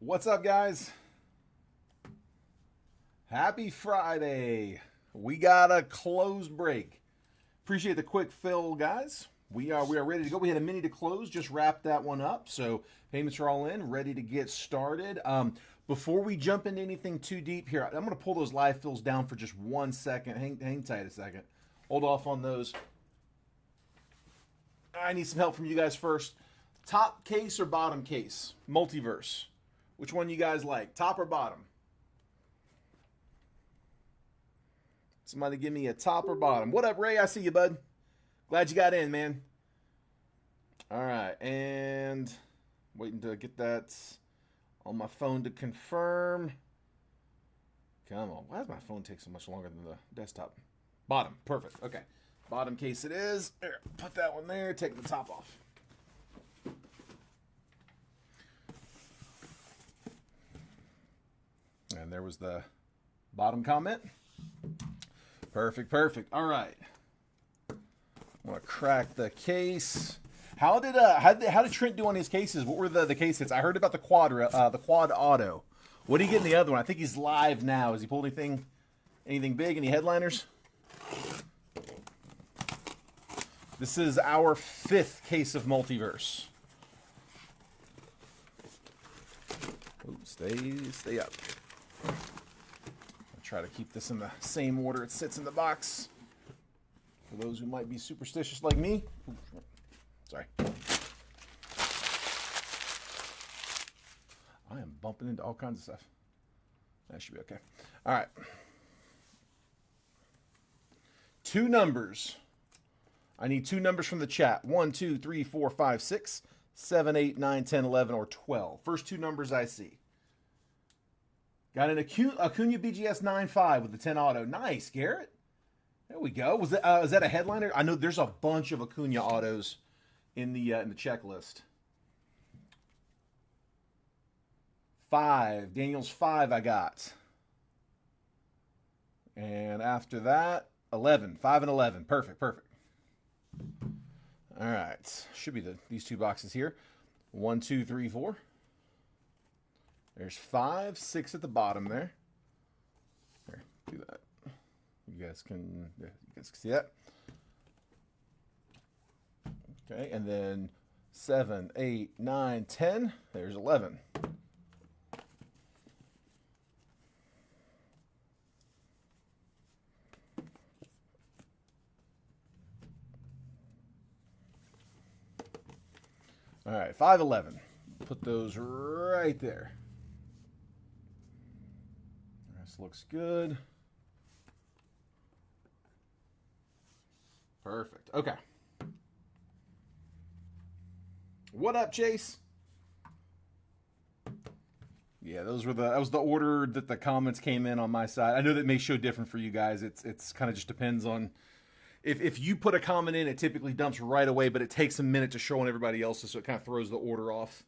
What's up, guys? Happy Friday. We got a close break. Appreciate the quick fill, guys. We are ready to go. We had a mini to close, just wrapped that one up. So payments are all in, ready to get started. Before we jump into anything too deep here, I'm going to pull those live fills down for just 1 second. Hang tight a second. Hold off on those. I need some help from you guys first. Top case or bottom case? Multiverse. Which one you guys like? Top or bottom? Somebody give me a top or bottom. What up, Ray? I see you, bud. Glad you got in, man. All right, and waiting to get that on my phone to confirm. Come on. Why does my phone take so much longer than the desktop? Bottom. Perfect. Okay. Bottom case it is. There. Put that one there. Take the top off. And there was the bottom comment. Perfect, perfect. All right. I'm gonna crack the case. How did Trent do on his cases? What were the case hits? I heard about the quad auto. What did he get in the other one? I think he's live now. Has he pulled anything big? Any headliners? This is our 5th case of Multiverse. Ooh, stay up. I'll try to keep this in the same order it sits in the box. For those who might be superstitious like me. Ooh, sorry. I am bumping into all kinds of stuff. That should be okay. All right. 2 numbers. I need 2 numbers from the chat. 1, 2, 3, 4, 5, 6, 7, 8, 9, 10, 11, or 12. First 2 numbers I see. Got an Acuna BGS 9.5 with the 10 auto. Nice, Garrett. There we go. Is that a headliner? I know there's a bunch of Acuna autos in the checklist. 5. Daniel's 5 I got. And after that, 11. 5 and 11. Perfect, perfect. All right. Should be these 2 boxes here. 1, 2, 3, 4. There's 5, 6 at the bottom there. Here, do that. You guys can see that. Okay, and then 7, 8, 9, 10. There's 11. All right, 5, 11. Put those right there. This looks good. Perfect. Okay. What up, Chase? Yeah, that was the order that the comments came in on my side. I know that may show different for you guys. It's kind of just depends on if you put a comment in, it typically dumps right away, but it takes a minute to show on everybody else's, so it kind of throws the order off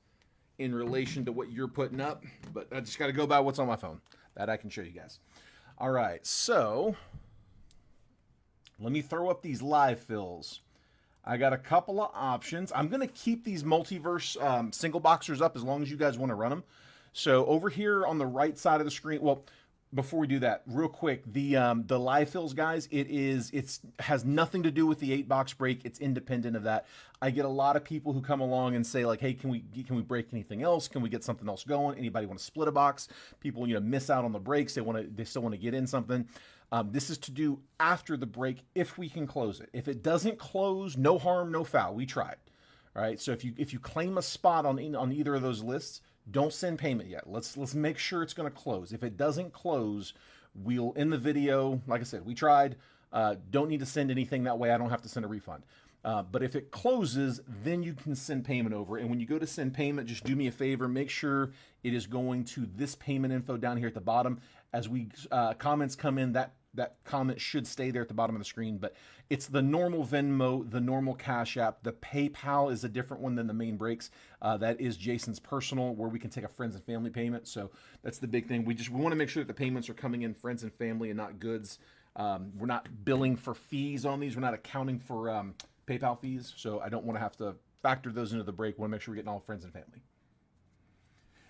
in relation to what you're putting up. But I just got to go by what's on my phone. That I can show you guys. All right, so let me throw up these live fills. I got a couple of options. I'm going to keep these multiverse single boxers up as long as you guys want to run them. So over here on the right side of the screen, well, before we do that, real quick, the live fills, guys, it has nothing to do with the 8-box break. It's independent of that. I get a lot of people who come along and say like, hey, can we break anything else? Can we get something else going? Anybody want to split a box? People, miss out on the breaks. They still want to get in something. This is to do after the break if we can close it. If it doesn't close, no harm, no foul. We tried. All right. So if you claim a spot on either of those lists, don't send payment yet. Let's make sure it's going to close. If it doesn't close, we'll end the video. Like I said, we tried. Don't need to send anything that way. I don't have to send a refund. But if it closes, then you can send payment over. And when you go to send payment, just do me a favor. Make sure it is going to this payment info down here at the bottom. As comments come in, that comment should stay there at the bottom of the screen. But it's the normal Venmo, the normal Cash App. The PayPal is a different one than the main breaks. That is Jason's personal, where we can take a friends and family payment. So that's the big thing. We want to make sure that the payments are coming in friends and family and not goods. We're not billing for fees on these. We're not accounting for PayPal fees. So I don't want to have to factor those into the break. We want to make sure we're getting all friends and family.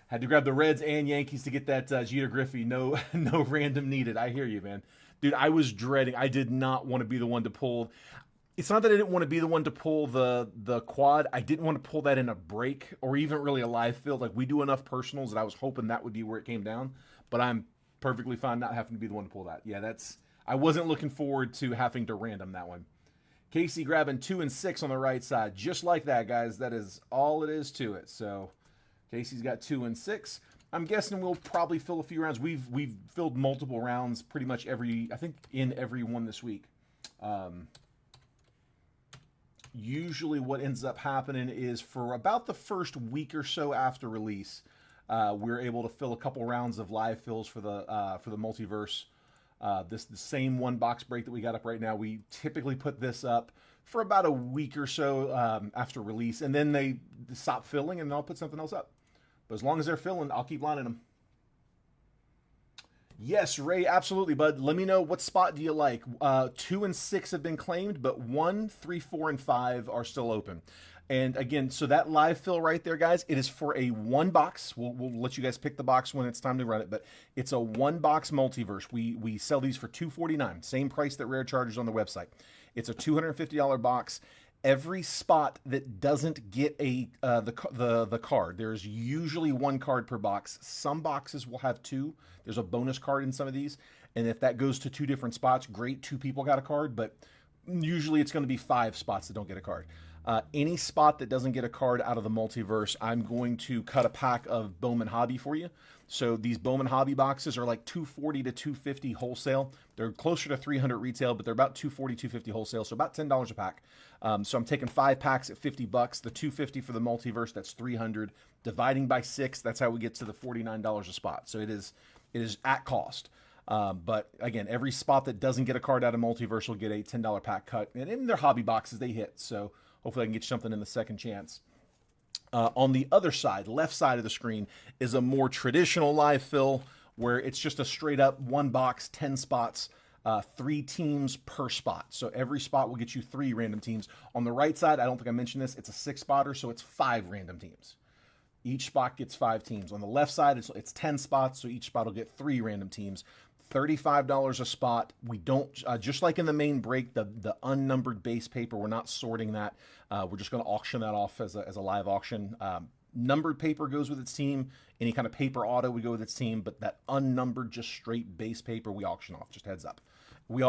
Had to grab the Reds and Yankees to get that Jeter Griffey. No, no random needed. I hear you, man. Dude, I was dreading. I did not want to be the one to pull. It's not that I didn't want to be the one to pull the quad. I didn't want to pull that in a break or even really a live field. Like, we do enough personals that I was hoping that would be where it came down. But I'm perfectly fine not having to be the one to pull that. Yeah, I wasn't looking forward to having to random that one. Casey grabbing 2 and 6 on the right side. Just like that, guys. That is all it is to it. So Casey's got 2 and 6. I'm guessing we'll probably fill a few rounds. We've filled multiple rounds pretty much in every one this week. Usually what ends up happening is for about the first week or so after release, we're able to fill a couple rounds of live fills for the multiverse. The same one box break that we got up right now. We typically put this up for about a week or so after release, and then they stop filling, and I'll put something else up. But as long as they're filling, I'll keep lining them. Yes, Ray, absolutely, bud. Let me know, what spot do you like? 2 and 6 have been claimed, but 1, 3, 4, and 5 are still open. And again, so that live fill right there, guys, it is for a 1 box. We'll let you guys pick the box when it's time to run it, but it's a 1 box multiverse. We sell these for $249, same price that Rare charges on the website. It's a $250 box. Every spot that doesn't get the card, there's usually 1 card per box. Some boxes will have 2. There's a bonus card in some of these, and if that goes to 2 different spots, great, 2 people got a card, but usually it's going to be 5 spots that don't get a card. Any spot that doesn't get a card out of the multiverse, I'm going to cut a pack of Bowman Hobby for you. So these Bowman Hobby boxes are like $240 to $250 wholesale. They're closer to $300 retail, but they're about $240, $250 wholesale, so about $10 a pack. So I'm taking 5 packs at $50. The $250 for the multiverse, that's $300. Dividing by 6, that's how we get to the $49 a spot. So it is at cost. But again, every spot that doesn't get a card out of multiverse will get a $10 pack cut. And in their hobby boxes, they hit. So hopefully I can get you something in the second chance. On the other side, left side of the screen, is a more traditional live fill where it's just a straight up 1 box, 10 spots, 3 teams per spot. So every spot will get you 3 random teams. On the right side, I don't think I mentioned this, it's a 6 spotter, so it's 5 random teams. Each spot gets 5 teams. On the left side, it's 10 spots, so each spot will get 3 random teams. $35 a spot. We don't, just like in the main break, the unnumbered base paper, we're not sorting that. We're just going to auction that off as a live auction. Numbered paper goes with its team. Any kind of paper auto would go with its team, but that unnumbered, just straight base paper, we auction off. Just heads up.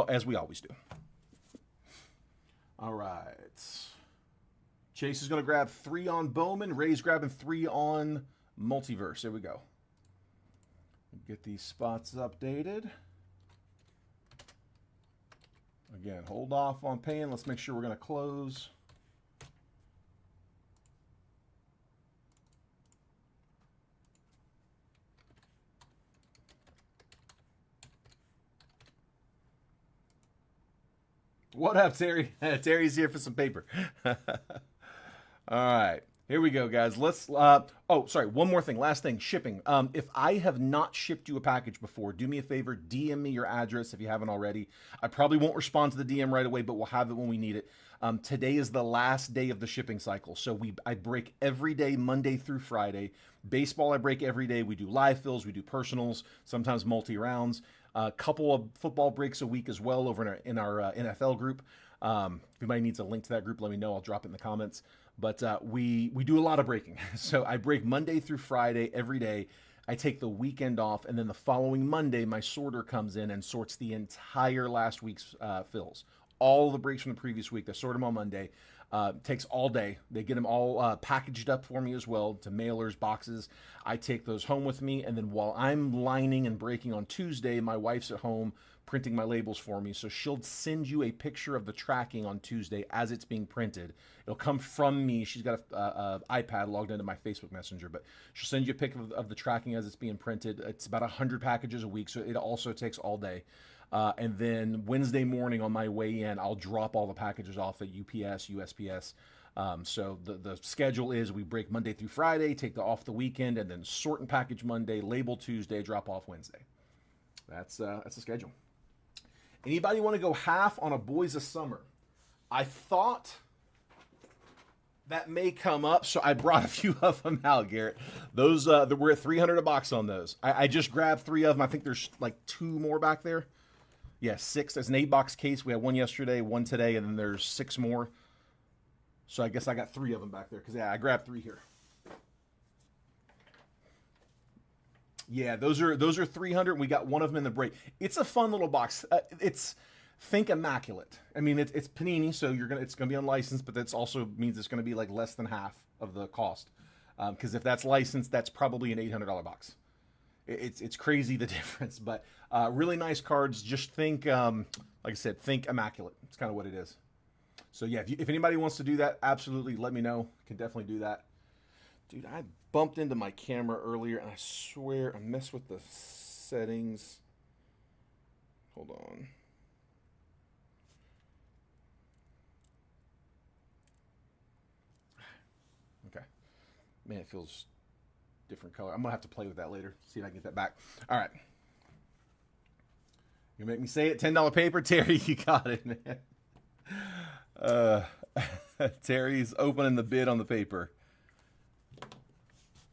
As we always do. All right. Chase is going to grab 3 on Bowman. Ray's grabbing 3 on Multiverse. There we go. Get these spots updated. Again, hold off on paying. Let's make sure we're going to close. What up, Terry? Terry's here for some paper. All right. Here we go, guys. Let's, oh, sorry, one more thing. Last thing, shipping. If I have not shipped you a package before, do me a favor, DM me your address if you haven't already. I probably won't respond to the DM right away, but we'll have it when we need it. Today is the last day of the shipping cycle. So I break every day, Monday through Friday. Baseball, I break every day. We do live fills, we do personals, sometimes multi-rounds. A couple of football breaks a week as well over in our NFL group. If anybody needs a link to that group, let me know. I'll drop it in the comments. But we do a lot of breaking. So I break Monday through Friday every day. I take the weekend off, and then the following Monday, my sorter comes in and sorts the entire last week's fills. All the breaks from the previous week, they sort them on Monday. Takes all day. They get them all packaged up for me as well to mailers, boxes. I take those home with me, and then while I'm lining and breaking on Tuesday, my wife's at home printing my labels for me. So she'll send you a picture of the tracking on Tuesday as it's being printed. It'll come from me. She's got a iPad logged into my Facebook Messenger, but she'll send you a pic of the tracking as it's being printed. It's about 100 packages a week, so it also takes all day. And then Wednesday morning on my way in, I'll drop all the packages off at UPS, USPS. So the schedule is we break Monday through Friday, take off the weekend, and then sort and package Monday, label Tuesday, drop off Wednesday. That's the schedule. Anybody want to go half on a Boys of Summer? I thought That may come up, so I brought a few of them out, Garrett. Those we're at 300 a box on those. I just grabbed 3 of them. I think there's like 2 more back there. Yeah, 6. There's an 8-box case. We had 1 yesterday, 1 today, and then there's 6 more. So I guess I got 3 of them back there because yeah, I grabbed 3 here. Yeah, those are 300. We got 1 of them in the break. It's a fun little box. It's think immaculate. I mean, it's Panini, so it's gonna be unlicensed, but that's also means it's gonna be like less than half of the cost. Because if that's licensed, that's probably an $800 box. It's crazy the difference, but really nice cards. Just think, like I said, think immaculate. It's kind of what it is. So yeah, if anybody wants to do that, absolutely let me know. Can definitely do that. Dude, I bumped into my camera earlier, and I swear I messed with the settings. Hold on. Okay. Man, it feels different color. I'm going to have to play with that later. See if I can get that back. All right. You make me say it. $10 paper. Terry, you got it, man. Terry's opening the bid on the paper.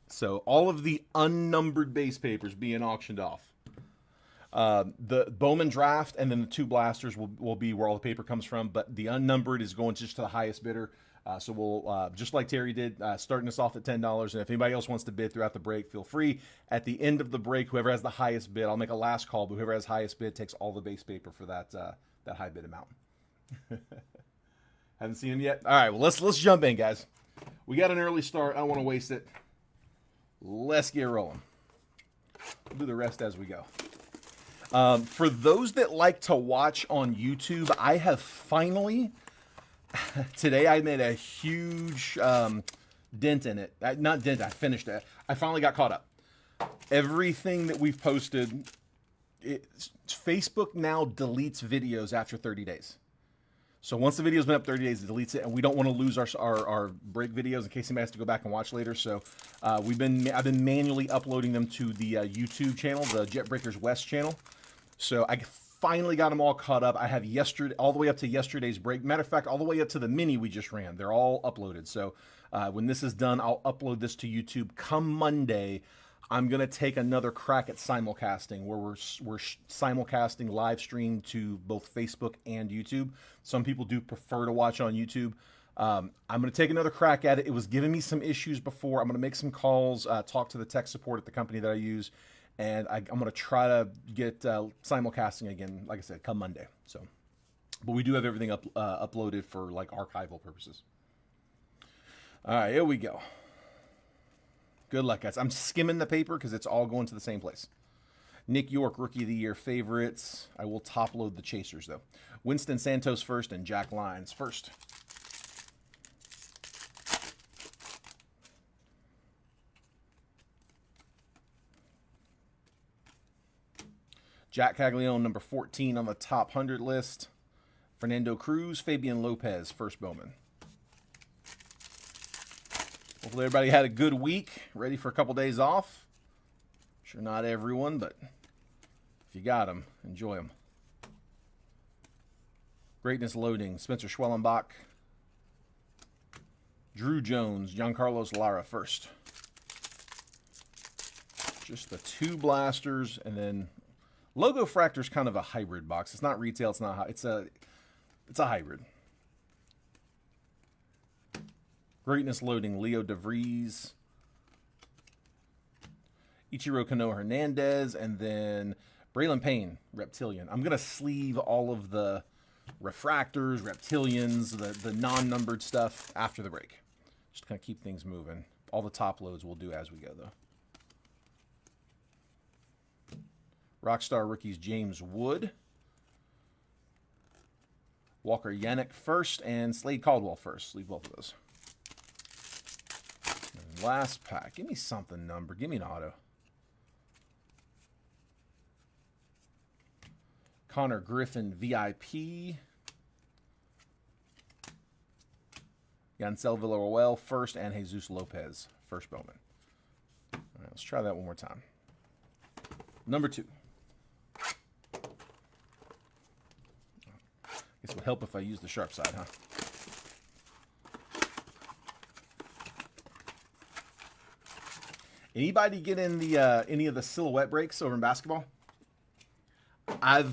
So all of the unnumbered base papers being auctioned off. The Bowman draft and then the 2 blasters will be where all the paper comes from, but the unnumbered is going just to the highest bidder. So we'll, just like Terry did, starting us off at $10. And if anybody else wants to bid throughout the break, feel free. At the end of the break, whoever has the highest bid, I'll make a last call, but whoever has highest bid takes all the base paper for that high bid amount. Haven't seen him yet? All right, well, let's jump in, guys. We got an early start. I don't want to waste it. Let's get rolling. We'll do the rest as we go. For those that like to watch on YouTube, I have finally... Today I made a huge dent in it. Not dent, I finished it. I finally got caught up. Everything that we've posted, Facebook now deletes videos after 30 days. So once the video's been up 30 days, it deletes it, and we don't want to lose our break videos in case anybody has to go back and watch later. So I've been manually uploading them to the YouTube channel, the Jet Breakers West channel. So I finally got them all caught up. I have all the way up to yesterday's break. Matter of fact, all the way up to the mini we just ran. They're all uploaded. So when this is done, I'll upload this to YouTube. Come Monday, I'm going to take another crack at simulcasting, where we're simulcasting live stream to both Facebook and YouTube. Some people do prefer to watch on YouTube. I'm going to take another crack at it. It was giving me some issues before. I'm going to make some calls, talk to the tech support at the company that I use, and I'm going to try to get simulcasting again, like I said, come Monday. So, but we do have everything uploaded for like archival purposes. All right, here we go. Good luck, guys. I'm skimming the paper because it's all going to the same place. Nick York, Rookie of the Year favorites. I will top load the chasers, though. Winston Santos first and Jack Lyons first. Jack Caglione, number 14 on the top 100 list. Fernando Cruz, Fabian Lopez, first Bowman. Hopefully everybody had a good week, ready for a couple days off. Sure not everyone, but if you got them, enjoy them. Greatness loading, Spencer Schwellenbach. Drew Jones, Giancarlos Lara first. Just the 2 blasters, and then Logo Fractor's kind of a hybrid box. It's not retail, it's not high. It's a hybrid. Greatness loading, Leo DeVries, Ichiro Kano Hernandez, and then Braylon Payne, Reptilian. I'm going to sleeve all of the refractors, reptilians, the non-numbered stuff after the break. Just kind of keep things moving. All the top loads we'll do as we go, though. Rockstar rookies, James Wood, Walker Yannick first, and Slade Caldwell first. Leave both of those. And last pack. Give me something number. Give me an auto. Connor Griffin, VIP. Yancel Villarreal first, and Jesus Lopez, first Bowman. All right, let's try that one more time. Number 2. Guess it would help if I use the sharp side, huh? Anybody get in the any of the silhouette breaks over in basketball? I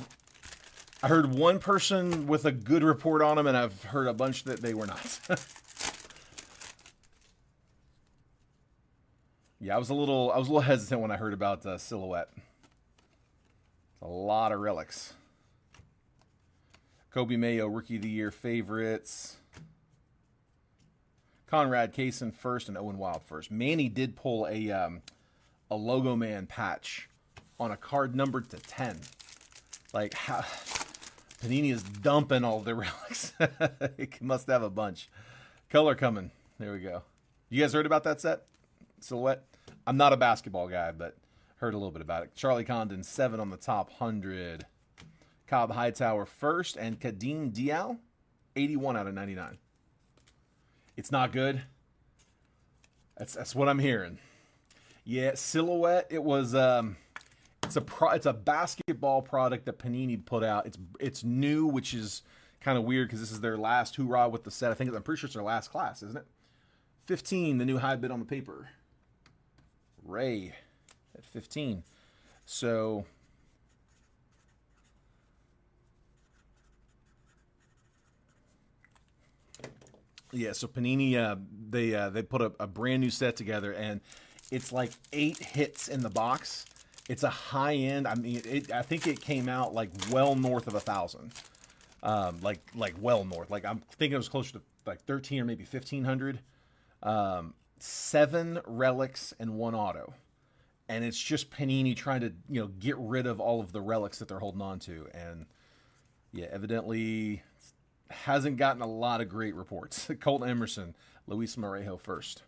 heard one person with a good report on them, and I've heard a bunch that they were not. Yeah, I was a little hesitant when I heard about silhouette. A lot of relics. Kobe Mayo, Rookie of the Year favorites. Conrad Kaysen first and Owen Wild first. Manny did pull a Logo Man patch on a card numbered to 10. Like, how Panini is dumping all the relics. It must have a bunch. Color coming. There we go. You guys heard about that set? Silhouette? I'm not a basketball guy, but heard a little bit about it. Charlie Condon, 7 on the top 100. Cobb Hightower first, and Kadeem Diallo, 81 out of 99. It's not good. That's what I'm hearing. Yeah, silhouette. It was it's a basketball product that Panini put out. It's new, which is kind of weird because this is their last hoorah with the set. I'm pretty sure it's their last class, isn't it? 15, the new high bid on the paper. Ray at 15. So yeah, so Panini they put a brand new set together, and it's like 8 hits in the box. It's a high end. I mean, I think it came out like well north of 1,000. Like well north. Like I'm thinking it was closer to like 13 or maybe 1,500. 7 relics and 1 auto. And it's just Panini trying to, get rid of all of the relics that they're holding on to. And yeah, evidently hasn't gotten a lot of great reports. Colton Emerson, Luis Morejo first.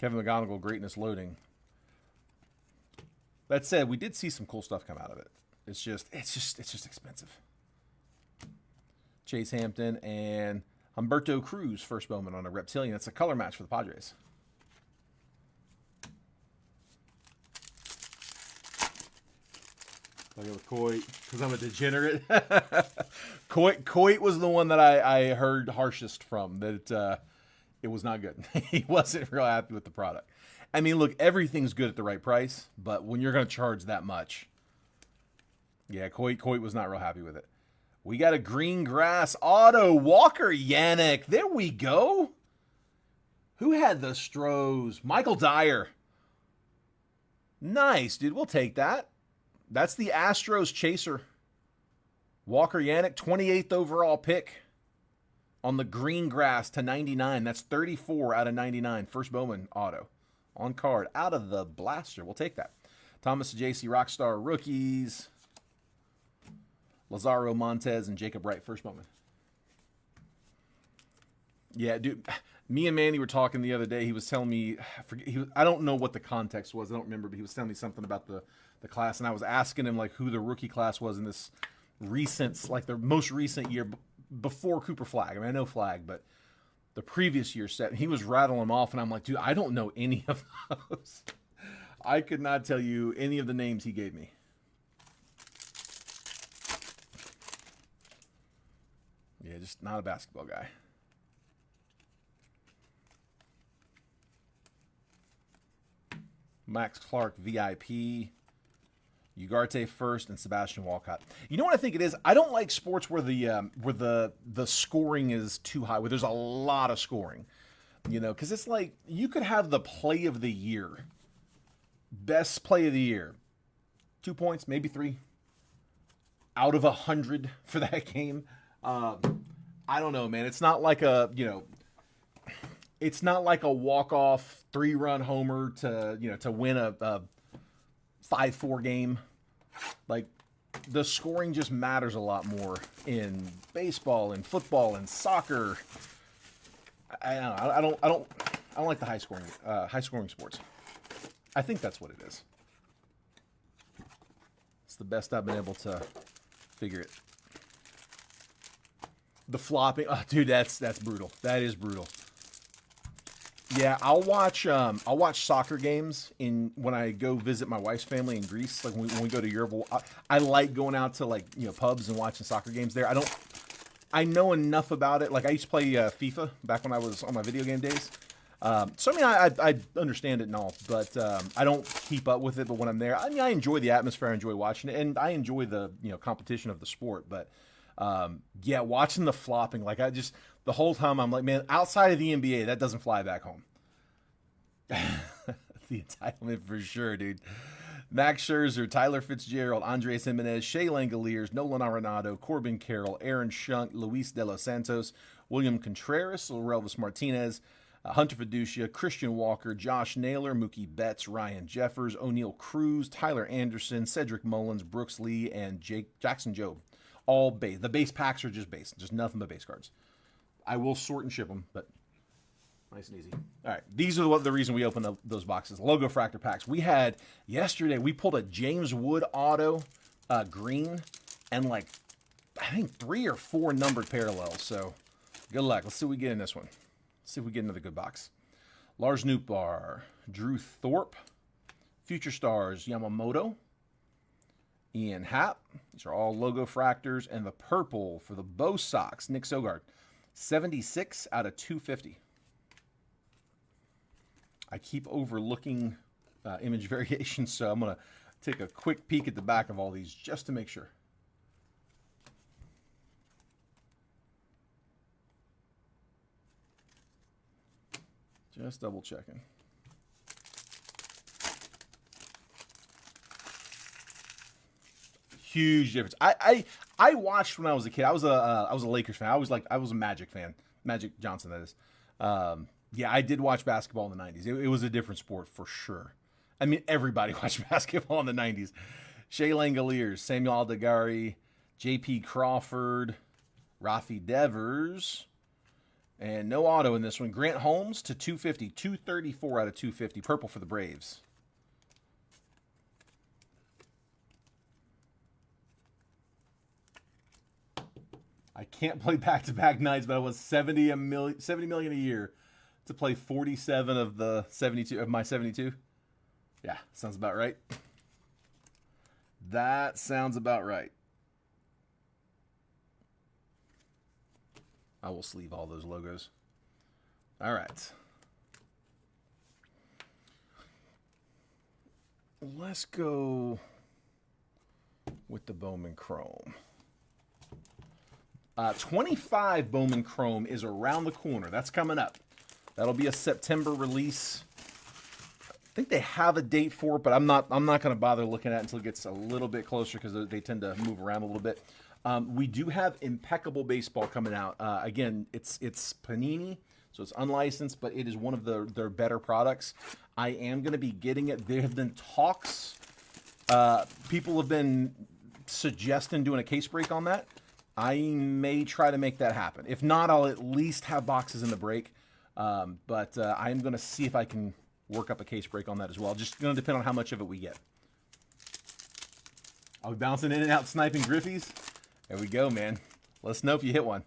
Kevin McGonigal, greatness loading. That said, we did see some cool stuff come out of it. It's just expensive. Chase Hampton and Humberto Cruz, first Bowman on a Reptilian. It's a color match for the Padres. Look at Coit, because I'm a degenerate. Coit was the one that I heard harshest from, that it was not good. He wasn't real happy with the product. I mean, look, everything's good at the right price, but when you're going to charge that much, yeah, Coit was not real happy with it. We got a green grass auto, Walker Yannick. There we go. Who had the Stros? Michael Dyer. Nice, dude. We'll take that. That's the Astros chaser. Walker Yannick, 28th overall pick on the green grass to 99. That's 34 out of 99. First Bowman auto. On card, out of the blaster. We'll take that. Thomas J.C. Rockstar rookies. Lazaro Montez and Jacob Wright, first Bowman. Yeah, dude. Me and Manny were talking the other day. He was telling me, I don't know what the context was. I don't remember, but he was telling me something about the class, and I was asking him like who the rookie class was in this recent, like the most recent year before Cooper Flagg. I mean, I know Flagg, but the previous year set. He was rattling them off, and I'm like, dude, I don't know any of those. I could not tell you any of the names he gave me. Yeah, just not a basketball guy. Max Clark, VIP. Ugarte first and Sebastian Walcott. You know what I think it is? I don't like sports where the scoring is too high, where there's a lot of scoring. Because it's like you could have the play of the year, best play of the year, 2 points, maybe 3, out of 100 for that game. I don't know, man. It's not like it's not like a walk-off 3-run homer to win a 5-4 game. Like, the scoring just matters a lot more in baseball and football and soccer. I don't like the high scoring sports. I think that's what it is. It's the best I've been able to figure it. The flopping, oh, dude, that's brutal. That is brutal. Yeah, I'll watch soccer games when I go visit my wife's family in Greece. Like when we go to Europe, I like going out to like pubs and watching soccer games there. I know enough about it. Like I used to play FIFA back when I was on my video game days. So I mean, I understand it and all, but I don't keep up with it. But when I'm there, I mean, I enjoy the atmosphere, I enjoy watching it, and I enjoy the competition of the sport. But yeah, watching the flopping, like the whole time I'm like, man, outside of the NBA, that doesn't fly back home. The entitlement for sure, dude. Max Scherzer, Tyler Fitzgerald, Andres Jimenez, Shea Langoliers, Nolan Arenado, Corbin Carroll, Aaron Schunk, Luis De Los Santos, William Contreras, Elvis Martinez, Hunter Fiducia, Christian Walker, Josh Naylor, Mookie Betts, Ryan Jeffers, O'Neill Cruz, Tyler Anderson, Cedric Mullins, Brooks Lee, and Jackson Jobe. All base. The base packs are just base. Just nothing but base cards. I will sort and ship them, but nice and easy. All right. These are the reason we opened up those boxes. Logo Fractor packs. We had, yesterday, we pulled a James Wood auto green and like, I think 3 or 4 numbered parallels. So good luck. Let's see what we get in this one. See if we get another good box. Lars Nootbaar, Drew Thorpe, Future Stars, Yamamoto, Ian Happ. These are all logo fractors. And the purple for the Bo Sox, Nick Sogard, 76 out of 250. I keep overlooking image variations, so I'm going to take a quick peek at the back of all these just to make sure. Just double checking. Huge difference. I watched when I was a kid. I was a Lakers fan. I was a Magic fan. Magic Johnson, that is. Yeah, I did watch basketball in the 90s. It was a different sport for sure. I mean, everybody watched basketball in the 90s. Shea Langoliers, Samuel Aldegari, J.P. Crawford, Rafi Devers, and no auto in this one. Grant Holmes to 250, 234 out of 250. Purple for the Braves. I can't play back-to-back nights, but I was 70 million a year to play 47 of the 72 of my 72. Yeah, sounds about right. That sounds about right. I will sleeve all those logos. All right. Let's go with the Bowman Chrome. 25 Bowman Chrome is around the corner. That's coming up. That'll be a September release. I think they have a date for it, but I'm not going to bother looking at it until it gets a little bit closer because they tend to move around a little bit. We do have Impeccable Baseball coming out. Again, it's Panini, so it's unlicensed, but it is one of their better products. I am going to be getting it. There have been talks. People have been suggesting doing a case break on that. I may try to make that happen. If not, I'll at least have boxes in the break. But I'm going to see if I can work up a case break on that as well. Just going to depend on how much of it we get. I'll be bouncing in and out sniping Griffies. There we go, man. Let us know if you hit one.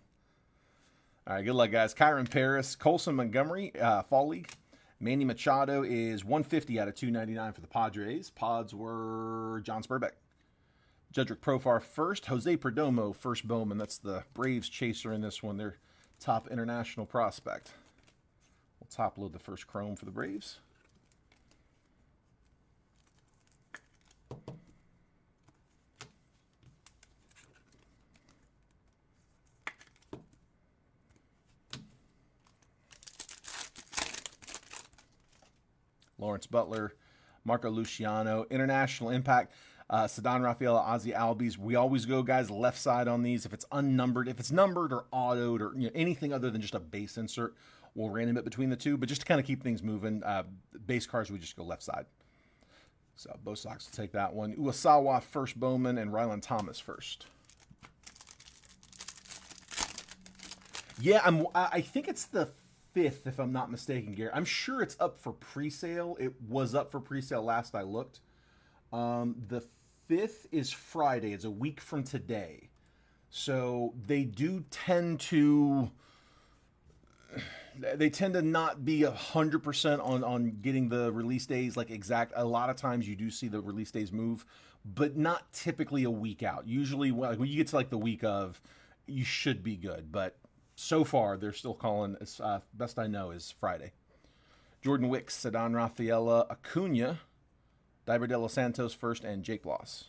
All right, good luck, guys. Kyron Paris, Colson Montgomery, Fall League. Manny Machado is 150 out of 299 for the Padres. Pods were John Spurbeck. Jedrick Profar first. Jose Perdomo, first Bowman. That's the Braves chaser in this one. Their top international prospect. We'll top load the first Chrome for the Braves. Lawrence Butler, Marco Luciano, International Impact, Ceddanne Rafaela, Ozzie Albies. We always go, guys, left side on these. If it's unnumbered, if it's numbered or autoed or anything other than just a base insert, we'll random it between the two. But just to kind of keep things moving, base cards, we just go left side. So both Sox will take that one. Uwasawa first Bowman and Ryland Thomas first. Yeah, I think it's the 5th, if I'm not mistaken, Gary. I'm sure it's up for pre-sale. It was up for pre-sale last I looked. The 5th is Friday. It's a week from today. So they do tend to They tend to not be 100% on getting the release days like exact. A lot of times you do see the release days move, but not typically a week out. Usually, when you get to like the week of, you should be good. But so far, they're still calling. Best I know is Friday. Jordan Wicks, Ceddanne Rafaela, Acuna, Diver de los Santos first, and Jake Bloss.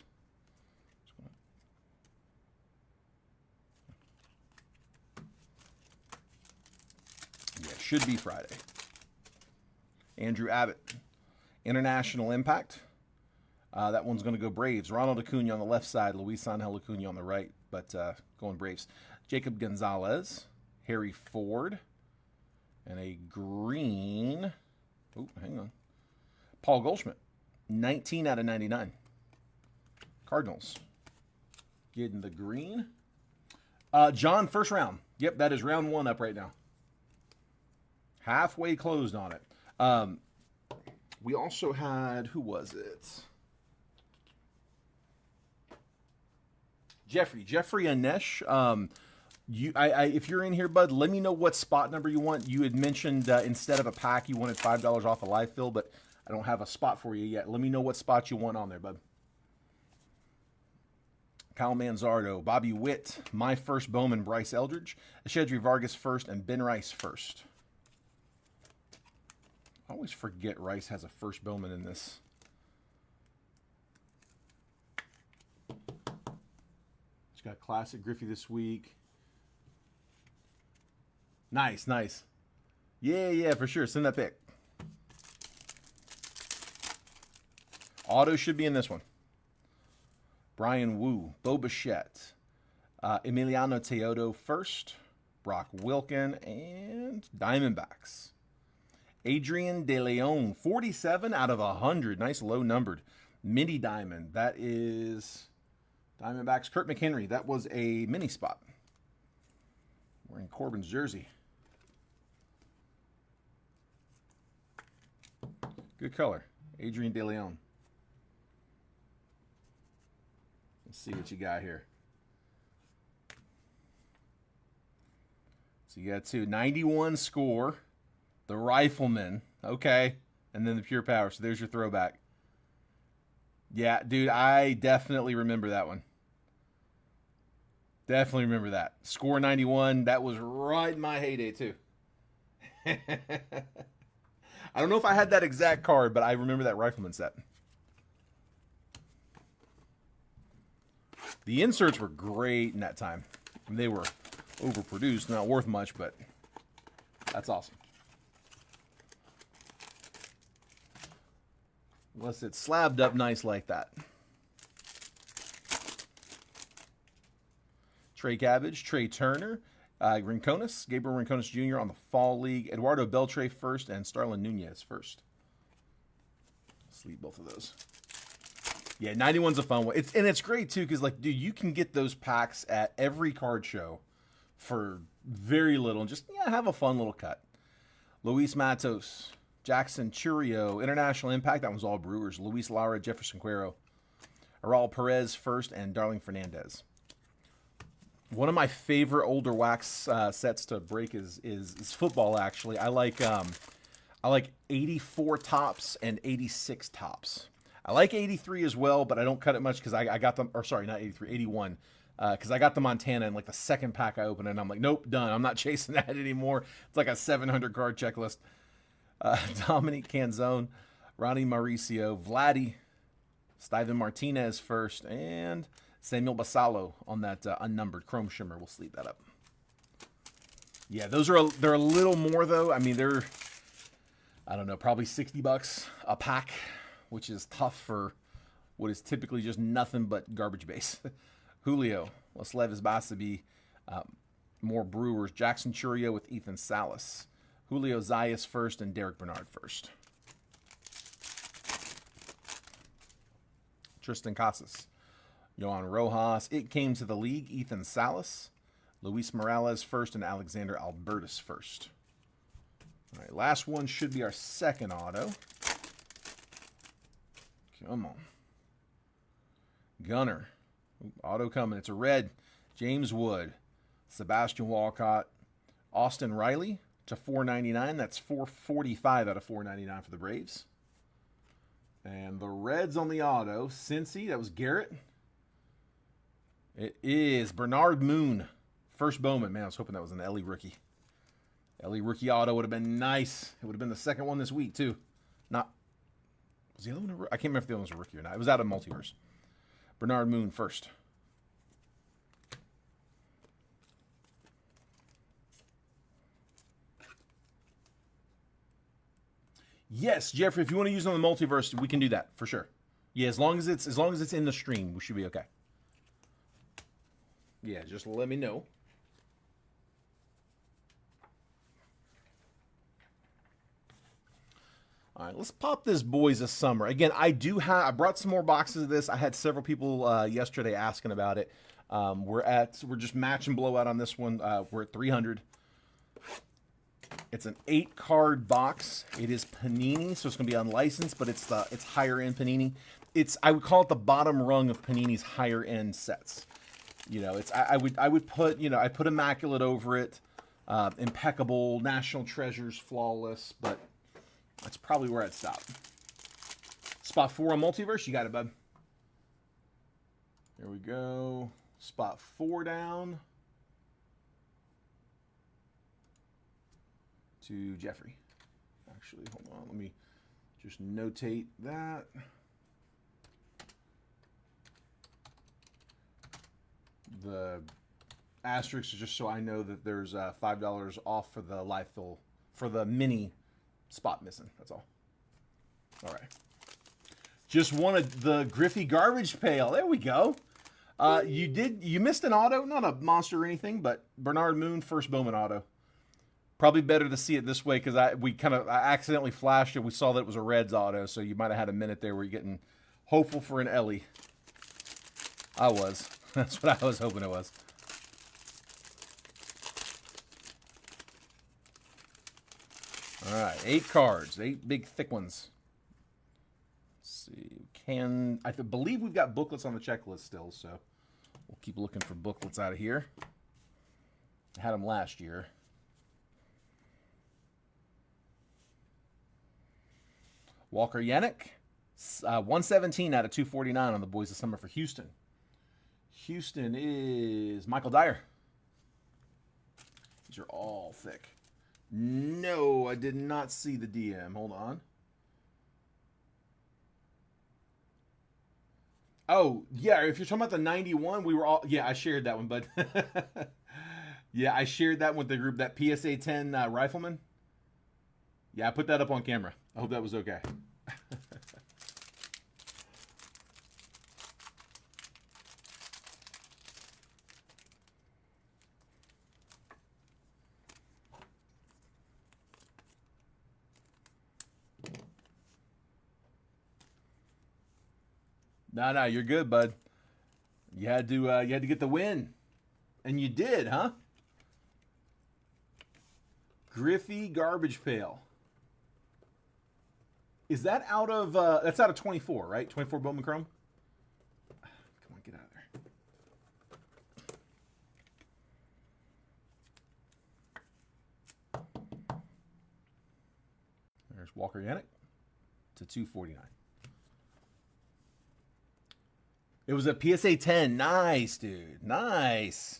Yeah, should be Friday. Andrew Abbott, International Impact. That one's going to go Braves. Ronald Acuna on the left side, Luis Angel Acuna on the right, but going Braves. Jacob Gonzalez, Harry Ford, and a green. Oh, hang on. Paul Goldschmidt, 19 out of 99. Cardinals, getting the green. John, first round. Yep, that is round 1 up right now. Halfway closed on it. We also had, who was it? Jeffrey Anesh. If you're in here, bud, let me know what spot number you want. You had mentioned instead of a pack, you wanted $5 off a live fill, but I don't have a spot for you yet. Let me know what spot you want on there, bud. Kyle Manzardo, Bobby Witt, my first Bowman, Bryce Eldridge, Shedry Vargas first, and Ben Rice first. I always forget Rice has a first Bowman in this. He's got Classic Griffey this week. Nice. Yeah, for sure. Send that pic. Auto should be in this one. Brian Wu, Bo Bichette, Emiliano Teodo first, Brock Wilken, and Diamondbacks. Adrian De Leon, 47 out of 100. Nice low numbered. Mini Diamond. That is Diamondbacks. Kurt McHenry. That was a mini spot. Wearing Corbin's jersey. Good color. Adrian De Leon. Let's see what you got here. So you got 291 score. The Rifleman. Okay. And then the Pure Power. So there's your throwback. Yeah, dude, I definitely remember that one. Definitely remember that. Score 91. That was right in my heyday, too. I don't know if I had that exact card, but I remember that Rifleman set. The inserts were great in that time. I mean, they were overproduced, not worth much, but that's awesome. Unless it's slabbed up nice like that. Trey Cabbage, Trey Turner, Rincones, Gabriel Rincones Jr. on the Fall League, Eduardo Beltre first, and Starlin Nunez first. Let's leave both of those. Yeah, 91's a fun one. It's great, too, because, like, dude, you can get those packs at every card show for very little and just, have a fun little cut. Luis Matos, Jackson Churio, International Impact. That one's all Brewers. Luis Lara, Jefferson Cuero. Aral Perez first, and Darling Fernandez. One of my favorite older wax sets to break is football, actually. I like 84 tops and 86 tops. I like 83 as well, but I don't cut it much because I got them, or sorry, not 83, 81. Because I got the Montana in like the second pack I opened, and I'm like, nope, done. I'm not chasing that anymore. It's like a 700 card checklist. Dominique Canzone, Ronnie Mauricio, Vladdy, Steven Martinez first, and Samuel Basallo on that unnumbered Chrome Shimmer. We'll sleeve that up. Yeah, they're a little more though. I mean, they're, I don't know, probably $60 a pack, which is tough for what is typically just nothing but garbage base. Julio, Leslevis Basabi, more Brewers. Jackson Churio with Ethan Salas. Julio Zayas first and Derek Bernard first. Tristan Casas, Johan Rojas. It came to the league. Ethan Salas, Luis Morales first, and Alexander Albertus first. All right, last one should be our second auto. Come on. Gunner. Auto coming. It's a red. James Wood. Sebastian Walcott. Austin Riley. to 499. That's 445 out of 499 for the Braves. And the Reds on the auto, Cincy, that was Garrett. It is Bernard Moon. First Bowman. Man, I was hoping that was an Ellie rookie. Ellie rookie auto would have been nice. It would have been the second one this week, too. Not, was the other one I can't remember if the other one was a rookie or not. It was out of Multiverse. Bernard Moon first. Yes, Jeffrey, if you want to use it on the Multiverse, we can do that for sure. Yeah, as long as it's in the stream, we should be okay. Yeah, just let me know. All right, let's pop this Boys of Summer. Again, I brought some more boxes of this. I had several people yesterday asking about it. We're just match and blowout on this one. We're at 300. It's an 8-card box. It is Panini, so it's going to be unlicensed, but it's higher end Panini. I would call it the bottom rung of Panini's higher end sets. You know, I would put, you know, I put Immaculate over it, Impeccable, National Treasures, Flawless, but that's probably where I'd stop. Spot 4 on Multiverse, you got it, bud. There we go. Spot 4 down to Jeffrey. Actually, hold on. Let me just notate that. The asterisk is just so I know that there's $5 off for the live fill for the mini spot missing. That's all. All right. Just wanted the Griffey garbage pail. There we go. You missed an auto, not a monster or anything, but Bernard Moon first Bowman auto. Probably better to see it this way because I accidentally flashed it. We saw that it was a Reds auto, so you might have had a minute there where you're getting hopeful for an Ellie. I was. That's what I was hoping it was. All right, 8 cards, 8 big thick ones. Let's see, I believe we've got booklets on the checklist still, so we'll keep looking for booklets out of here. I had them last year. Walker Yannick, 117 out of 249 on the Boys of Summer for Houston. Houston is Michael Dyer. These are all thick. No, I did not see the DM. Hold on. Oh, yeah, if you're talking about the 91, we were all... Yeah, I shared that one, bud. Yeah, I shared that with the group, that PSA 10 Rifleman. Yeah, I put that up on camera. I hope that was okay. No, you're good, bud. You had to get the win, and you did, huh? Griffey garbage pail. Is that out of that's out of 24, right? 24 Bowman Chrome. Come on, get out of there. There's Walker Yannick to 249. It was a PSA 10. Nice, dude. Nice.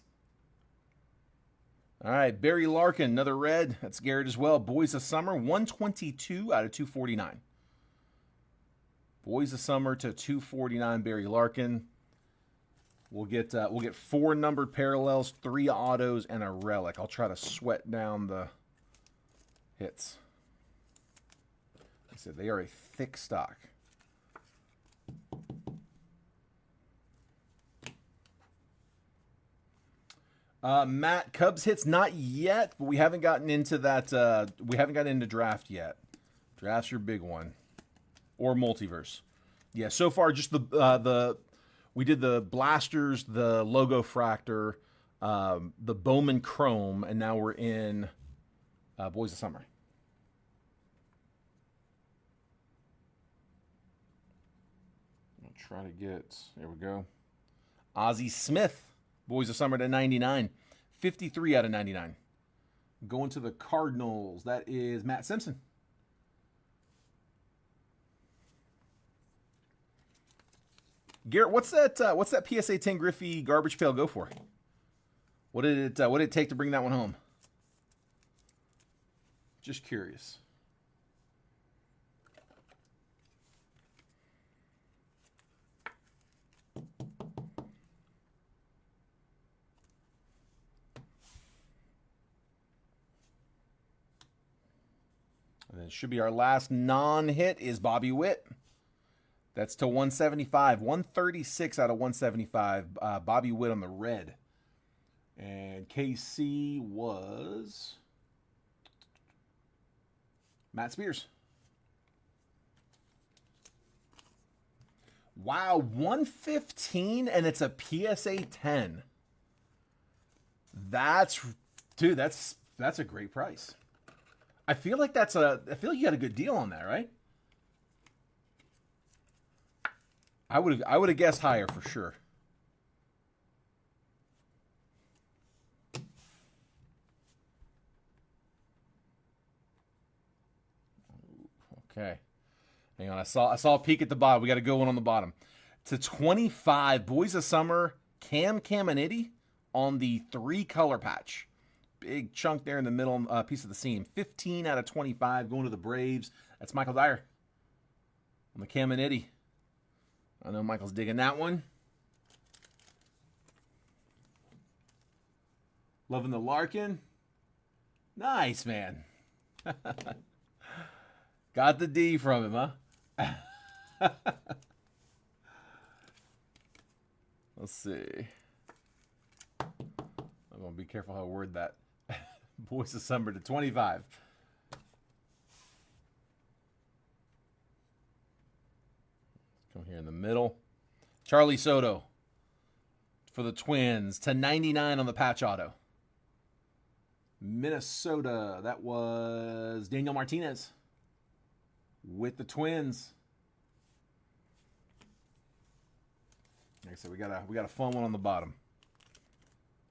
All right, Barry Larkin, another red. That's Garrett as well. Boys of Summer, 122 out of 249. Boys of Summer to 249, Barry Larkin. We'll get 4 numbered parallels, 3 autos, and a relic. I'll try to sweat down the hits. Like I said, they are a thick stock. Matt, Cubs hits not yet, but we haven't gotten into that. We haven't gotten into draft yet. Draft's your big one, or multiverse. Yeah, so far just we did the blasters, the logo fractor, the Bowman Chrome, and now we're in Boys of Summer. I'll try to get. There we go. Ozzie Smith. Boys of Summer to 99. 53 out of 99. Going to the Cardinals. That is Matt Simpson. Garrett, what's that PSA 10 Griffey garbage pail go for? What did it take to bring that one home? Just curious. And then should be our last non-hit is Bobby Witt. That's to 175. 136 out of 175. Bobby Witt on the red. And KC was Matt Spears. Wow, 115 and it's a PSA 10. That's a great price. I feel like you got a good deal on that, right? I would have guessed higher for sure. Okay. Hang on. I saw a peek at the bottom. We got a good one on the bottom. To 25, Boys of Summer, Cam Caminiti on the 3-color patch. Big chunk there in the middle piece of the seam. 15 out of 25 going to the Braves. That's Michael Dyer on the Caminiti. I know Michael's digging that one. Loving the Larkin. Nice, man. Got the D from him, huh? Let's see. I'm going to be careful how I word that. Boys of Summer to 25. Come here in the middle. Charlie Soto for the Twins to 99 on the patch auto. Minnesota, that was Daniel Martinez with the Twins. Like I said, we got a fun one on the bottom.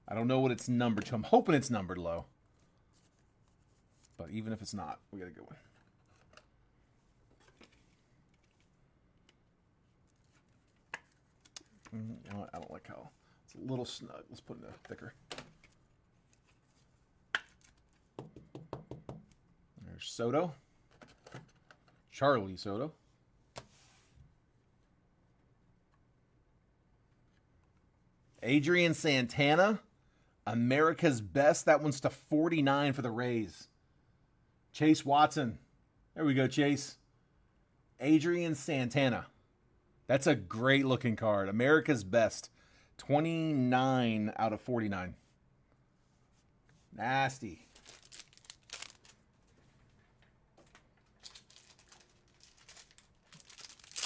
I don't know what it's numbered to. I'm hoping it's numbered low. But even if it's not, we got a good one. You know what? I don't like how it's a little snug. Let's put it in a thicker. There's Soto. Charlie Soto. Adrian Santana. America's Best. That one's to 49 for the Rays. Chase Watson. There we go, Chase. Adrian Santana. That's a great looking card. America's Best. 29 out of 49. Nasty.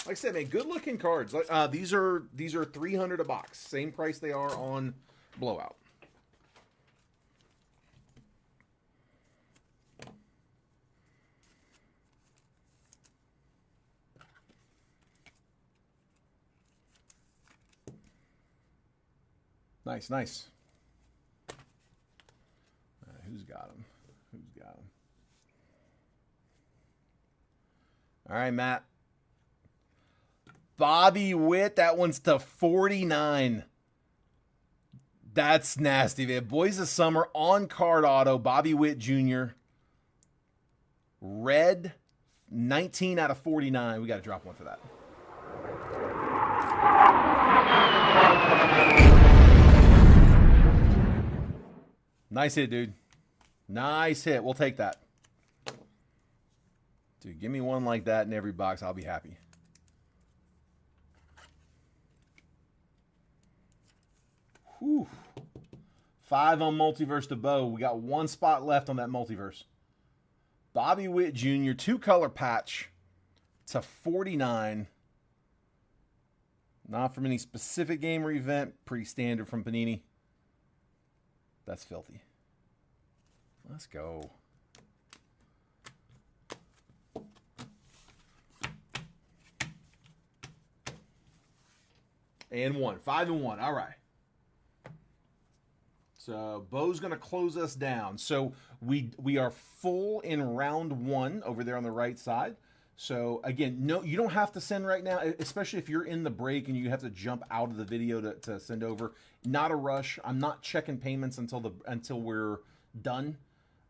Like I said, man, good looking cards. These are $300 a box. Same price they are on Blowout. Nice, nice. Who's got him? Who's got him? All right, Matt. Bobby Witt, that one's to 49. That's nasty, man. Boys of Summer on card auto. Bobby Witt Jr. Red, 19 out of 49. We got to drop one for that. Nice hit, dude. Nice hit. We'll take that. Dude, give me one like that in every box. I'll be happy. Whew. 5 on Multiverse to Bo. We got one spot left on that Multiverse. Bobby Witt Jr., 2-color patch to 49. Not from any specific game or event. Pretty standard from Panini. That's filthy. Let's go. And one. 5 and 1. All right. So Bo's going to close us down. So we are full in round 1 over there on the right side. So again, no, you don't have to send right now, especially if you're in the break and you have to jump out of the video to send over. Not a rush. I'm not checking payments until we're done.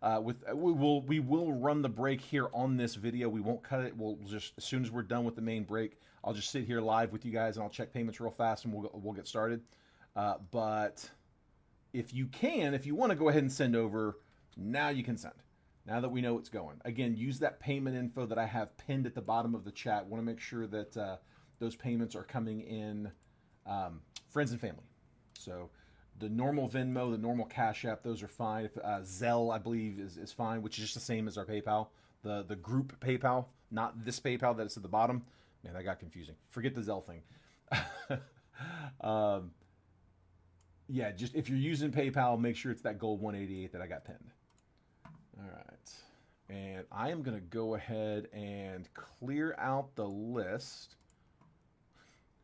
We will run the break here on this video. We won't cut it. We'll just, as soon as we're done with the main break, I'll just sit here live with you guys and I'll check payments real fast and we'll get started. But if you want to go ahead and send over, now you can send. Now that we know it's going. Again, use that payment info that I have pinned at the bottom of the chat. Want to make sure that those payments are coming in friends and family. So the normal Venmo, the normal Cash App, those are fine. If, Zelle, I believe, is fine, which is just the same as our PayPal. The group PayPal, not this PayPal that is at the bottom. Man, that got confusing. Forget the Zelle thing. Yeah, just if you're using PayPal, make sure it's that gold 188 that I got pinned. All right. And I am going to go ahead and clear out the list.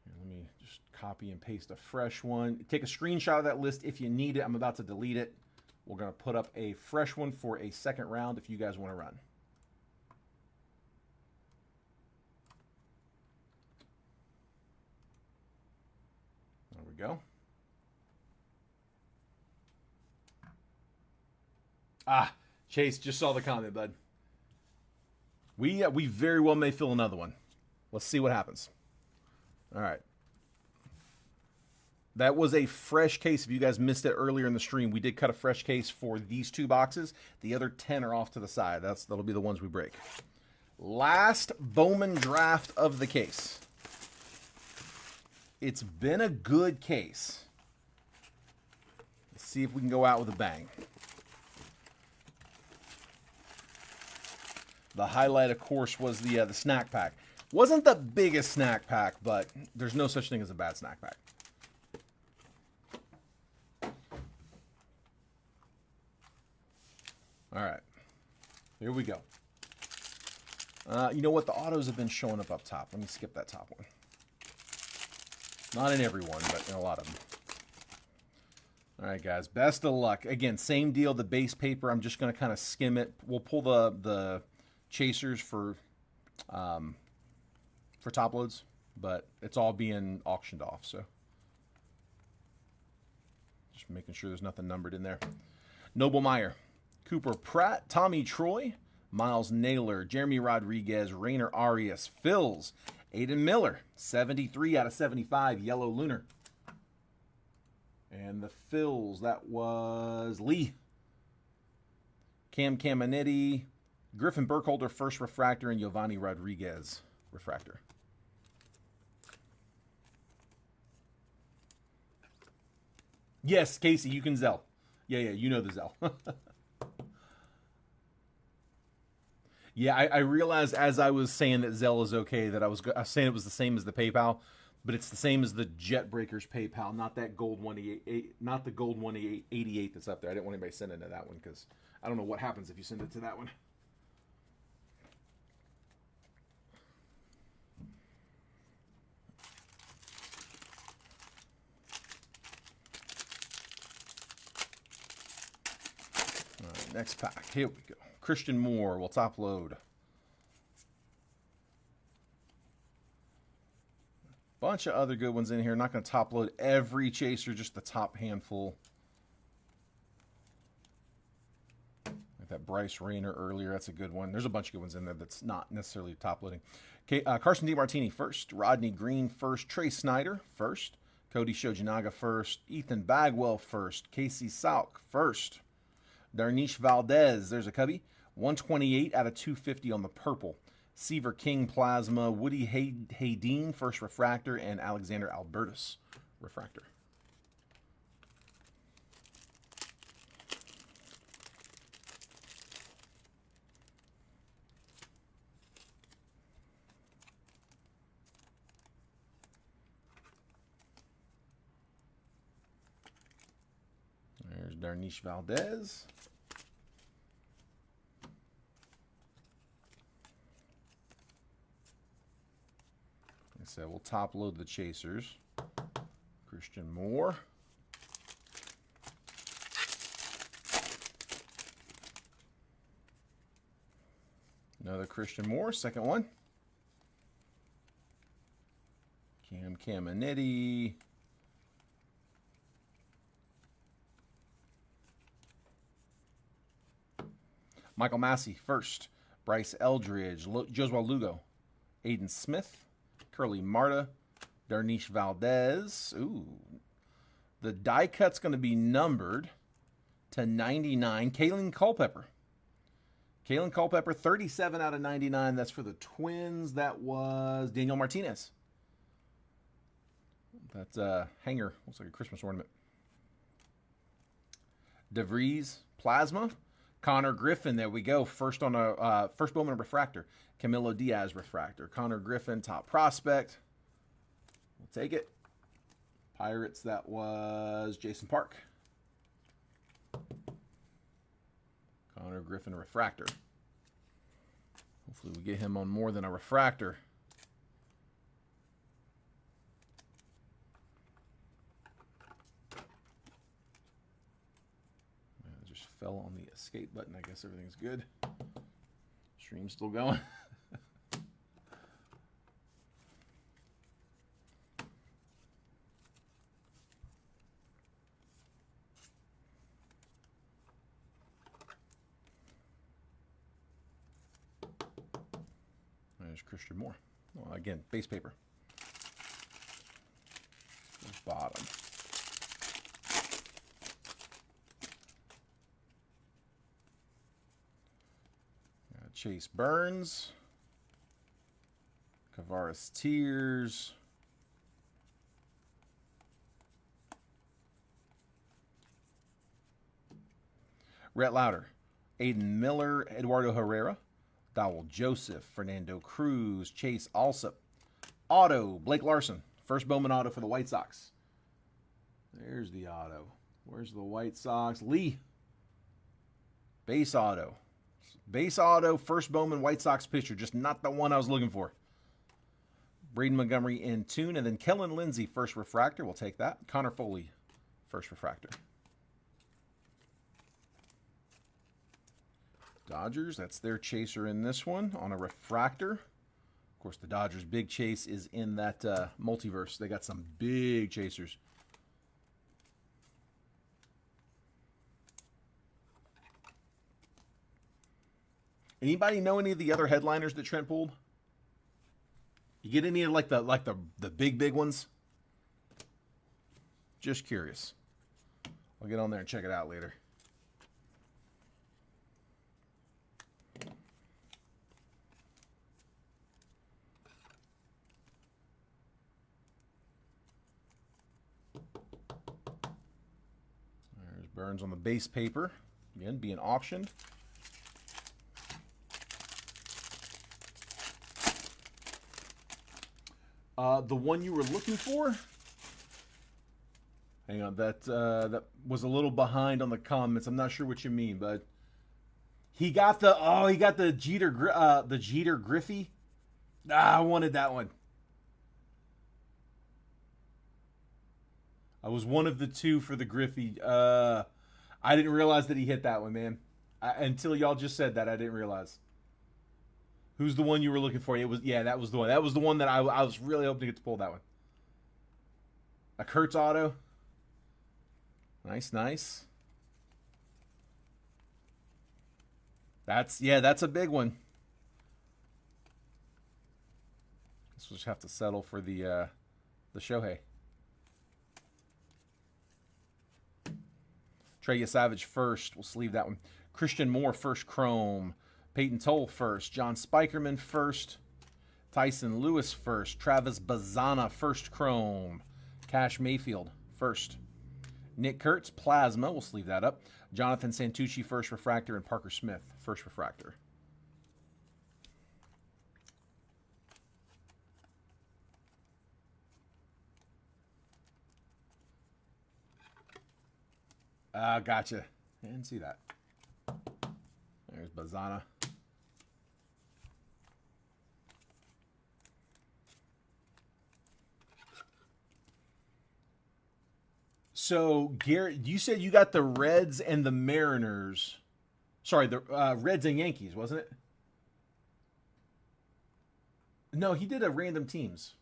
Here, let me just copy and paste a fresh one. Take a screenshot of that list if you need it. I'm about to delete it. We're going to put up a fresh one for a second round if you guys want to run. There we go. Ah, Chase, just saw the comment, bud. We very well may fill another one. Let's see what happens. All right. That was a fresh case. If you guys missed it earlier in the stream, we did cut a fresh case for these 2 boxes. The other 10 are off to the side. That'll be the ones we break. Last Bowman draft of the case. It's been a good case. Let's see if we can go out with a bang. The highlight, of course, was the snack pack. Wasn't the biggest snack pack, but there's no such thing as a bad snack pack. All right, here we go. You know what? The autos have been showing up top. Let me skip that top one. Not in every one, but in a lot of them. All right, guys, best of luck. Again, same deal, the base paper. I'm just going to kind of skim it. We'll pull the chasers for top loads, but it's all being auctioned off, so just making sure there's nothing numbered in there. Noble Meyer, Cooper Pratt, Tommy Troy, Miles Naylor, Jeremy Rodriguez, Rainer Arias, Phils, Aiden Miller, 73 out of 75, Yellow Lunar. And the Phils, that was Lee. Cam Caminetti, Griffin Burkholder, first refractor, and Giovanni Rodriguez, refractor. Yes, Casey, you can Zelle. Yeah, you know the Zelle. Yeah, I realized as I was saying that Zelle is okay that I was saying it was the same as the PayPal, but it's the same as the Jet Breakers PayPal, not that gold 188, not the gold 188 that's up there. I didn't want anybody sending to that one because I don't know what happens if you send it to that one. All right, next pack. Here we go. Christian Moore will top load. Bunch of other good ones in here. Not going to top load every chaser, just the top handful. Like that Bryce Rayner earlier, that's a good one. There's a bunch of good ones in there that's not necessarily top loading. Okay, Carson DiMartini first. Rodney Green first. Trey Snyder first. Cody Shojinaga first. Ethan Bagwell first. Casey Salk first. Darnish Valdez, there's a cubby. 128 out of 250 on the purple. Seaver King Plasma, Woody Haydeen, first refractor, and Alexander Albertus, refractor. There's Darnish Valdez. So we'll top load the chasers. Christian Moore. Another Christian Moore, second one. Cam Caminiti. Michael Massey, first. Bryce Eldridge, Josué Lugo. Aiden Smith. Curly Marta. Darniche Valdez. Ooh. The die cut's going to be numbered to 99. Kalen Culpepper. Kalen Culpepper, 37 out of 99. That's for the Twins. That was Daniel Martinez. That's a hanger. Looks like a Christmas ornament. DeVries, Plasma. Connor Griffin, there we go. First on a first Bowman refractor. Camilo Diaz refractor. Connor Griffin, top prospect. We'll take it. Pirates, that was Jason Park. Connor Griffin refractor. Hopefully we get him on more than a refractor. I just fell on the escape button. I guess everything's good. Stream's still going. There's Christian Moore. Oh, again, base paper. The bottom. Chase Burns. Kavaris Tears. Rhett Lauder. Aiden Miller. Eduardo Herrera. Dowell Joseph, Fernando Cruz, Chase Alsop, auto, Blake Larson, first Bowman auto for the White Sox. There's the auto. Where's the White Sox? Lee, base auto. Base auto, first Bowman White Sox pitcher, just not the one I was looking for. Braden Montgomery in tune, and then Kellen Lindsey, first refractor. We'll take that. Connor Foley, first refractor. Dodgers, that's their chaser in this one on a refractor. Of course, the Dodgers' big chase is in that multiverse. They got some big chasers. Anybody know any of the other headliners that Trent pulled? You get any of the big ones? Just curious. I'll get on there and check it out later. Burns on the base paper, again, being auctioned. The one you were looking for? Hang on, that was a little behind on the comments. I'm not sure what you mean, but he got the Jeter Griffey. I wanted that one. I was one of the two for the Griffey. I didn't realize that he hit that one, man. Until y'all just said that, I didn't realize. Who's the one you were looking for? That was the one. That was the one that I was really hoping to get to pull that one. A Kurtz auto. Nice. That's a big one. Guess we'll just have to settle for the Shohei. Trey Savage first. We'll sleeve that one. Christian Moore first chrome. Peyton Toll first. John Spikerman first. Tyson Lewis first. Travis Bazana first chrome. Cash Mayfield first. Nick Kurtz plasma. We'll sleeve that up. Jonathan Santucci first refractor. And Parker Smith first refractor. Gotcha. I didn't see that. There's Bazana. So, Garrett, you said you got the Reds and the Mariners. Sorry, the Reds and Yankees, wasn't it? No, he did a random teams.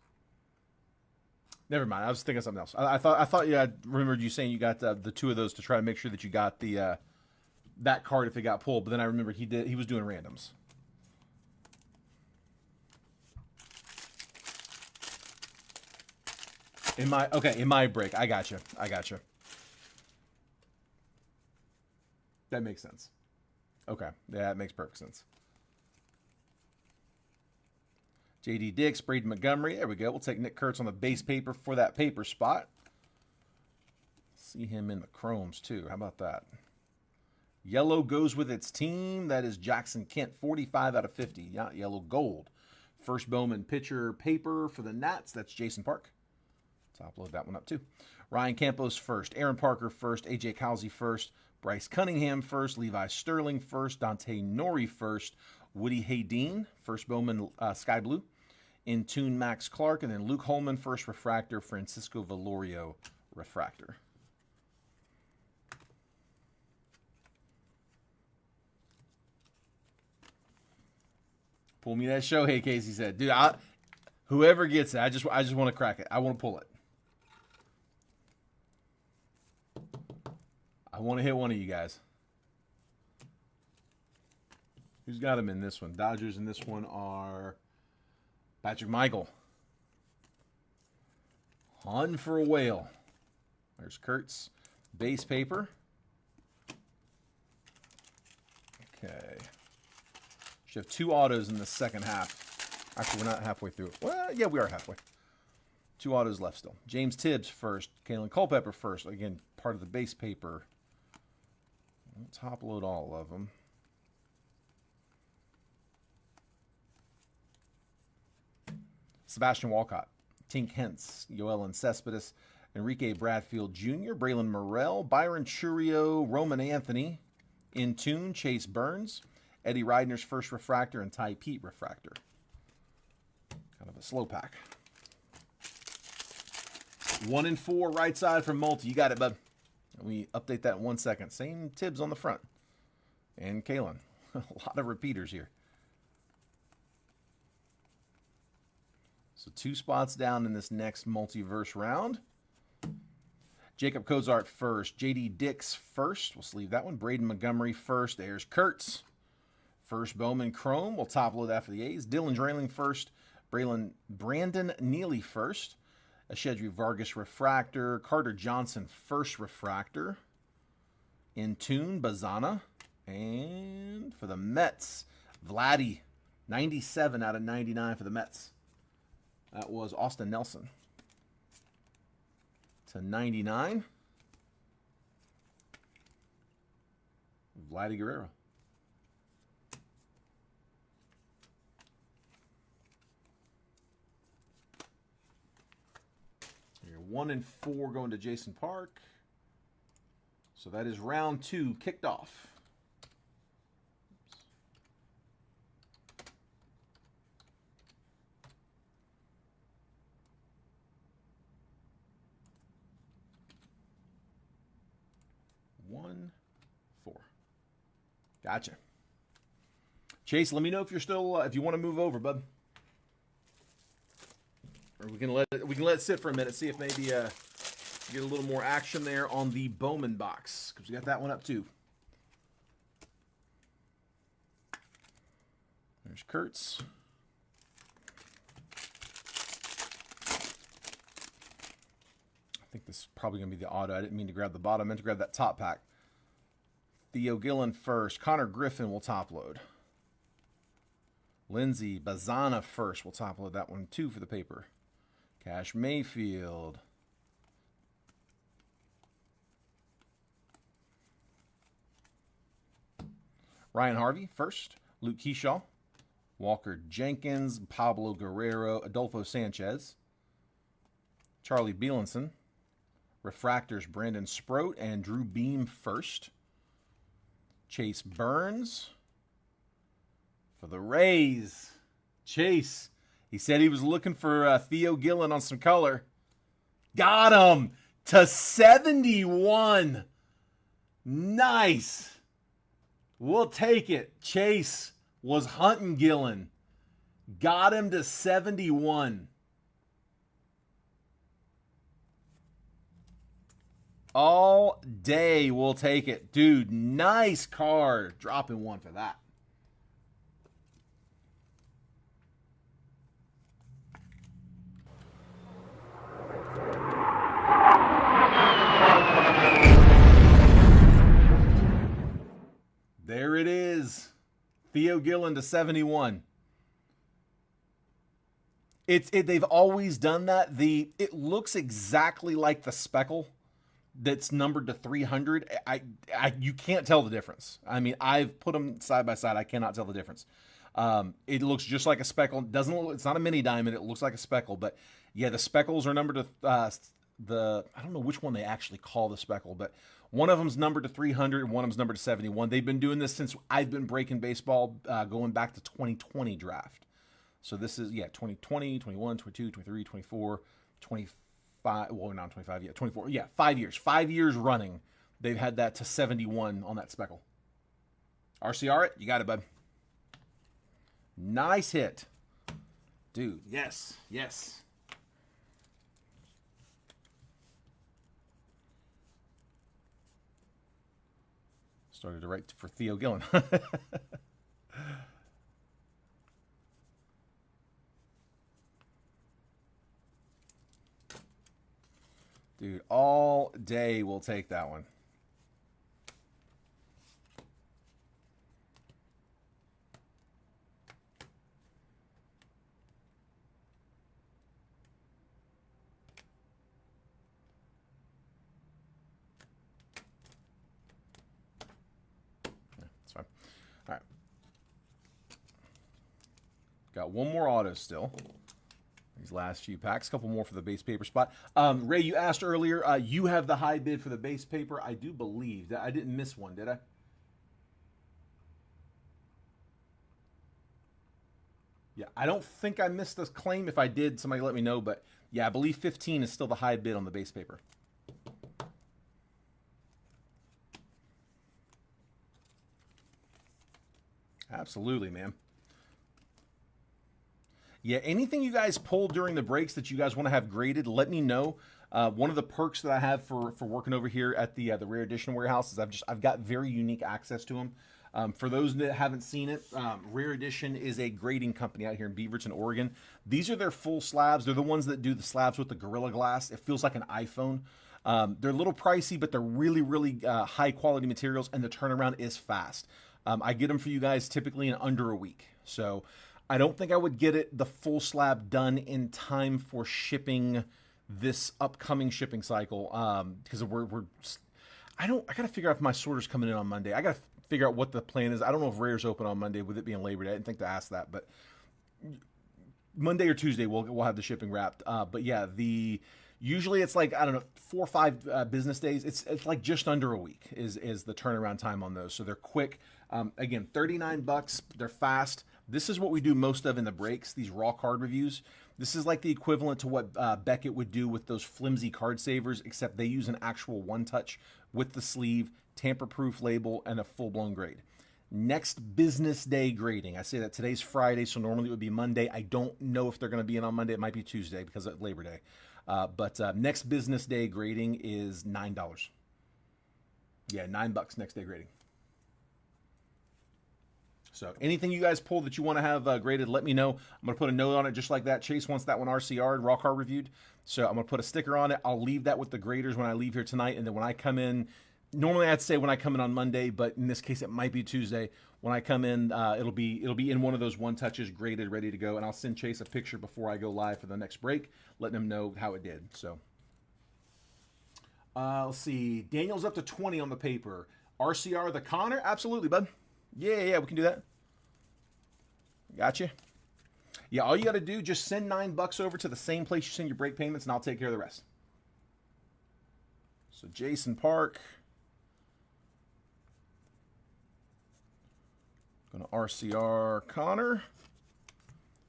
Never mind. I was thinking of something else. I thought yeah, I remembered you saying you got the two of those to try to make sure that you got the that card if it got pulled. But then I remembered he was doing randoms. In my break, I got you. That makes sense. Okay, yeah, that makes perfect sense. J.D. Dix, Braden Montgomery. There we go. We'll take Nick Kurtz on the base paper for that paper spot. See him in the chromes too. How about that? Yellow goes with its team. That is Jackson Kent, 45 out of 50. Yeah, yellow gold. First Bowman pitcher paper for the Nats. That's Jason Park. Let's upload that one up too. Ryan Campos first. Aaron Parker first. AJ Cowsey first. Bryce Cunningham first. Levi Sterling first. Dante Nori first. Woody Hayden, first Bowman Sky Blue. In tune Max Clark. And then Luke Holman, first refractor. Francisco Valorio, refractor. Pull me that Shohei, Casey said. Dude, whoever gets it, I just want to crack it. I want to pull it. I want to hit one of you guys. Who's got him in this one? Dodgers in this one are Patrick Michael. Hunting for a whale. There's Kurtz. Base paper. Okay. Should have 2 autos in the second half. Actually, we're not halfway through. Well, yeah, we are halfway. 2 autos left still. James Tibbs first. Kalen Culpepper first. Again, part of the base paper. We'll top load all of them. Sebastian Walcott, Tink Hentz, Yoel Cespedes, Enrique Bradfield Jr., Braylon Morrell, Byron Churio, Roman Anthony, In Tune, Chase Burns, Eddie Reidner's first refractor, and Ty Pete refractor. Kind of a slow pack. 1 and 4 right side from Multi. You got it, bud. Let me update that in 1 second. Same Tibbs on the front. And Kalen. A lot of repeaters here. So 2 spots down in this next multiverse round. Jacob Cozart first. J.D. Dix first. We'll sleeve that one. Braden Montgomery first. There's Kurtz. First Bowman Chrome. We'll top load after the A's. Dylan Drayling first. Brandon Neely first. Ashedri Vargas refractor. Carter Johnson first refractor. In tune Bazana. And for the Mets, Vladdy. 97 out of 99 for the Mets. That was Austin Nelson. To 99. Vladdy Guerrero. You're 1 and 4 going to Jason Park. So that is round 2 kicked off. One, 4. Gotcha. Chase, let me know if you're still if you want to move over, bud. Or we can let it sit for a minute, see if maybe get a little more action there on the Bowman box, because we got that one up too. There's Kurtz. I think this is probably going to be the auto. I didn't mean to grab the bottom. I meant to grab that top pack. Theo Gillen first. Connor Griffin will top load. Lindsey Bazana first. We'll top load that one too for the paper. Cash Mayfield. Ryan Harvey first. Luke Keyshaw. Walker Jenkins. Pablo Guerrero. Adolfo Sanchez. Charlie Bielenson. Refractors Brandon Sproat and Drew Beam first. Chase Burns. For the Rays. Chase. He said he was looking for Theo Gillen on some color. Got him to 71. Nice. We'll take it. Chase was hunting Gillen. Got him to 71. All day we'll take it. Dude, nice card. Dropping one for that. There it is. Theo Gillen to 71. They've always done that. It looks exactly like the speckle that's numbered to 300. You can't tell the difference. I mean, I've put them side by side. I cannot tell the difference. It looks just like a speckle. It's not a mini diamond. It looks like a speckle, but yeah, the speckles are numbered to I don't know which one they actually call the speckle, but one of them's numbered to 300 and one of them's numbered to 71. They've been doing this since I've been breaking baseball, going back to 2020 draft. So this is, 2020, 21, 22, 23, 24, 25, well, not 25 yet, 24. Yeah, 5 years. 5 years running, they've had that to 71 on that speckle. RCR it? You got it, bud. Nice hit. Dude, yes, yes. Started to write for Theo Gillen. Dude, all day we'll take that one. Yeah, that's fine. All right. Got one more auto still. These last few packs, a couple more for the base paper spot. Ray, you asked earlier, you have the high bid for the base paper. I do believe that I didn't miss one, did I? Yeah, I don't think I missed this claim. If I did, somebody let me know. But yeah, I believe 15 is still the high bid on the base paper. Absolutely, man. Yeah, anything you guys pull during the breaks that you guys want to have graded, let me know. One of the perks that I have for working over here at the Rare Edition warehouse is I've got very unique access to them. For those that haven't seen it, Rare Edition is a grading company out here in Beaverton, Oregon. These are their full slabs. They're the ones that do the slabs with the Gorilla Glass. It feels like an iPhone. They're a little pricey, but they're really, really high quality materials, and the turnaround is fast. I get them for you guys typically in under a week. So I don't think I would get it the full slab done in time for shipping this upcoming shipping cycle, because I gotta figure out if my sorter's coming in on Monday. I gotta figure out what the plan is. I don't know if Rare's open on Monday with it being Labor Day. I didn't think to ask that, but Monday or Tuesday we'll have the shipping wrapped. But yeah, usually it's like, I don't know, 4 or 5 business days. It's like just under a week is the turnaround time on those. So they're quick. Again, $39. They're fast. This is what we do most of in the breaks, these raw card reviews. This is like the equivalent to what Beckett would do with those flimsy card savers, except they use an actual one-touch with the sleeve, tamper-proof label, and a full-blown grade. Next business day grading. I say that today's Friday, so normally it would be Monday. I don't know if they're going to be in on Monday. It might be Tuesday because of Labor Day. But next business day grading is $9. Yeah, $9 next day grading. So anything you guys pull that you want to have graded, let me know. I'm going to put a note on it just like that. Chase wants that one RCR'd, raw card reviewed. So I'm going to put a sticker on it. I'll leave that with the graders when I leave here tonight. And then when I come in, normally I'd say when I come in on Monday, but in this case it might be Tuesday. When I come in, it'll be in one of those one touches, graded, ready to go. And I'll send Chase a picture before I go live for the next break, letting him know how it did. So let's see. Daniel's up to 20 on the paper. RCR the Connor? Absolutely, bud. Yeah, we can do that. Gotcha. Yeah, all you got to do, just send $9 over to the same place you send your break payments, and I'll take care of the rest. So Jason Park. Going to RCR Connor.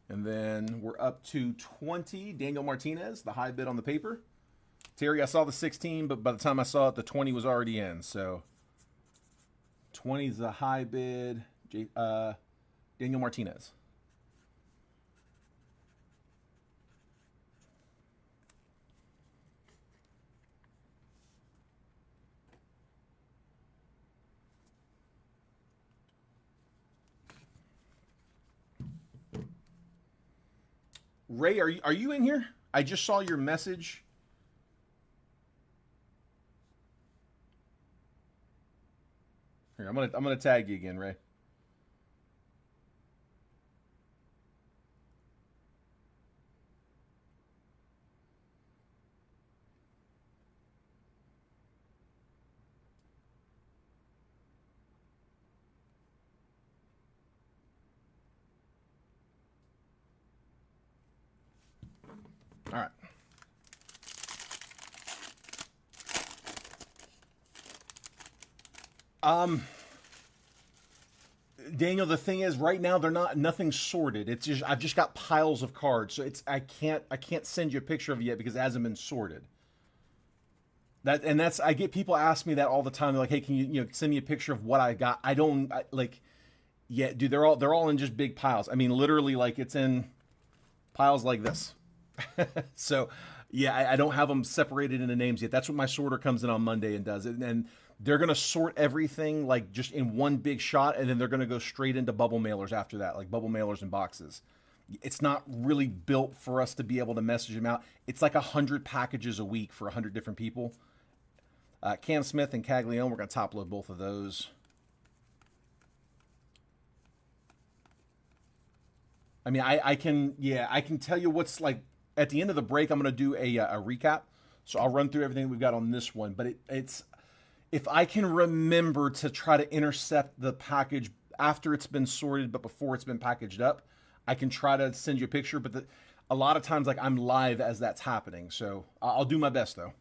And then we're up to 20. Daniel Martinez, the high bid on the paper. Terry, I saw the 16, but by the time I saw it, the 20 was already in. So 20 is the high bid. Daniel Martinez. Ray, are you in here? I just saw your message. Here, I'm gonna tag you again, Ray. All right. Um, Daniel, the thing is, right now they're nothing sorted. It's just I've just got piles of cards, so it's I can't send you a picture of it yet because it hasn't been sorted. That's I get people ask me that all the time. They're like, "Hey, can you send me a picture of what I got?" I don't like. Yeah, dude, they're all in just big piles. I mean, literally, like it's in piles like this. So, yeah, I don't have them separated into names yet. That's what my sorter comes in on Monday and does it. And they're gonna sort everything like just in one big shot, and then they're gonna go straight into bubble mailers after that, like bubble mailers and boxes. It's not really built for us to be able to message them out. It's like 100 packages a week for 100 different people. Cam Smith and Caglione, we're gonna top load both of those. I mean, I can tell you what's like at the end of the break. I'm going to do a recap, so I'll run through everything we've got on this one. But it's if I can remember to try to intercept the package after it's been sorted, but before it's been packaged up, I can try to send you a picture. But a lot of times, like I'm live as that's happening, so I'll do my best though.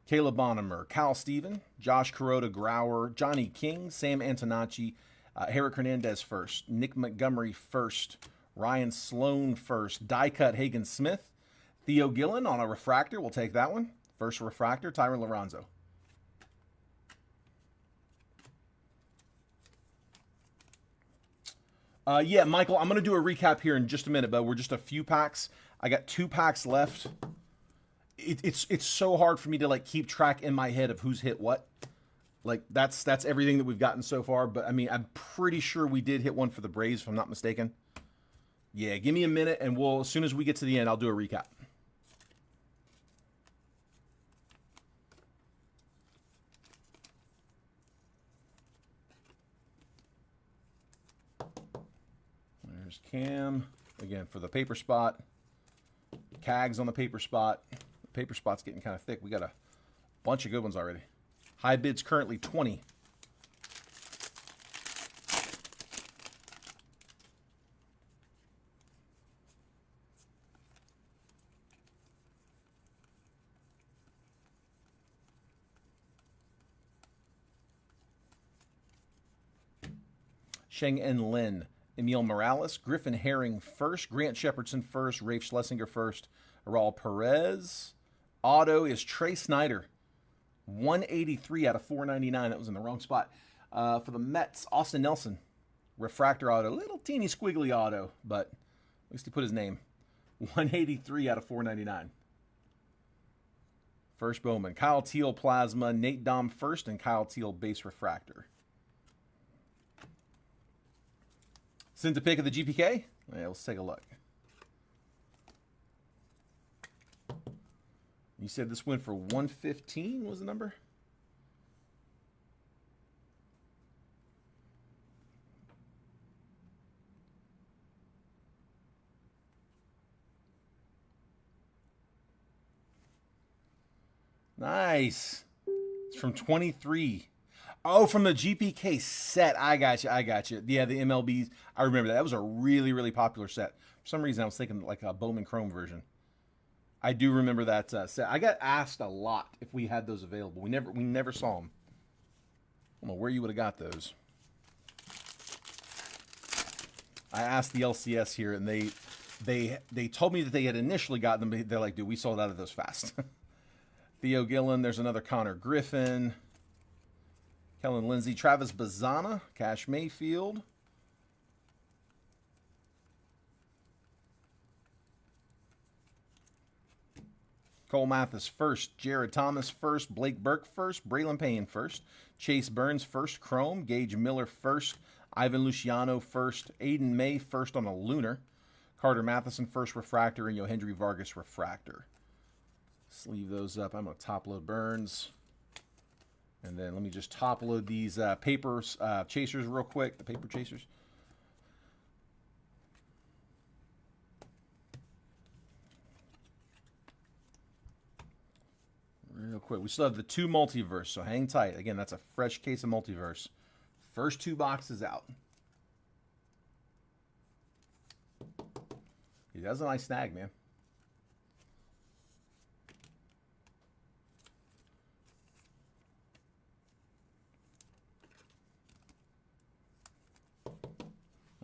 Caleb Bonham, Cal Steven, Josh Kuroda, Grauer, Johnny King, Sam Antonacci, Herrick Hernandez first, Nick Montgomery first, Ryan Sloan first, die cut Hagen Smith, Theo Gillen on a refractor. We'll take that one. First refractor, Tyron Lorenzo. Yeah, Michael, I'm going to do a recap here in just a minute, but we're just a few packs. I got 2 packs left. It's so hard for me to like keep track in my head of who's hit what. Like that's everything that we've gotten so far. But I mean, I'm pretty sure we did hit one for the Braves, if I'm not mistaken. Yeah, give me a minute, and we'll as soon as we get to the end, I'll do a recap. There's Cam again for the paper spot. Cags on the paper spot. The paper spot's getting kind of thick. We got a bunch of good ones already. High bid's currently 20. Sheng En Lin, Emil Morales, Griffin Herring first, Grant Shepardson first, Rafe Schlesinger first, Aral Perez. Auto is Trey Snyder, 183 out of 499. That was in the wrong spot. For the Mets, Austin Nelson, refractor auto, little teeny squiggly auto, but at least he put his name. 183 out of 499. First Bowman, Kyle Teal plasma, Nate Dom first, and Kyle Teal base refractor. Sent a pick of the GPK? Yeah, let's take a look. You said this went for 115 was the number? Nice. It's from 23. Oh, from the GPK set. I got you. I got you. Yeah, the MLBs. I remember that. That was a really, really popular set. For some reason, I was thinking like a Bowman Chrome version. I do remember that set. I got asked a lot if we had those available. We never saw them. I don't know where you would have got those. I asked the LCS here, and they told me that they had initially got them. But they're like, dude, we sold out of those fast. Theo Gillen. There's another Connor Griffin. Kellen Lindsay, Travis Bazana, Cash Mayfield. Cole Mathis first, Jared Thomas first, Blake Burke first, Braylon Payne first, Chase Burns first, Chrome, Gage Miller first, Ivan Luciano first, Aiden May first on a Lunar, Carter Matheson first refractor, and Yohendry Vargas refractor. Sleeve those up. I'm going to top load Burns. And then let me just top load these paper chasers real quick, the paper chasers. Real quick. We still have the 2 multiverse, so hang tight. Again, that's a fresh case of multiverse. First 2 boxes out. He does a nice snag, man.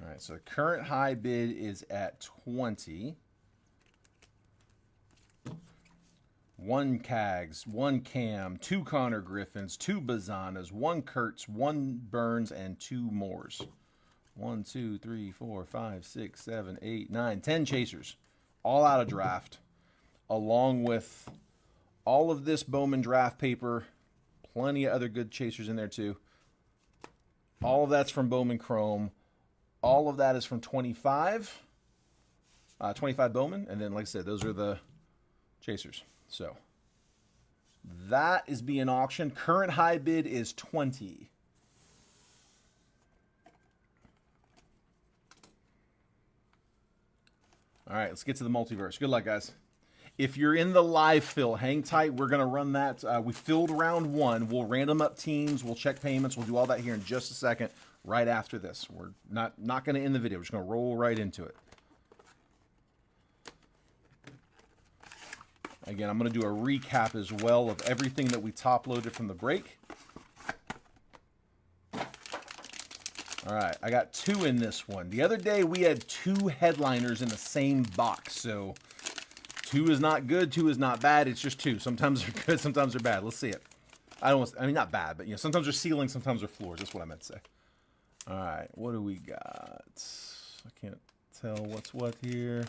All right, so current high bid is at 20. 1 Cags, 1 Cam, 2 Connor Griffins, 2 Bazanas, 1 Kurtz, 1 Burns, and 2 Moores. 1, 2, 3, 4, 5, 6, 7, 8, 9, 10 chasers. All out of draft. Along with all of this Bowman draft paper. Plenty of other good chasers in there too. All of that's from Bowman Chrome. All of that is from 25. 25 Bowman. And then, like I said, those are the chasers. So that is being auctioned. Current high bid is 20. All right, let's get to the multiverse. Good luck, guys. If you're in the live fill, hang tight. We're going to run that. We filled round 1. We'll random up teams. We'll check payments. We'll do all that here in just a second right after this. We're not going to end the video. We're just going to roll right into it. Again, I'm going to do a recap as well of everything that we top loaded from the break. All right, I got 2 in this one. The other day we had 2 headliners in the same box. So 2 is not good, 2 is not bad. It's just 2. Sometimes they're good, sometimes they're bad. Let's see it. I mean, not bad, but sometimes they're ceilings, sometimes they're floors. That's what I meant to say. All right, what do we got? I can't tell what's what here.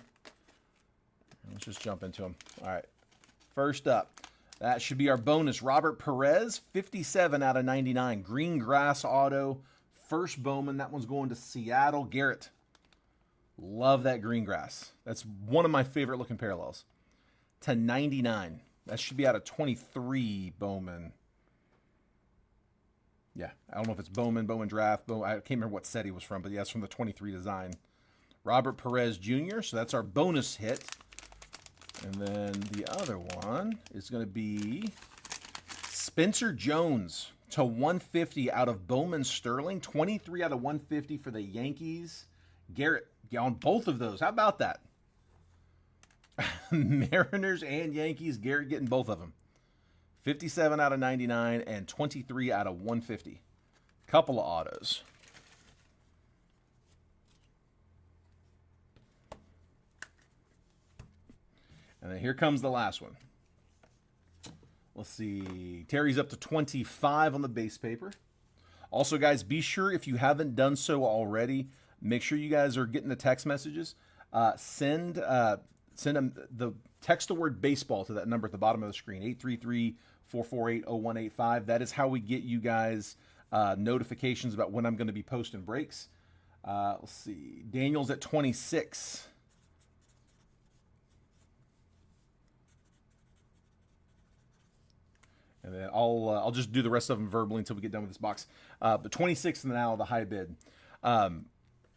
Let's just jump into them. All right, first up, that should be our bonus. Robert Perez, 57 out of 99. Green grass auto. First Bowman, that one's going to Seattle. Garrett, love that green grass. That's one of my favorite looking parallels. To 99. That should be out of 23 Bowman. Yeah, I don't know if it's Bowman draft. I can't remember what set he was from, but yeah, it's from the 23 design. Robert Perez Jr., so that's our bonus hit. And then the other one is going to be Spencer Jones. To 150 out of Bowman Sterling. 23 out of 150 for the Yankees. Garrett, on both of those. How about that? Mariners and Yankees. Garrett getting both of them. 57 out of 99 and 23 out of 150. Couple of autos. And then here comes the last one. Let's see. Terry's up to 25 on the base paper. Also, guys, be sure if you haven't done so already, make sure you guys are getting the text messages. Send them text the word baseball to that number at the bottom of the screen, 833-448-0185. That is how we get you guys notifications about when I'm going to be posting breaks. Let's see. Daniel's at 26. And then I'll just do the rest of them verbally until we get done with this box. But 26 now, the high bid.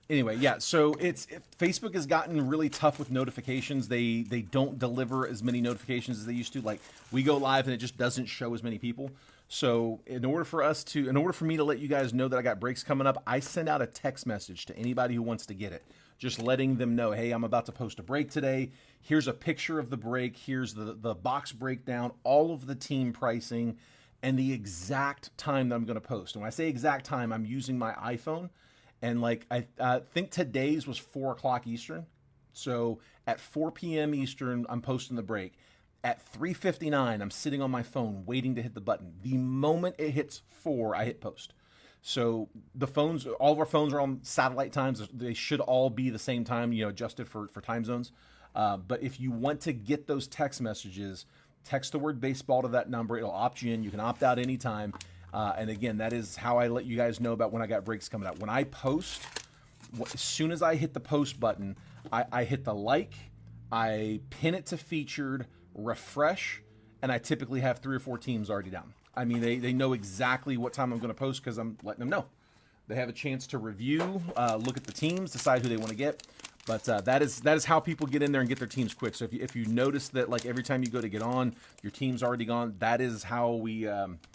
Anyway, yeah, so Facebook has gotten really tough with notifications. They don't deliver as many notifications as they used to. Like, we go live and it just doesn't show as many people. So in order for me to let you guys know that I got breaks coming up, I send out a text message to anybody who wants to get it, just letting them know, hey, I'm about to post a break today. Here's a picture of the break. Here's the box breakdown, all of the team pricing, and the exact time that I'm going to post. And when I say exact time, I'm using my iPhone. And like I think today's was 4 o'clock Eastern. So at 4 p.m. Eastern, I'm posting the break. At 3:59, I'm sitting on my phone waiting to hit the button. The moment it hits 4, I hit post. So all of our phones are on satellite times. They should all be the same time, adjusted for time zones. But if you want to get those text messages, text the word baseball to that number. It'll opt you in. You can opt out anytime. And again, that is how I let you guys know about when I got breaks coming out. When I post, as soon as I hit the post button, I hit the like, I pin it to featured, refresh, and I typically have 3 or 4 teams already down. I mean, they know exactly what time I'm going to post because I'm letting them know. They have a chance to review, look at the teams, decide who they want to get. But that is how people get in there and get their teams quick. So if you notice that like every time you go to get on, your team's already gone, that is how we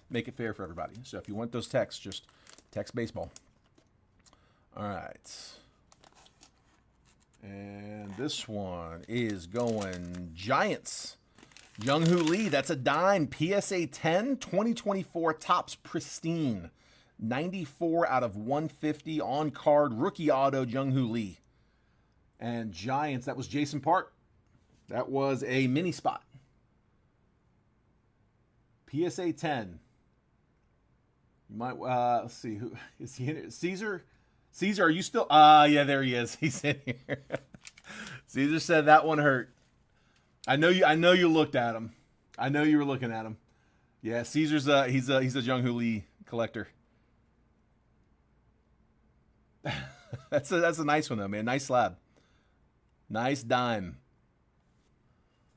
make it fair for everybody. So if you want those texts, just text baseball. All right. And this one is going Giants. Jung-Hoo Lee, that's a dime. PSA 10, 2024 Topps Pristine. 94 out of 150 on card. Rookie auto, Jung-Hoo Lee. And Giants, that was Jason Park. That was a mini spot. PSA 10. You might, let's see, who is he in it? Caesar? Caesar, are you still? Yeah, there he is. He's in here. Caesar said that one hurt. I know you looked at him. I know you were looking at him. Yeah, Caesar's he's a Jung-Hoo Lee collector. That's a nice one though, man. Nice slab. Nice dime.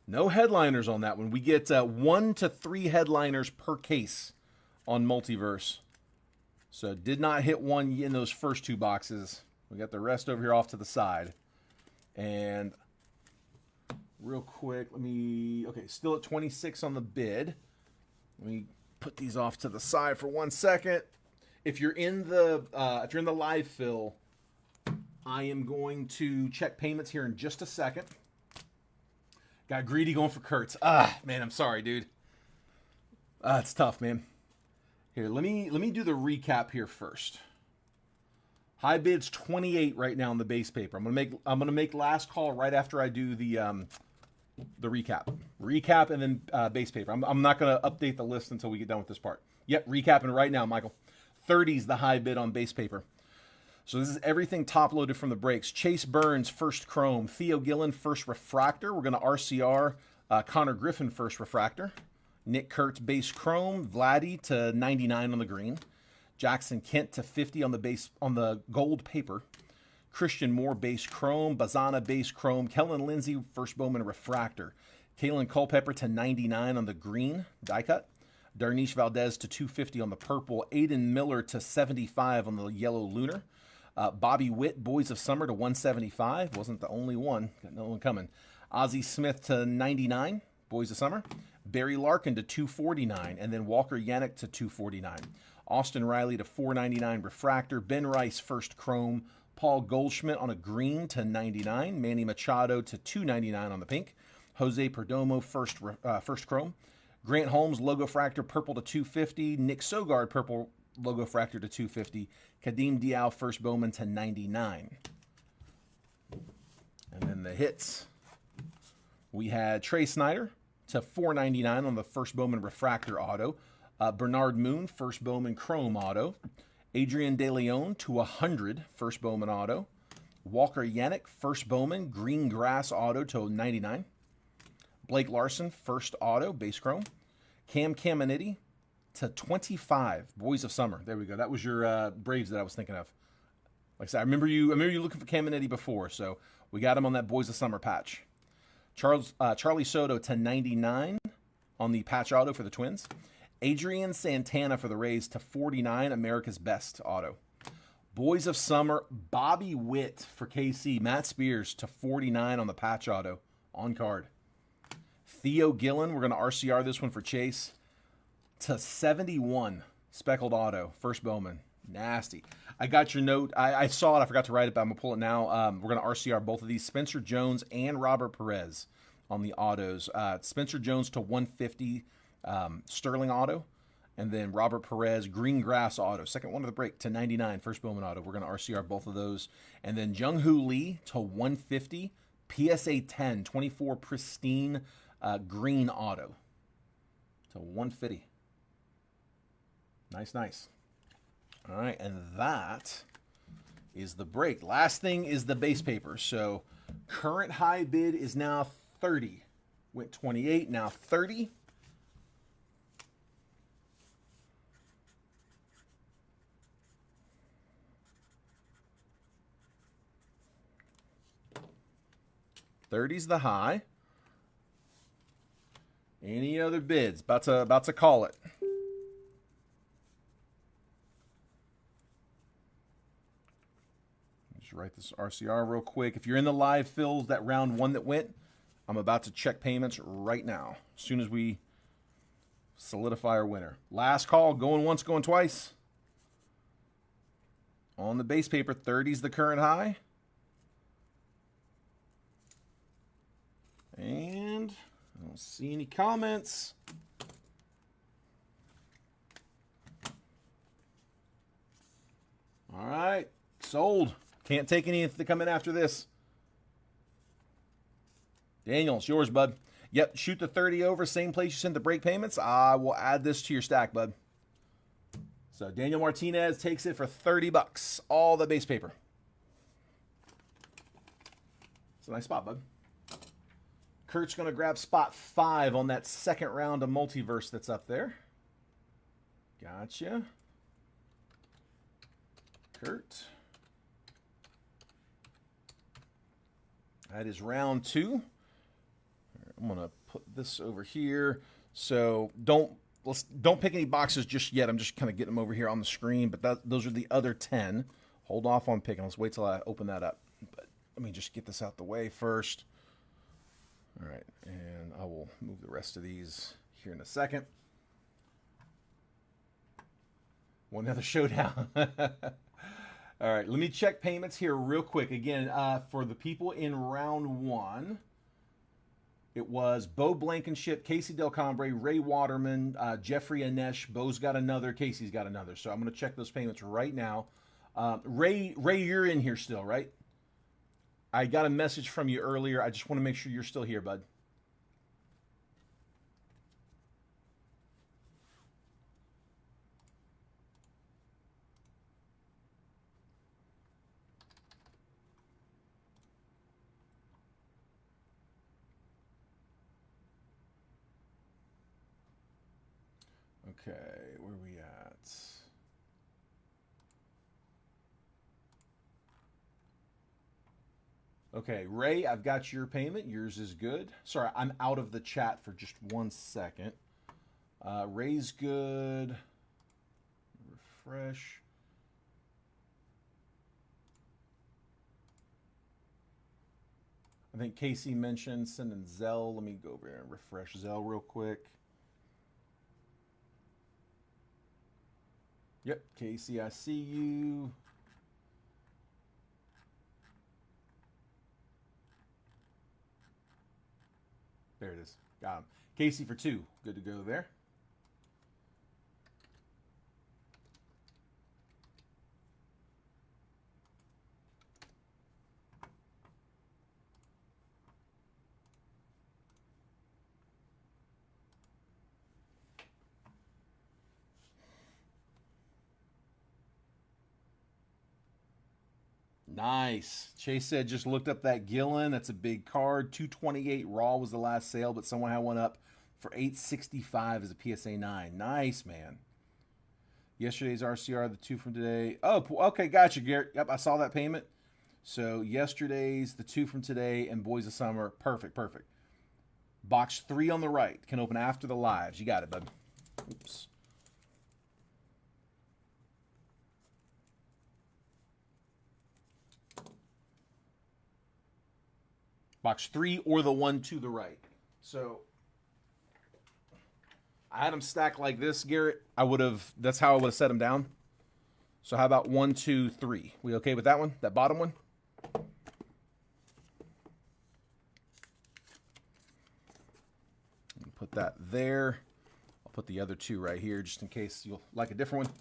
No headliners on that one. We get 1 to 3 headliners per case on Multiverse. So did not hit one in those first 2 boxes. We got the rest over here off to the side. And real quick, okay, still at 26 on the bid. Let me put these off to the side for 1 second. If you're in the live fill, I am going to check payments here in just a second. Got greedy going for Kurtz. Man, I'm sorry, dude. It's tough, man. Here, let me do the recap here first. High bid's 28 right now on the base paper. I'm gonna make last call right after I do the recap and then base paper. I'm not gonna update the list until we get done with this part. Yep, recapping right now, Michael. 30's the high bid on base paper. So this is everything top loaded from the breaks. Chase Burns first chrome, Theo Gillen first refractor. We're gonna RCR Connor Griffin first refractor. Nick Kurtz base chrome, Vladdy to 99 on the green, Jackson Kent to 50 on the gold paper, Christian Moore base chrome, Bazana base chrome, Kellen Lindsey first Bowman refractor, Kalen Culpepper to 99 on the green die cut, Darniche Valdez to 250 on the purple, Aiden Miller to 75 on the yellow lunar, Bobby Witt Boys of Summer to 175, wasn't the only one, got another one coming, Ozzie Smith to 99 Boys of Summer, Barry Larkin to 249, and then Walker Yannick to 249. Austin Riley to 499 refractor. Ben Rice first chrome. Paul Goldschmidt on a green to 99. Manny Machado to 299 on the pink. Jose Perdomo first chrome. Grant Holmes logo fractor purple to 250. Nick Sogard purple logo fractor to 250. Kadeem Diao first Bowman to 99. And then the hits. We had Trey Snyder to 499 on the first Bowman refractor auto. Bernard Moon, first Bowman chrome auto. Adrian De Leon to 100, first Bowman auto. Walker Yannick, first Bowman green grass auto to 99. Blake Larson, first auto, base chrome. Cam Caminiti to 25, Boys of Summer. There we go. That was your Braves that I was thinking of. Like I said, I remember you looking for Caminiti before, so we got him on that Boys of Summer patch. Charlie Soto to 99 on the patch auto for the Twins. Adrian Santana for the Rays to 49, America's Best auto. Boys of Summer, Bobby Witt for KC. Matt Spears to 49 on the patch auto on card. Theo Gillen, we're going to RCR this one for Chase, to 71, speckled auto, first Bowman. Nasty. I got your note. I saw it. I forgot to write it, but I'm going to pull it now. We're going to RCR both of these. Spencer Jones and Robert Perez on the autos. Spencer Jones to 150, Sterling auto. And then Robert Perez, green grass auto. Second one of the break to 99, first Bowman auto. We're going to RCR both of those. And then Jung-Hoo Lee to 150, PSA 10, 24 pristine green auto to 150. Nice, nice. All right, and that is the break. Last thing is the base paper. So current high bid is now 30. Went 28, now 30. 30's the high. Any other bids? About to call it. Just write this RCR real quick. If you're in the live fills, that round one that went, I'm about to check payments right now. As soon as we solidify our winner. Last call, going once, going twice. On the base paper, 30's the current high. And I don't see any comments. All right, sold. Can't take any to come in after this. Daniel, it's yours, bud. Yep, shoot the 30 over, same place you sent the break payments. I will add this to your stack, bud. So Daniel Martinez takes it for 30 bucks. All the base paper. It's a nice spot, bud. Kurt's going to grab spot 5 on that second round of multiverse that's up there. Gotcha. Kurt. That is round 2. I'm going to put this over here. So don't pick any boxes just yet. I'm just kind of getting them over here on the screen. But those are the other 10. Hold off on picking. Let's wait till I open that up. But let me just get this out the way first. All right, and I will move the rest of these here in a second. One other showdown. All right, let me check payments here real quick. Again, for the people in round 1, it was Bo Blankenship, Casey Del Cambre, Ray Waterman, Jeffrey Anesh. Bo's got another, Casey's got another. So I'm going to check those payments right now. Ray, you're in here still, right? I got a message from you earlier. I just want to make sure you're still here, bud. Okay, where are we at? Okay, Ray, I've got your payment. Yours is good. Sorry, I'm out of the chat for just 1 second. Ray's good. Refresh. I think Casey mentioned sending Zell. Let me go over here and refresh Zell real quick. Yep, Casey, I see you. There it is. Got him. Casey for 2. Good to go there. Nice. Chase said just looked up that Gillen. That's a big card. 228 raw was the last sale, but someone had one up for 865 as a PSA 9. Nice, man. Yesterday's RCR, the 2 from today. Oh, okay, gotcha, Garrett. Yep, I saw that payment. So yesterday's, the 2 from today, and Boys of Summer. Perfect, perfect. Box 3 on the right. Can open after the lives. You got it, bud. Oops. Box 3 or the one to the right. So I had them stacked like this, Garrett. That's how I would have set them down. So how about 1, 2, 3? We okay with that one? That bottom one? Put that there. I'll put the other 2 right here just in case you'll like a different one.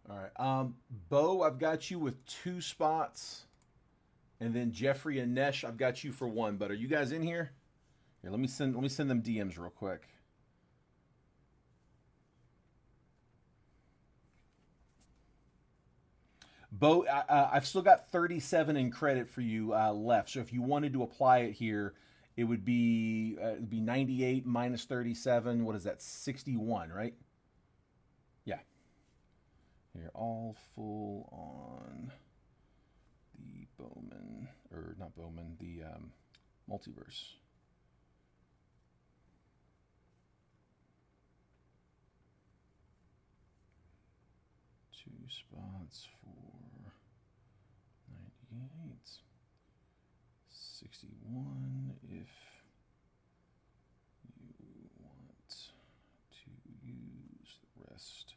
All right, Bo, I've got you with 2 spots, and then Jeffrey and Nesh, I've got you for 1. But are you guys in here? Here, let me send them DMs real quick. Bo, I've still got 37 in credit for you left. So if you wanted to apply it here, it'd be 98 minus 37. What is that? 61, right? Yeah. Here, all full on the Bowman, or not Bowman, the multiverse. Two spots for 98, 61 if you want to use the rest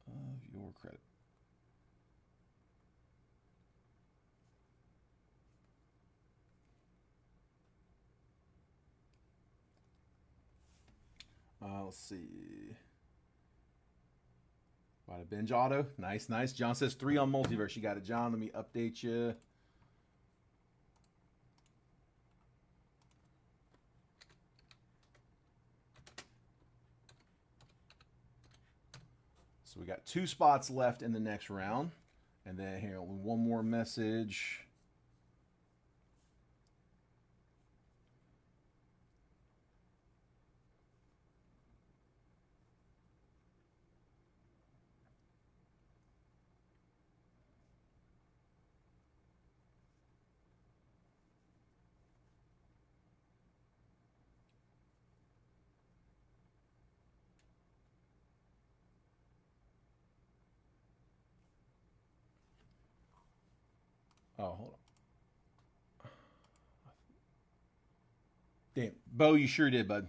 of your credit. Let's see. Bought a binge auto. Nice, nice. John says 3 on multiverse. You got it, John. Let me update you. So we got 2 spots left in the next round. And then here, one more message. Oh, hold on. Damn. Bo, you sure did, bud.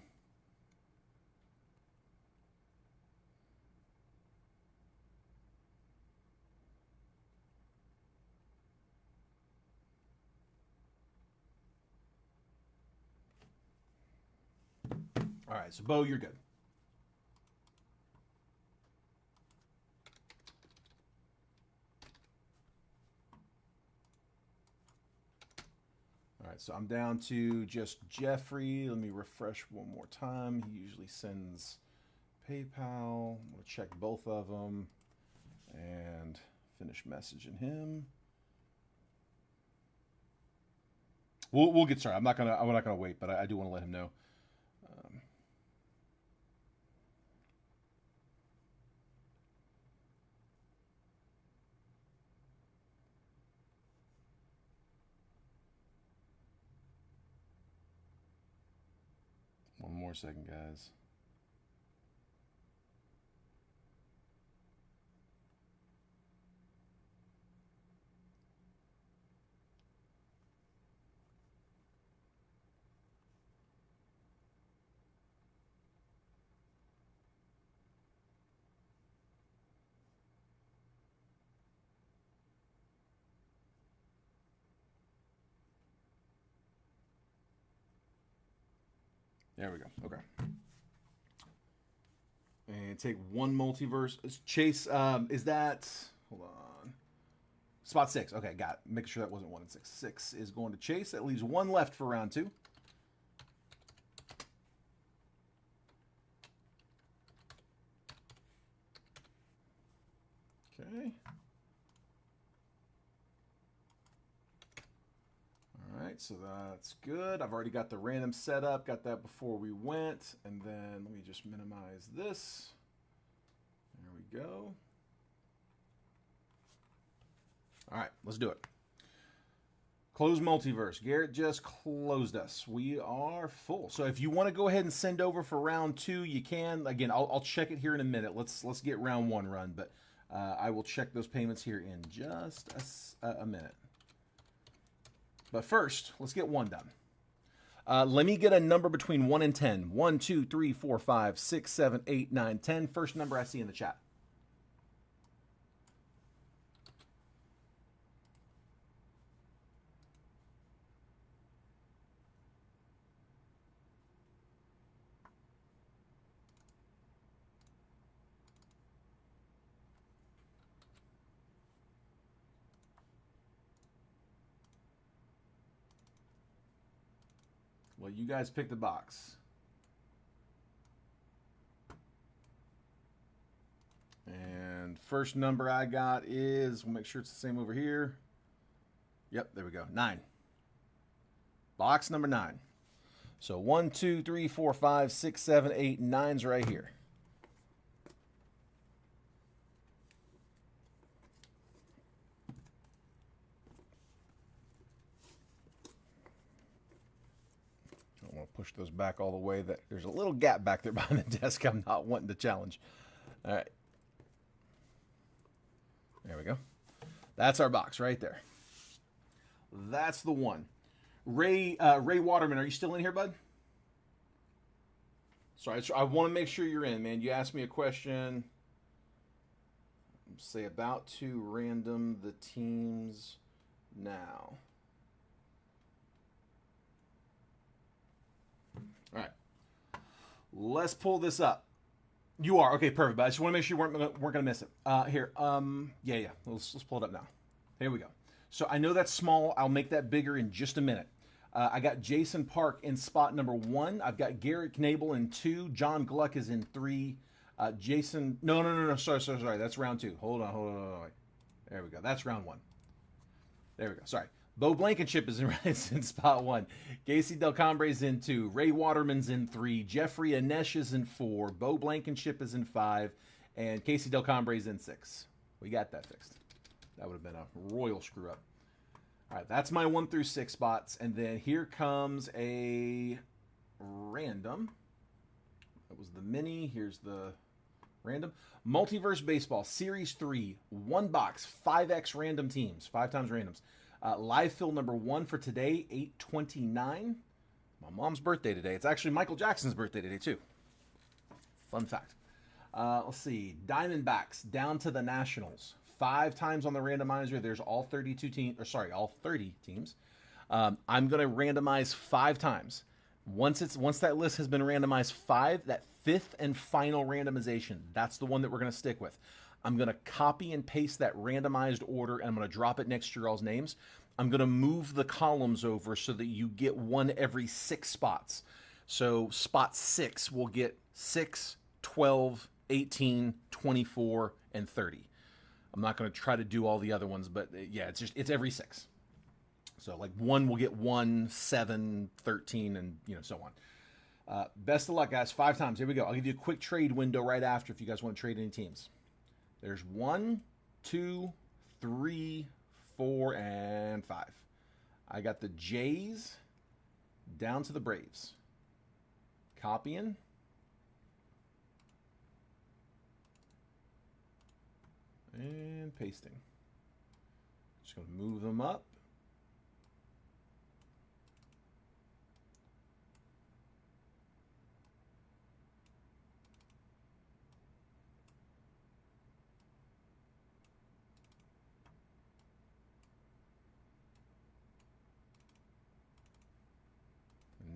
All right, so Bo, you're good. All right, so I'm down to just Jeffrey. Let me refresh one more time. He usually sends PayPal. I'm going to check both of them and finish messaging him. We'll get started. I'm not gonna wait, but I do want to let him know. One more second, guys. There we go. Okay. And take one multiverse. Chase, is that... Hold on. Spot 6. Okay, got it. Make sure that wasn't 1 and 6. 6 is going to Chase. That leaves 1 left for round 2. Okay. All right, so that's good. I've already got the random setup. Got that before we went. And then let me just minimize this. There we go. All right, let's do it. Close multiverse. Garrett just closed us. We are full. So if you want to go ahead and send over for round 2, you can. Again, I'll check it here in a minute. Let's get round 1 run, but I will check those payments here in just a minute. But first, let's get 1 done. Let me get a number between 1 and 10. 1, 2, 3, 4, 5, 6, 7, 8, 9, 10. First number I see in the chat. Well, you guys pick the box. And And first number I got is, we'll make sure it's the same over here. Yep, there we go. 9. Box number 9. So 1, 2, 3, 4, 5, 6, 7, 8, 9's right here. I want to push those back all the way. That there's a little gap back there behind the desk I'm not wanting to challenge. All right. There we go. That's our box right there. That's the one. Ray Waterman, are you still in here, bud? Sorry, I want to make sure you're in, man. You asked me a question. Say about to random the teams now. All right. Let's pull this up. You are. Okay, perfect. But I just want to make sure you weren't going to miss it. Here. Yeah. Let's pull it up now. Here we go. So I know that's small. I'll make that bigger in just a minute. I got Jason Park in spot number 1. I've got Garrett Knable in 2. John Gluck is in 3. Jason. No. Sorry. That's round 2. Hold on. Wait. There we go. That's round 1. There we go. Sorry. Bo Blankenship is in spot 1. Casey Del Cambre is in 2. Ray Waterman's in 3. Jeffrey Anesh is in 4. Bo Blankenship is in 5. And Casey Del Cambre is in 6. We got that fixed. That would have been a royal screw up. All right, that's my 1 through 6 spots. And then here comes a random. That was the mini. Here's the random. Multiverse Baseball, Series 3, 1 box, 5X random teams, 5 times randoms. Live fill number 1 for today, 8/29. My mom's birthday today. It's actually Michael Jackson's birthday today, too. Fun fact. Let's see. Diamondbacks down to the Nationals. 5 times on the randomizer. There's all 32 teams, or sorry, all 30 teams. I'm going to randomize 5 times. Once that list has been randomized 5, that 5th and final randomization, that's the one that we're going to stick with. I'm going to copy and paste that randomized order, and I'm going to drop it next to your all's names. I'm going to move the columns over so that you get one every 6 spots. So spot 6 will get 6, 12, 18, 24, and 30. I'm not going to try to do all the other ones, but yeah, it's every 6. So like 1 will get 1, 7, 13, and so on. Best of luck, guys. 5 times. Here we go. I'll give you a quick trade window right after if you guys want to trade any teams. There's 1, 2, 3, 4, and 5. I got the Jays down to the Braves. Copying. And pasting. Just going to move them up.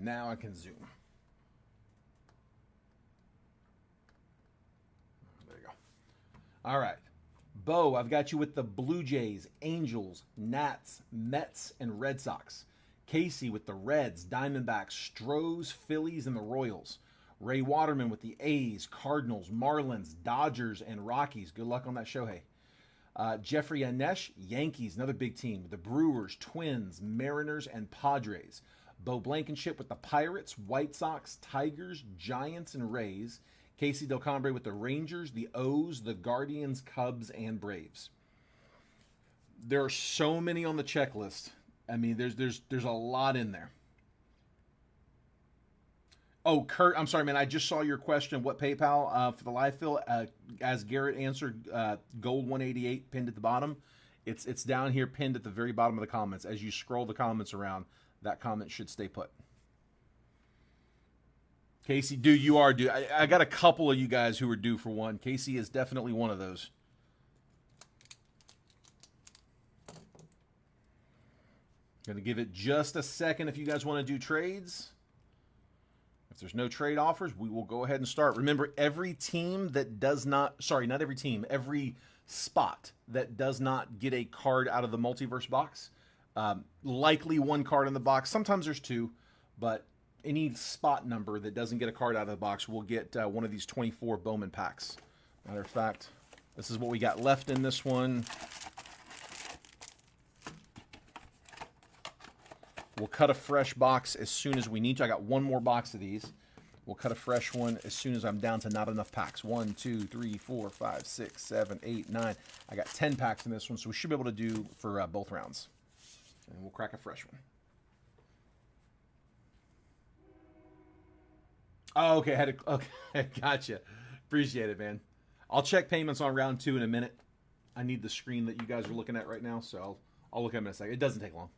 Now I can zoom. There you go. All right. Bo, I've got you with the Blue Jays, Angels, Nats, Mets, and Red Sox. Casey with the Reds, Diamondbacks, Stros, Phillies, and the Royals. Ray Waterman with the A's, Cardinals, Marlins, Dodgers, and Rockies. Good luck on that, Shohei. Jeffrey Anesh, Yankees, another big team. The Brewers, Twins, Mariners, and Padres. Bo Blankenship with the Pirates, White Sox, Tigers, Giants, and Rays. Casey Del Cambre with the Rangers, the O's, the Guardians, Cubs, and Braves. There are so many on the checklist. I mean, there's a lot in there. Oh, Kurt, I'm sorry, man. I just saw your question. What PayPal for the live fill? As Garrett answered, Gold 188 pinned at the bottom. It's down here pinned at the very bottom of the comments. As you scroll the comments around, that comment should stay put. Casey, you are due. I got a couple of you guys who are due for one. Casey is definitely one of those. Going to give it just a second if you guys want to do trades. If there's no trade offers, we will go ahead and start. Remember, every team that does not, sorry, not every team, every spot that does not get a card out of the multiverse box, likely 1 card in the box. Sometimes there's 2, but any spot number that doesn't get a card out of the box will get one of these 24 Bowman packs. Matter of fact, This is what we got left in this one. We'll cut a fresh box as soon as we need to. I got one more box of these. We'll cut a fresh one as soon as I'm down to not enough packs. 1, 2, 3, 4, 5, 6, 7, 8, 9. I got 10 packs in this one, so we should be able to do for both rounds. And we'll crack a fresh one. Oh, okay. Okay, gotcha. Appreciate it, man. I'll check payments on round 2 in a minute. I need the screen that you guys are looking at right now, so I'll look at them in a second. It doesn't take long.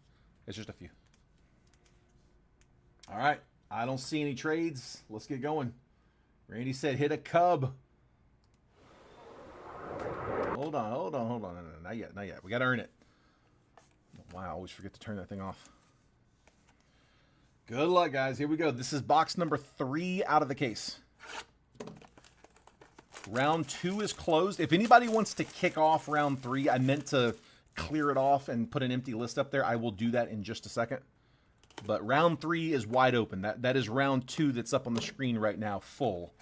It's just a few. All right. I don't see any trades. Let's get going. Randy said hit a Cub. Hold on. No, not yet. We got to earn it. Wow, I always forget to turn that thing off. Good luck, guys. Here we go. This is box number 3 out of the case. Round 2 is closed. If anybody wants to kick off round 3, I meant to clear it off and put an empty list up there. I will do that in just a second. But round 3 is wide open. That is round 2 that's up on the screen right now, full.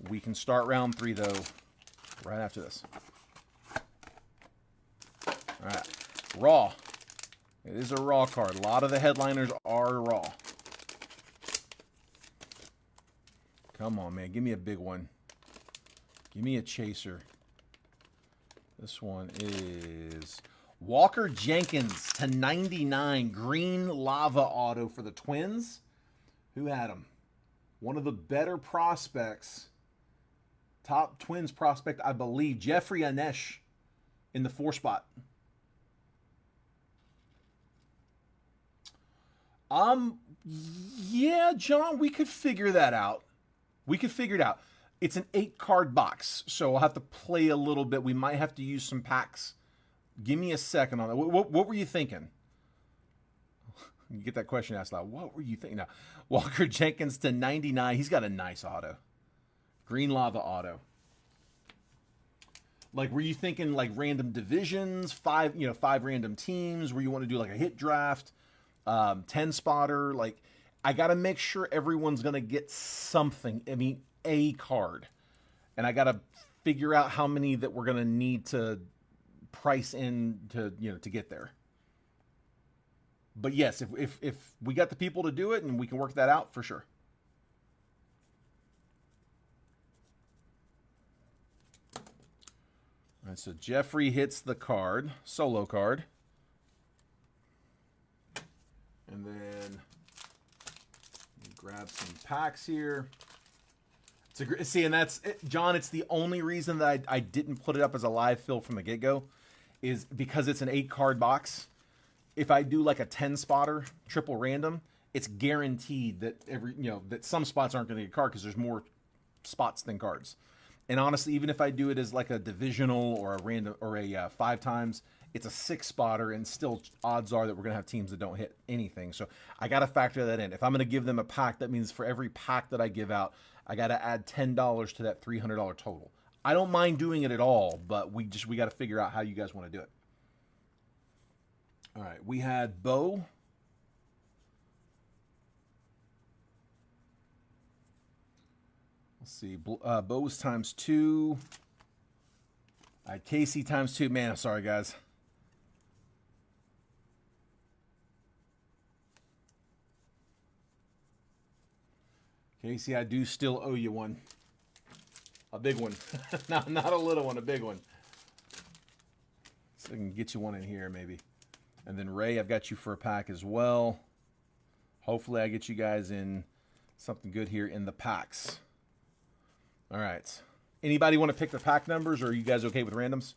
We can start round 3, though, right after this. All right. Raw. It is a raw card. A lot of the headliners are raw. Come on, man. Give me a big one. Give me a chaser. This one is Walker Jenkins to 99. Green lava auto for the Twins. Who had him? One of the better prospects. Top Twins prospect, I believe. Jeffrey Anesh in the 4 spot. Yeah, John, we could figure that out. We could figure it out. It's an 8-card box, so I'll have to play a little bit. We might have to use some packs. Give me a second on that. What were you thinking? You get that question asked out. What were you thinking? Now, Walker Jenkins to 99. He's got a nice auto. Green lava auto. Like, were you thinking like random divisions, 5 random teams where you want to do like a hit draft, 10 spotter? Like, I got to make sure everyone's going to get something. I mean, a card. And I got to figure out how many that we're going to need to price in to get there. But yes, if we got the people to do it and we can work that out, for sure. All right, so Jeffrey hits the card, solo card. And then grab some packs here. See, and that's it, John. It's the only reason that I didn't put it up as a live fill from the get-go, is because it's an 8-card box. If I do like a 10-spotter triple random, it's guaranteed that that some spots aren't going to get a card because there's more spots than cards. And honestly, even if I do it as like a divisional or a random or a 5 times, it's a 6-spotter, and still odds are that we're going to have teams that don't hit anything. So I got to factor that in. If I'm going to give them a pack, that means for every pack that I give out, I got to add $10 to that $300 total. I don't mind doing it at all, but we got to figure out how you guys want to do it. All right, we had Bo. Let's see, Bo was times 2. I had Casey times 2. Man, I'm sorry, guys. Casey, I do still owe you one. A big one. Not a little one, a big one. So I can get you one in here, maybe. And then Ray, I've got you for a pack as well. Hopefully I get you guys in something good here in the packs. All right. Anybody want to pick the pack numbers, or are you guys okay with randoms?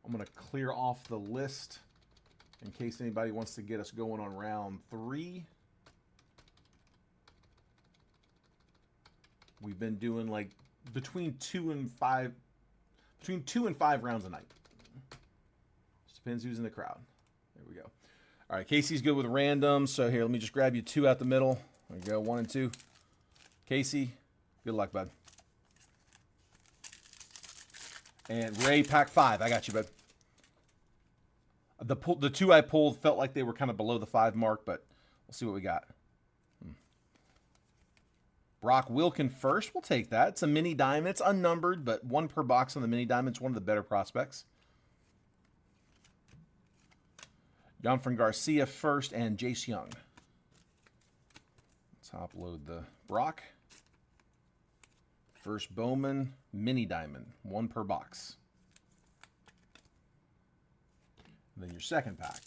I'm going to clear off the list in case anybody wants to get us going on round 3. We've been doing like between 2 and 5 rounds a night. Just depends who's in the crowd. There we go. All right, Casey's good with randoms. So here, let me just grab you 2 out the middle. There we go, 1 and 2. Casey, good luck, bud. And Ray, pack 5. I got you, bud. The 2 I pulled felt like they were kind of below the 5 mark, but we'll see what we got. Brock Wilken first. We'll take that. It's a mini diamond. It's unnumbered, but 1 per box on the mini diamond. It's one of the better prospects. Jonfran Garcia first and Jace Young. Top load the Brock. First Bowman, mini diamond, 1 per box. And then your second pack.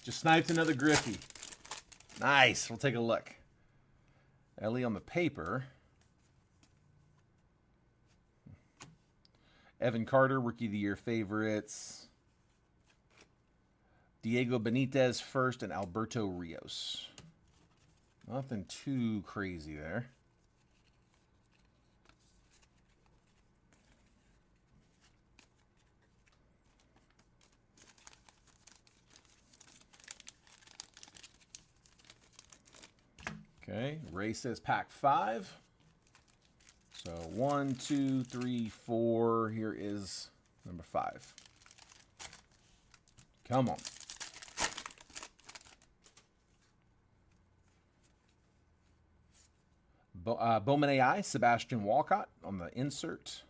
Just sniped another Griffey. Nice. We'll take a look. Ellie on the paper. Evan Carter, Rookie of the Year favorites. Diego Benitez first and Alberto Rios. Nothing too crazy there. Okay, Ray says pack 5. So 1, 2, 3, 4. Here is number 5. Come on. Bowman AI, Sebastian Walcott on the insert.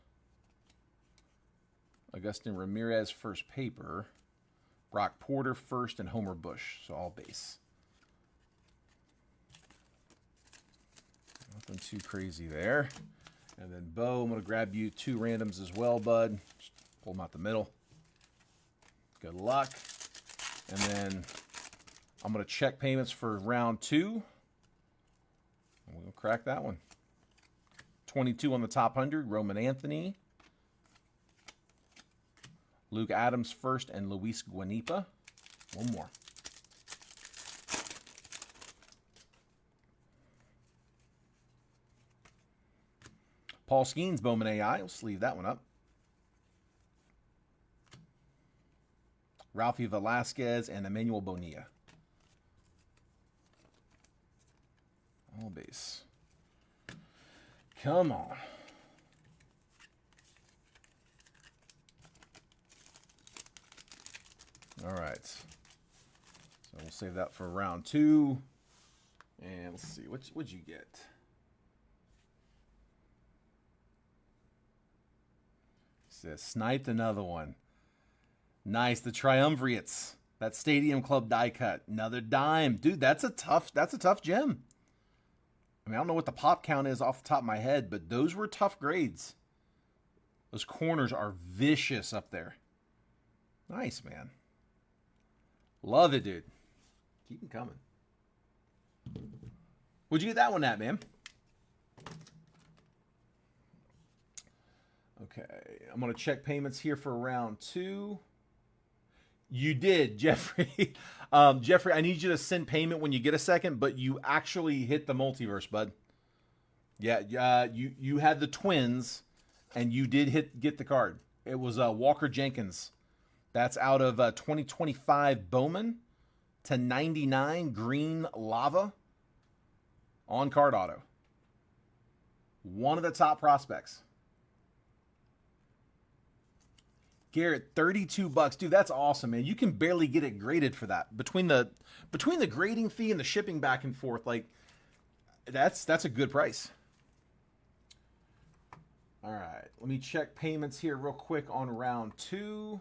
Augustin Ramirez first paper. Brock Porter first and Homer Bush. So all base. Nothing too crazy there. And then Bo, I'm going to grab you 2 randoms as well, bud. Just pull them out the middle. Good luck. And then I'm going to check payments for round 2. We'll crack that one. 22 on the top 100, Roman Anthony. Luke Adams first and Luis Guanipa. One more. Paul Skeens, Bowman AI. We'll sleeve that one up. Ralphie Velasquez and Emmanuel Bonilla. All base. Come on. All right. So we'll save that for round 2. And let's see. What'd you get? Says sniped another one. Nice. The Triumvirates. That Stadium Club die cut. Another dime. Dude, that's a tough gem. I mean, I don't know what the pop count is off the top of my head, but those were tough grades. Those corners are vicious up there. Nice, man. Love it, dude. Keep them coming. Where'd you get that one at, man? Okay, I'm going to check payments here for round 2. You did, Jeffrey. Jeffrey, I need you to send payment when you get a second, but you actually hit the multiverse, bud. Yeah, you had the Twins, and you did get the card. It was Walker Jenkins. That's out of 2025 Bowman to 99 Green Lava on card auto. One of the top prospects. Garrett, $32. Dude, that's awesome, man. You can barely get it graded for that. Between the grading fee and the shipping back and forth, like that's a good price. All right, let me check payments here real quick on round 2.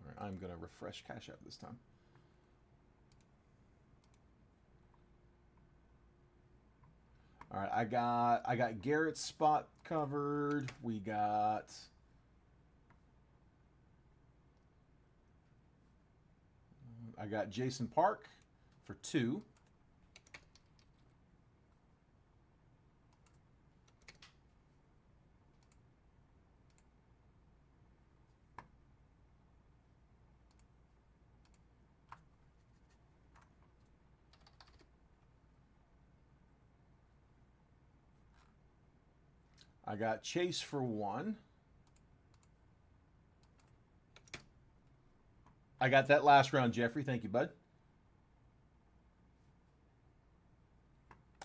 All right, I'm gonna refresh Cash App this time. All right, I got Garrett's spot covered. We got I got Jason Park for 2. I got Chase for 1. I got that last round, Jeffrey. Thank you, bud.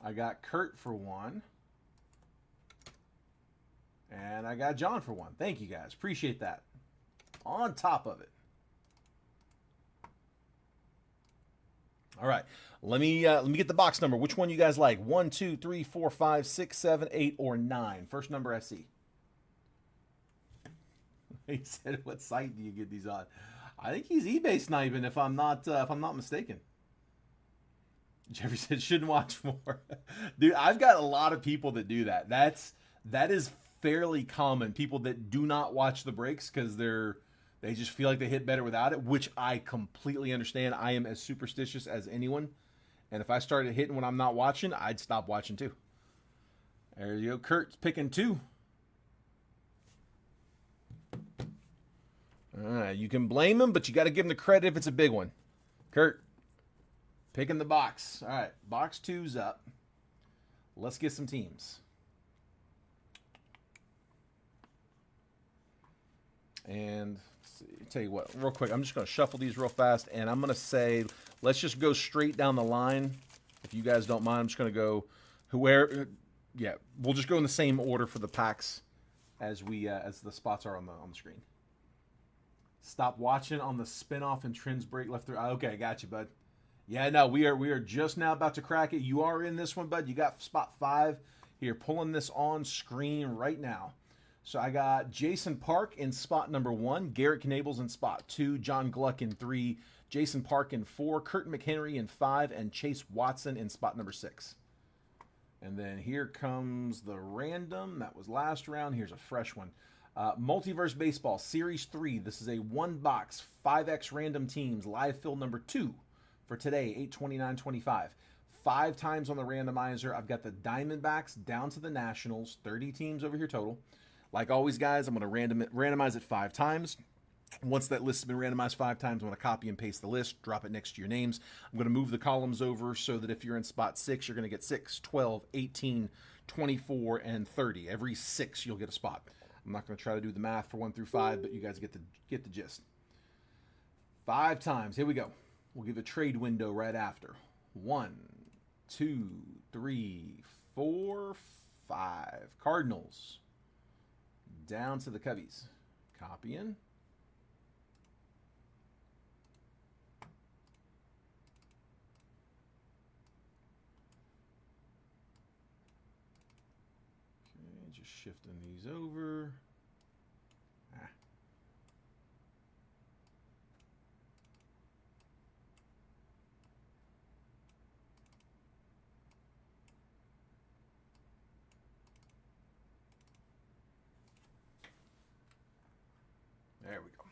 I got Kurt for 1. And I got John for 1. Thank you, guys. Appreciate that. On top of it. All right. Let me get the box number. Which one you guys like? 1, 2, 3, 4, 5, 6, 7, 8, or 9? First number I see. He said, "What site do you get these on?" I think he's eBay sniping, if I'm not mistaken. Jeffrey said, "Shouldn't watch more." Dude, I've got a lot of people that do that. That is fairly common. People that do not watch the breaks because they just feel like they hit better without it, which I completely understand. I am as superstitious as anyone. And if I started hitting when I'm not watching, I'd stop watching too. There you go. Kurt's picking 2. You can blame him, but you got to give him the credit if it's a big one. Kurt, picking the box. All right, box 2's up. Let's get some teams. And tell you what, real quick, I'm just going to shuffle these real fast, and I'm going to say, let's just go straight down the line. If you guys don't mind, I'm just going to go we'll just go in the same order for the packs as the spots are on the screen. Stop watching on the spinoff and trends break left through. Okay, got you, bud. Yeah, no, we are just now about to crack it. You are in this one, bud. You got spot 5 here, pulling this on screen right now. So I got Jason Park in spot number 1, Garrett Knables in spot 2, John Gluck in 3, Jason Park in 4, Kurt McHenry in 5, and Chase Watson in spot number 6. And then here comes the random. That was last round. Here's a fresh one. Multiverse Baseball Series 3. This is a 1-box 5X random teams live fill number 2 for today, 8/29/25. 5 times on the randomizer. I've got the Diamondbacks down to the Nationals. 30 teams over here total. Like always, guys, I'm going to randomize it 5 times. Once that list has been randomized 5 times, I'm going to copy and paste the list, drop it next to your names. I'm going to move the columns over so that if you're in spot 6, you're going to get 6, 12, 18, 24, and 30. Every 6, you'll get a spot. I'm not going to try to do the math for 1 through 5, but you guys get the gist. 5 times. Here we go. We'll give a trade window right after. 1, 2, 3, 4, 5. Cardinals. Down to the Cubbies. Copying. Okay, just shifting these over. There we go.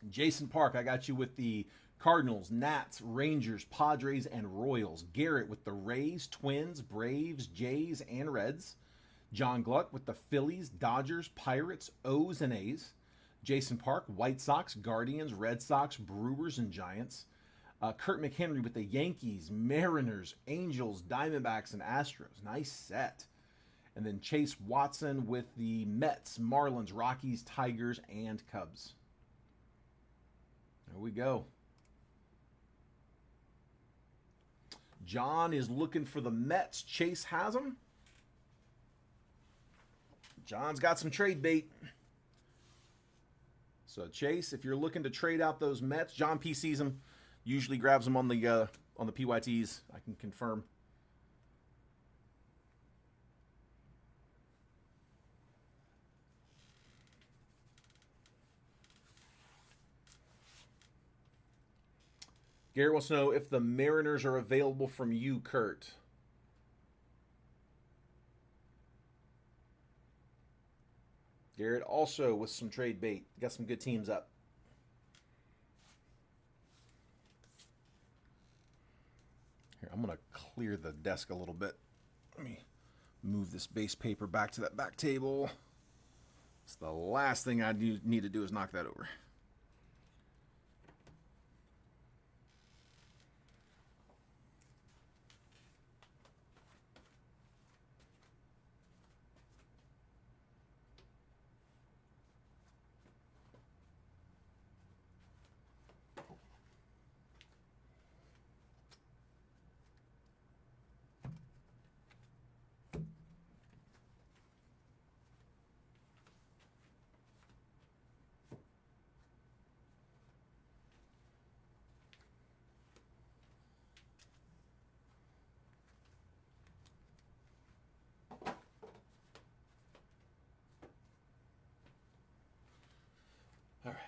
Jason Park, I got you with the Cardinals, Nats, Rangers, Padres, and Royals. Garrett with the Rays, Twins, Braves, Jays, and Reds. John Gluck with the Phillies, Dodgers, Pirates, O's, and A's. Jason Park, White Sox, Guardians, Red Sox, Brewers, and Giants. Kurt McHenry with the Yankees, Mariners, Angels, Diamondbacks, and Astros. Nice set. And then Chase Watson with the Mets, Marlins, Rockies, Tigers, and Cubs. There we go. John is looking for the Mets. Chase has them. John's got some trade bait. So Chase, if you're looking to trade out those Mets, John P sees them. Usually grabs them on the PYTs. I can confirm. Garrett wants to know if the Mariners are available from you, Kurt. Garrett also with some trade bait. Got some good teams up. Here, I'm going to clear the desk a little bit. Let me move this base paper back to that back table. It's the last thing I need to do is knock that over.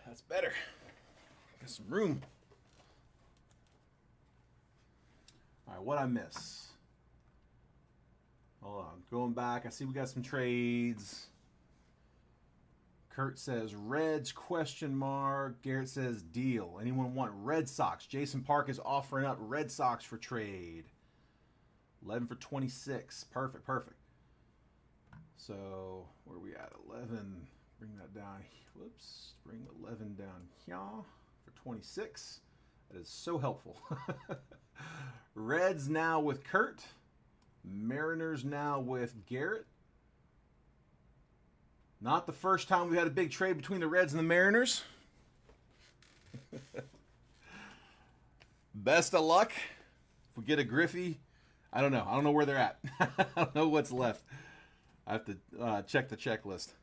That's better. Got some room. All right, what'd I miss? Hold on. Going back, I see we got some trades. Kurt says Reds question mark. Garrett says deal. Anyone want Red Sox? Jason Park is offering up Red Sox for trade. 11 for 26. Perfect, perfect. So where are we at? 11. Bring that down. Whoops. Bring 11 down here for 26. That is so helpful. Reds now with Kurt. Mariners now with Garrett. Not the first time we had a big trade between the Reds and the Mariners. Best of luck. If we get a Griffey, I don't know. I don't know where they're at. I don't know what's left. I have to check the checklist.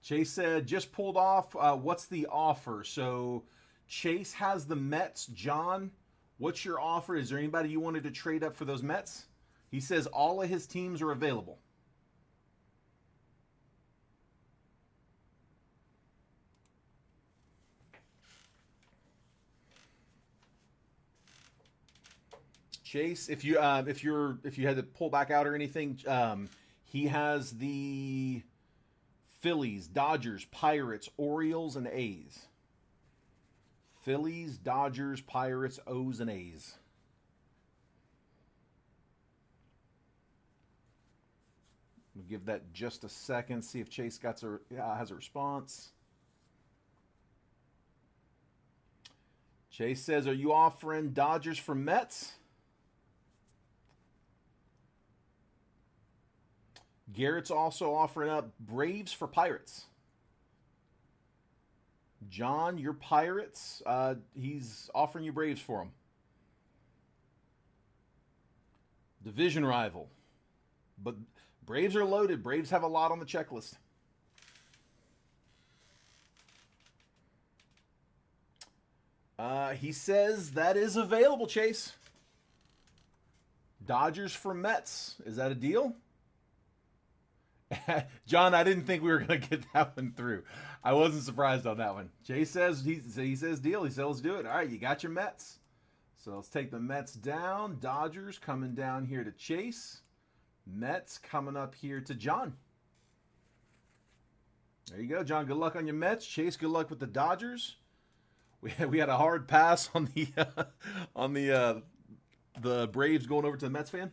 Chase said, just pulled off. What's the offer? So Chase has the Mets. John, what's your offer? Is there anybody you wanted to trade up for those Mets? He says all of his teams are available. Chase, if you had to pull back out or anything, he has the Phillies, Dodgers, Pirates, Orioles, and A's. Phillies, Dodgers, Pirates, O's, and A's. We'll give that just a second, see if Chase has a response. Chase says, are you offering Dodgers for Mets? Garrett's also offering up Braves for Pirates. John, your Pirates, he's offering you Braves for him. Division rival. But Braves are loaded. Braves have a lot on the checklist. He says that is available, Chase. Dodgers for Mets. Is that a deal? John, I didn't think we were going to get that one through. I wasn't surprised on that one. Chase says, he says deal. He says, let's do it. All right, you got your Mets. So let's take the Mets down. Dodgers coming down here to Chase. Mets coming up here to John. There you go, John. Good luck on your Mets. Chase, good luck with the Dodgers. We had a hard pass on the Braves going over to the Mets fan.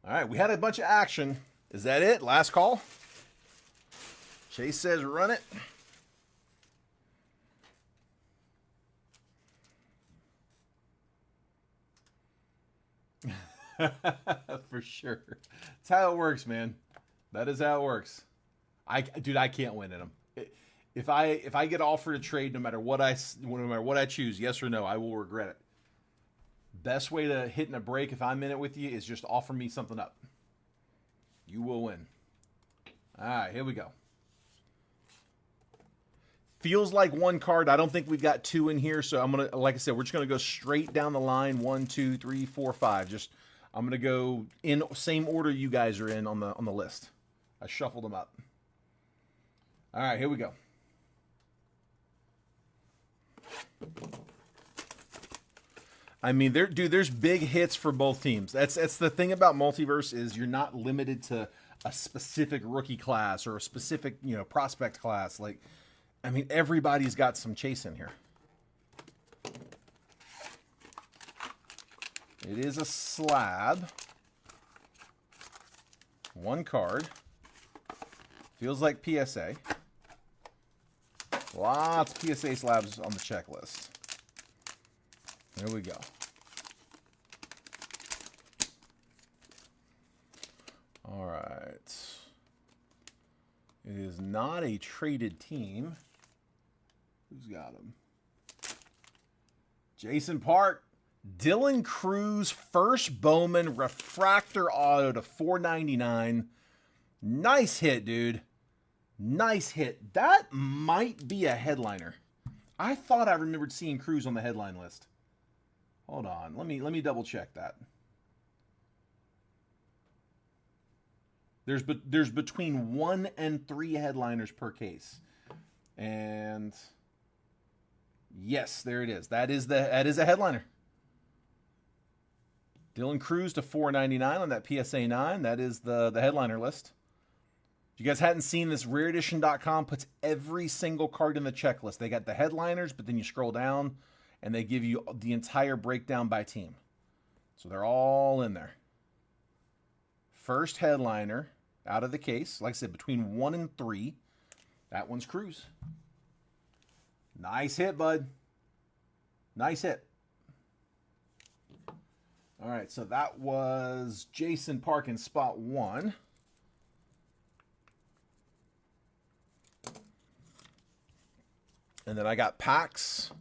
All right, we had a bunch of action. Is that it? Last call? Chase says run it. For sure. That's how it works, man. That is how it works. I can't win in them. If I get offered a trade, no matter what I choose, yes or no, I will regret it. Best way to hit in a break if I'm in it with you is just offer me something up. You will win. All right, here we go. Feels like one card. I don't think we've got two in here, so I'm gonna, like I said, we're just gonna go straight down the line. 1, 2, 3, 4, 5. I'm gonna go in same order you guys are in on the list. I shuffled them up. All right, here we go. I mean, there's big hits for both teams. That's the thing about Multiverse is you're not limited to a specific rookie class or a specific, prospect class. Like, I mean, everybody's got some chase in here. It is a slab. One card. Feels like PSA. Lots of PSA slabs on the checklist. There we go. All right. It is not a traded team. Who's got him? Jason Park. Dylan Cruz, first Bowman, refractor auto to $4.99. Nice hit, dude. Nice hit. That might be a headliner. I thought I remembered seeing Cruz on the headline list. Hold on. Let me double check that. There's between 1 and 3 headliners per case. And yes, there it is. That is a headliner. Dylan Cruz to $4.99 on that PSA 9. That is the headliner list. If you guys hadn't seen this, rareedition.com puts every single card in the checklist. They got the headliners, but then you scroll down and they give you the entire breakdown by team. So they're all in there. First headliner out of the case, like I said, between 1 and 3. That one's Cruz. Nice hit, bud. Nice hit. All right, so that was Jason Park in spot 1. And then I got packs.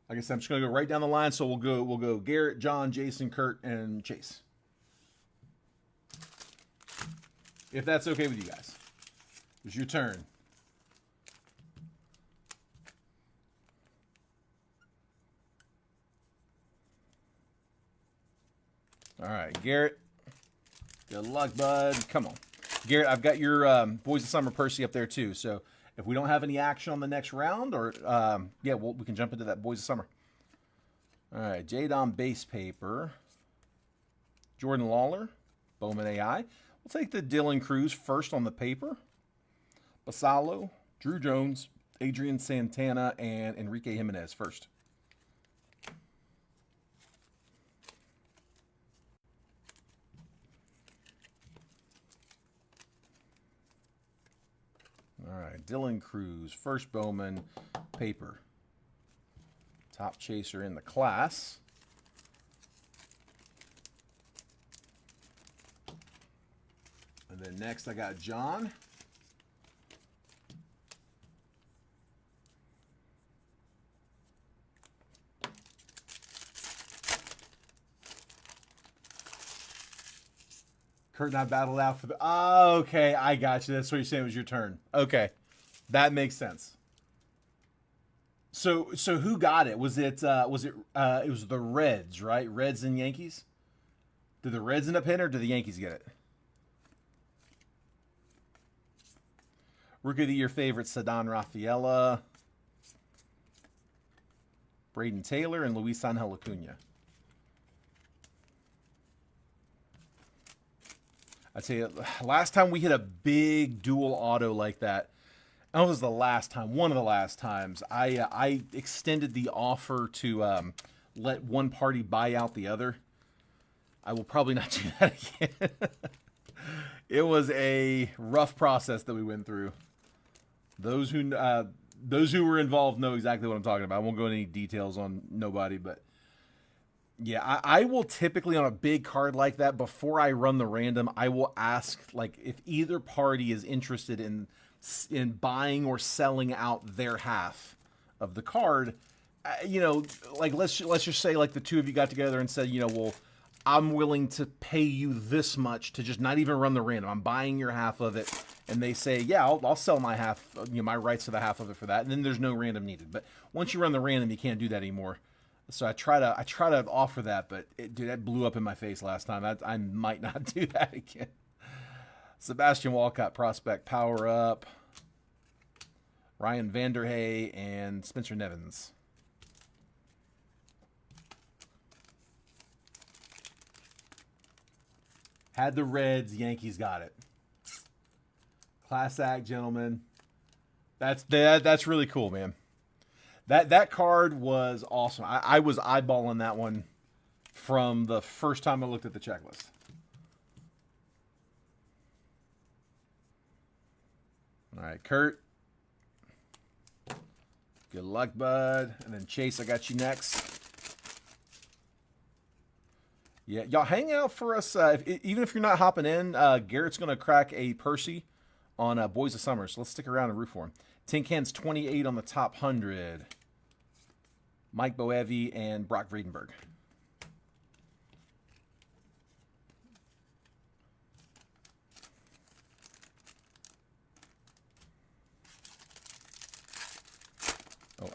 Like I said, I'm just gonna go right down the line. So we'll go Garrett, John, Jason, Kurt, and Chase. If that's okay with you guys. It's your turn. All right, Garrett. Good luck, bud. Come on. Garrett, I've got your Boys of Summer Percy up there too. So if we don't have any action on the next round, or yeah, we can jump into that Boys of Summer. All right, J-Dom base paper. Jordan Lawler, Bowman AI. We'll take the Dylan Cruz first on the paper. Basalo, Drew Jones, Adrian Santana, and Enrique Jimenez first. All right, Dylan Cruz, first Bowman, paper. Top chaser in the class. And then next I got John. Kurt and I battled out for the... Oh, okay, I got you. That's what you're saying was your turn. Okay, that makes sense. So who got it? It was the Reds, right? Reds and Yankees? Did the Reds end up hitting or did the Yankees get it? Rookie of the Year favorite, Ceddanne Rafaela, Braden Taylor, and Luis Angel Acuna. I'd say last time we hit a big dual auto like that, that was the last time, one of the last times, I extended the offer to let one party buy out the other. I will probably not do that again. It was a rough process that we went through. Those who were involved know exactly what I'm talking about. I won't go into any details on nobody, but yeah, I will typically on a big card like that, before I run the random, I will ask like if either party is interested in buying or selling out their half of the card. You know, like let's just say like the two of you got together and said, you know, well, I'm willing to pay you this much to just not even run the random. I'm buying your half of it. And they say, yeah, I'll sell my half, you know, my rights to the half of it for that. And then there's no random needed. But once you run the random, you can't do that anymore. So I try to offer that, but dude, that blew up in my face last time. I might not do that again. Sebastian Walcott prospect power up. Ryan Vanderhey and Spencer Nevins. Had the Reds, Yankees got it. Class act, gentlemen. That's really cool, man. That card was awesome. I was eyeballing that one from the first time I looked at the checklist. All right, Kurt. Good luck, bud. And then Chase, I got you next. Yeah, y'all hang out for us. Even if you're not hopping in, Garrett's going to crack a Percy on Boys of Summer. So let's stick around and root for him. Tin Cans 28 on the top 100. Mike Boevi and Brock Vredenberg.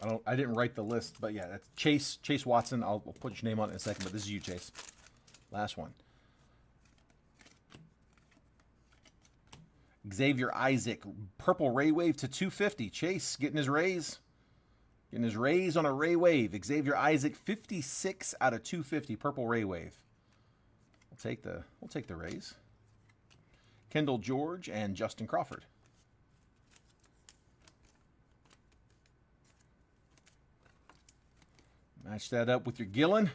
Oh, I didn't write the list, but yeah, that's Chase Watson. I'll put your name on it in a second, but this is you, Chase. Last one. Xavier Isaac, purple Ray Wave to 250. Chase getting his raise. Getting his raise on a Ray Wave. Xavier Isaac, 56 out of 250, purple Ray Wave. We'll take the raise. Kendall George and Justin Crawford. Match that up with your Gillen.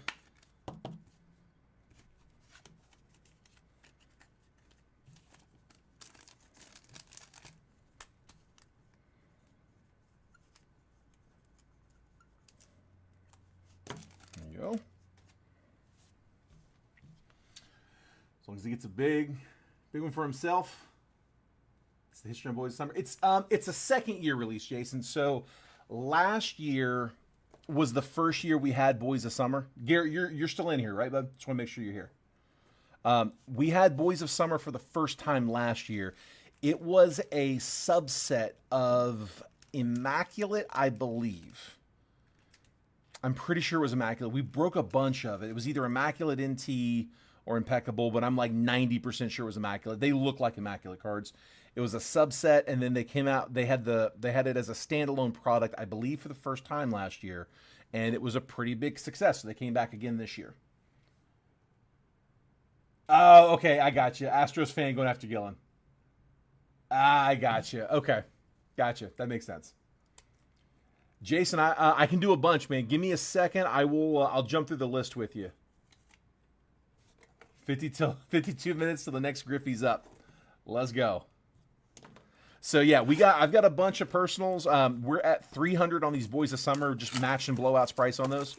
There you go. As long as he gets a big one for himself. It's the History on Boys of Summer. It's a second year release, Jason. So last year was the first year we had Boys of Summer. Garrett, you're still in here, right, bud? Just want to make sure you're here. We had Boys of Summer for the first time last year. It was a subset of Immaculate, I believe. I'm pretty sure it was Immaculate. We broke a bunch of it. It was either Immaculate NT or Impeccable, but I'm like 90% sure it was Immaculate. They look like Immaculate cards. It was a subset, and then they came out. They had it as a standalone product, I believe, for the first time last year, and it was a pretty big success. So they came back again this year. Oh, okay, I got you. Astros fan going after Gillen. I got you. Okay, gotcha. That makes sense. Jason, I can do a bunch, man. Give me a second. I'll jump through the list with you. 52 minutes till the next Griffey's up. Let's go. So yeah, I've got a bunch of personals. We're at 300 on these Boys of Summer, just match and blowouts price on those.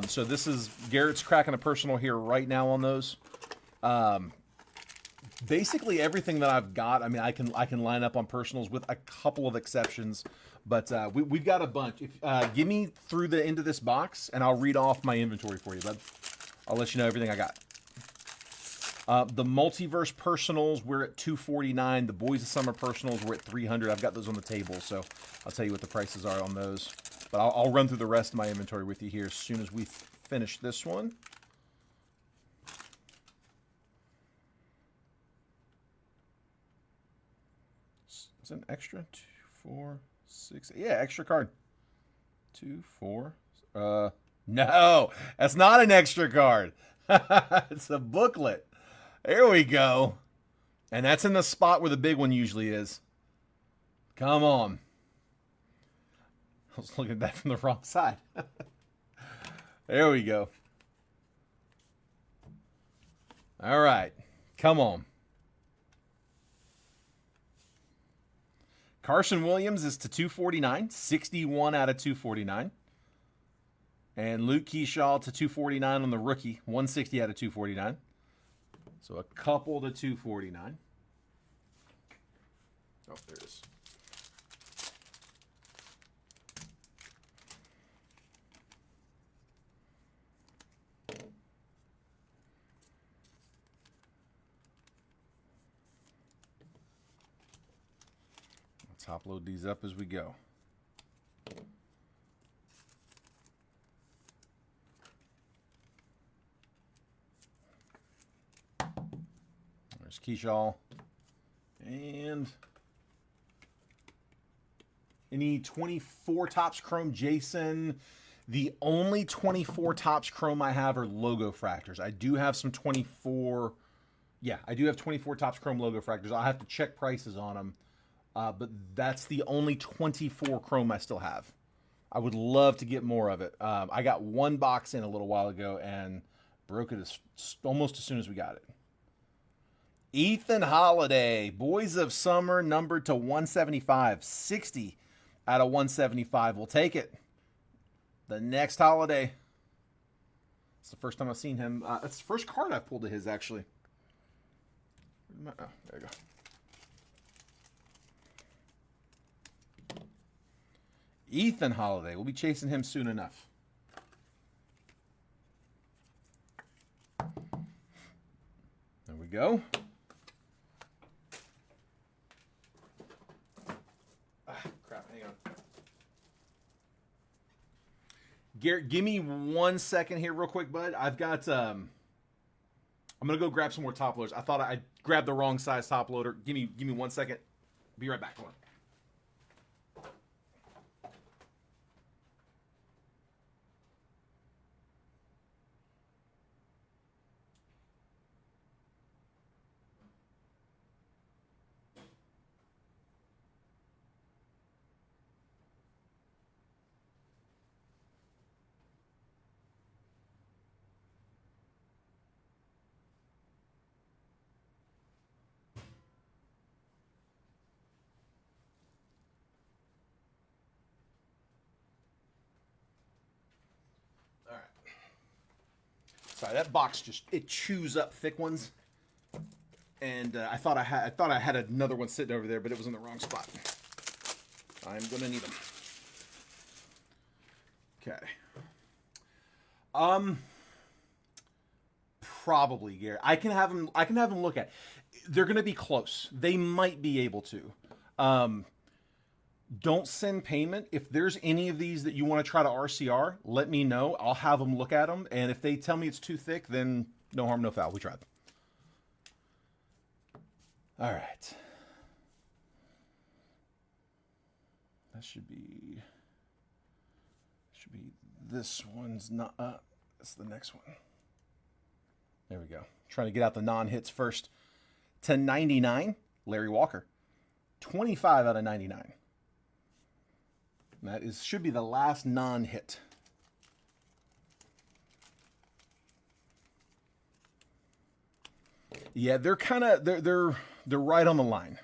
So this is Garrett's cracking a personal here right now on those. Basically everything that I've got, I mean, I can line up on personals with a couple of exceptions, but we've got a bunch. Give me through the end of this box, and I'll read off my inventory for you, bud. I'll let you know everything I got. The Multiverse personals, we're at $249. The Boys of Summer personals, we're at $300. I've got those on the table, so I'll tell you what the prices are on those. But I'll run through the rest of my inventory with you here as soon as we finish this one. Is it an extra? 2, 4, 6. Yeah, extra card. 2, 4. No, that's not an extra card. It's a booklet. There we go. And that's in the spot where the big one usually is. Come on. I was looking at that from the wrong side. There we go. All right. Come on. Carson Williams is to 249. 61 out of 249. And Luke Keyshaw to 249 on the rookie. 160 out of 249. So a couple to 249. Oh, there it is. Let's top load these up as we go. There's Keyshaw. And any 24 Topps Chrome Jason. The only 24 Topps Chrome I have are logo fractors. I do have some 24. Yeah, I do have 24 Topps Chrome logo fractors. I'll have to check prices on them. But that's the only 24 Chrome I still have. I would love to get more of it. I got one box in a little while ago and broke it almost as soon as we got it. Ethan Holiday, Boys of Summer, numbered to 175. 60 out of 175. We'll take it. The next Holiday. It's the first time I've seen him. It's the first card I've pulled of his, actually. Oh, there you go. Ethan Holiday. We'll be chasing him soon enough. There we go. Crap, hang on. Garrett, give me 1 second here real quick, bud. I've got I'm gonna go grab some more top loaders. I thought I grabbed the wrong size top loader. Give me 1 second. Be right back. Hold on. All right. Sorry, that box it chews up thick ones. And I thought I had another one sitting over there, but it was in the wrong spot. I'm gonna need them. Okay. Probably, Gary. I can have them look at. They're gonna be close. They might be able to. Don't send payment. If there's any of these that you want to try to RCR, let me know. I'll have them look at them, and if they tell me it's too thick, then no harm, no foul. We tried. All right. That should be this one's not that's the next one. There we go. Trying to get out the non-hits first. To 99, Larry Walker. 25 out of 99. That should be the last non-hit. Yeah, they're kind of they're right on the line.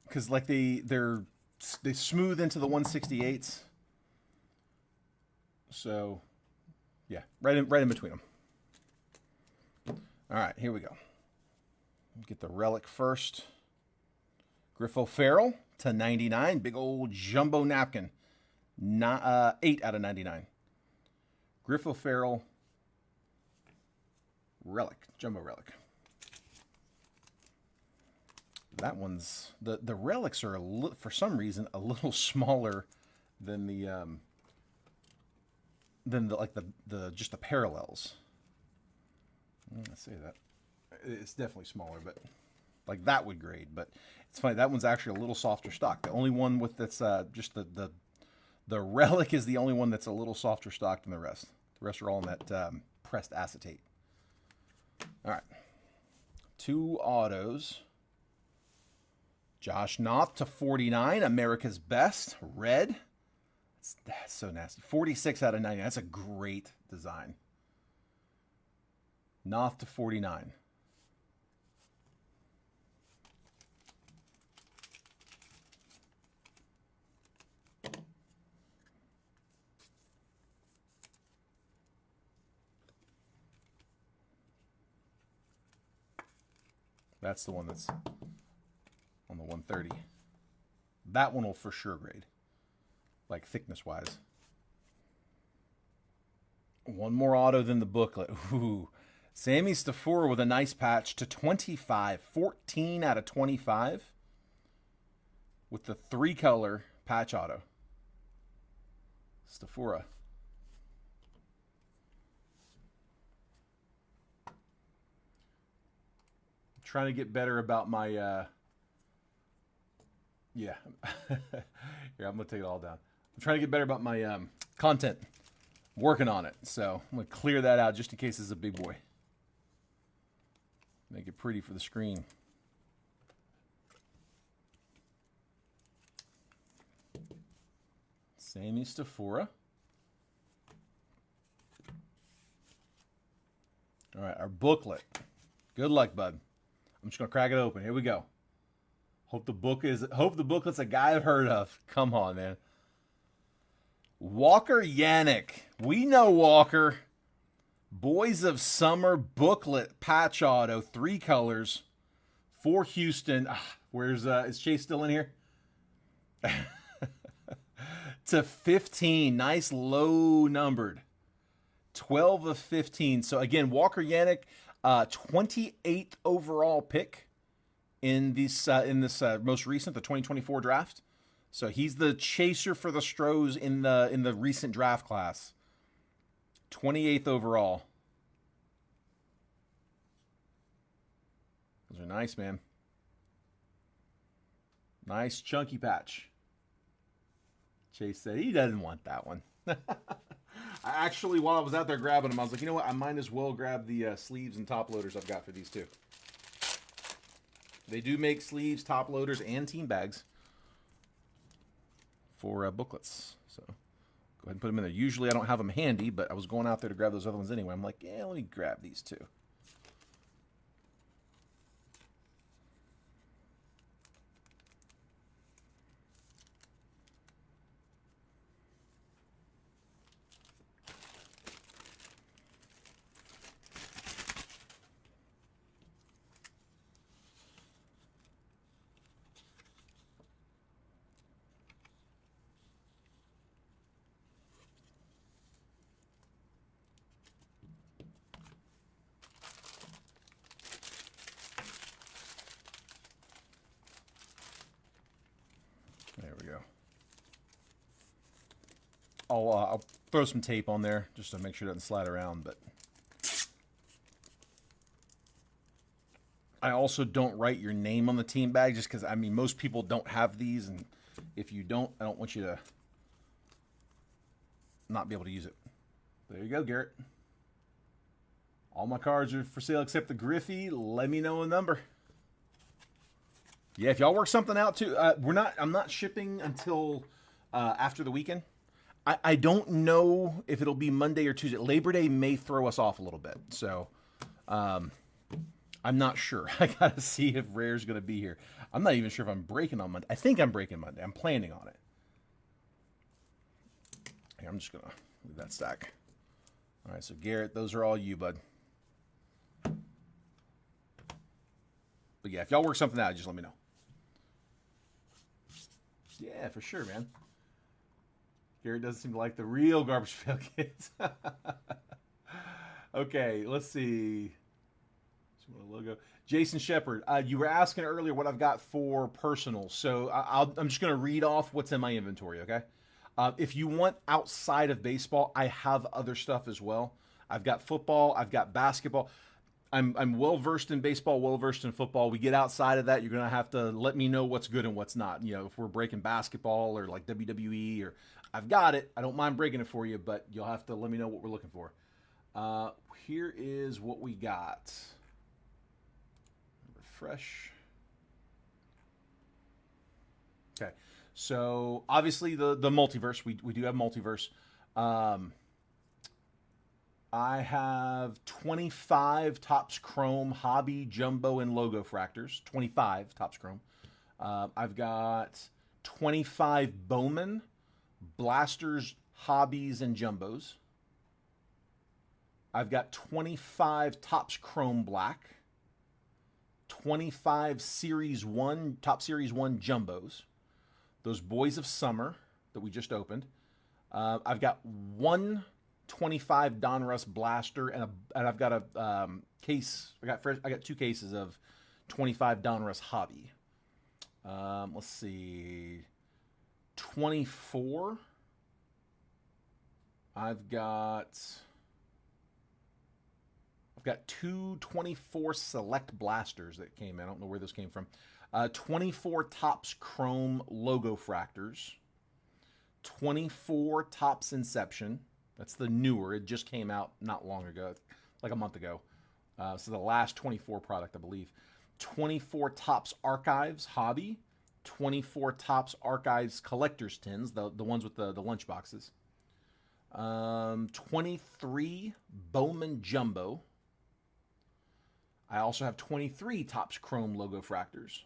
Because like they smooth into the 168s. So yeah, right in between them. All right, here we go. Get the relic first. Griffo Farrell to 99, big old jumbo napkin. 8 out of 99. Griffo Farrell relic, jumbo relic. That one's the relics are for some reason a little smaller than the just the parallels. Let's say that it's definitely smaller, but like that would grade. But it's funny, that one's actually a little softer stock. The only one with that's just the relic is the only one that's a little softer stock than the rest. The rest are all in that pressed acetate. All right, 2 autos. Josh Knopf to 49, America's Best, red. That's so nasty. 46 out of 90. That's a great design. Knopf to 49. That's the one that's on the 130. That one will for sure grade, like thickness-wise. One more auto than the booklet. Ooh. Sammy Stafura with a nice patch to 25. 14 out of 25 with the 3-color patch auto. Stafura. Trying to get better about my yeah. Here, I'm gonna take it all down. I'm trying to get better about my content. I'm working on it, so I'm gonna clear that out just in case it's a big boy. Make it pretty for the screen. Sammy Stafura. All right, our booklet. Good luck, bud. I'm just gonna crack it open. Here we go. Hope the booklet's a guy I've heard of. Come on, man. Walker Yannick. We know Walker. Boys of Summer booklet patch auto, 3 colors for Houston. Is Chase still in here? To 15. Nice low numbered. 12 of 15. So again, Walker Yannick, 28th overall pick in this most recent, the 2024 draft. So he's the chaser for the Stros in the recent draft class. 28th overall. Those are nice, man. Nice chunky patch. Chase said he doesn't want that one. Actually, while I was out there grabbing them, I was like, you know what? I might as well grab the sleeves and top loaders I've got for these two. They do make sleeves, top loaders, and team bags for booklets. So go ahead and put them in there. Usually I don't have them handy, but I was going out there to grab those other ones anyway. I'm like, yeah, let me grab these two. There we go. I'll throw some tape on there just to make sure it doesn't slide around, but I also don't write your name on the team bag just because, I mean, most people don't have these, and if you don't, I don't want you to not be able to use it. There you go, Garrett. All my cards are for sale except the Griffey. Let me know a number. Yeah, if y'all work something out too, I'm not shipping until after the weekend. I don't know if it'll be Monday or Tuesday. Labor Day may throw us off a little bit, so I'm not sure. I gotta see if Rare's gonna be here. I'm not even sure if I'm breaking on Monday. I think I'm breaking Monday. I'm planning on it. Here, I'm just gonna leave that stack. All right, so Garrett, those are all you, bud. But yeah, if y'all work something out, just let me know. Yeah, for sure, man. Garrett doesn't seem to like the real garbage pail kids. Okay, let's see. Logo. Jason Shepard, you were asking earlier what I've got for personal, so I'm just going to read off what's in my inventory, okay? If you want outside of baseball, I have other stuff as well. I've got football, I've got basketball. I'm well-versed in baseball, well-versed in football. We get outside of that, you're going to have to let me know what's good and what's not. You know, if we're breaking basketball or like WWE, or I've got it. I don't mind breaking it for you, but you'll have to let me know what we're looking for. Here is what we got. Refresh. Okay, so obviously the multiverse, we do have multiverse. I have 25 Topps Chrome Hobby Jumbo and Logo Fractors. 25 Topps Chrome. I've got 25 Bowman Blasters Hobbies and Jumbos. I've got 25 Topps Chrome Black. 25 Series 1, Top Series 1 Jumbos. Those Boys of Summer that we just opened. I've got one 25 Donruss Blaster, and I've got a case. I got two cases of 25 Donruss Hobby. Let's see, 24. I've got two 24 Select Blasters that came in. I don't know where this came from. 24 Topps Chrome Logo Fractors. 24 Topps Inception. That's the newer. It just came out not long ago, like a month ago. So the last 24 product, I believe. 24 Topps Archives Hobby. 24 Topps Archives Collector's Tins, the ones with the lunch boxes. 23 Bowman Jumbo. I also have 23 Topps Chrome Logo Fractors.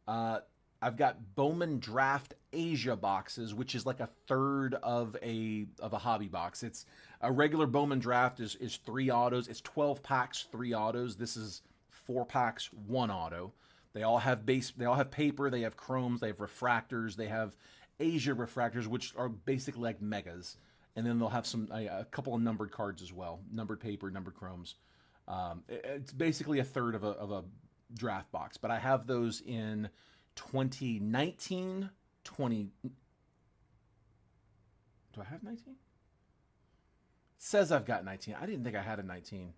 I've got Bowman Draft Asia boxes, which is like a third of a hobby box. It's a regular Bowman Draft is 3 autos. It's 12 packs, 3 autos. This is 4 packs, 1 auto. They all have paper, they have chromes, they have refractors, they have Asia refractors, which are basically like megas. And then they'll have a couple of numbered cards as well. Numbered paper, numbered chromes. It's basically a third of a draft box, but I have those in 2019, 20. Do I have 19? says I've got 19. I didn't think I had a 19.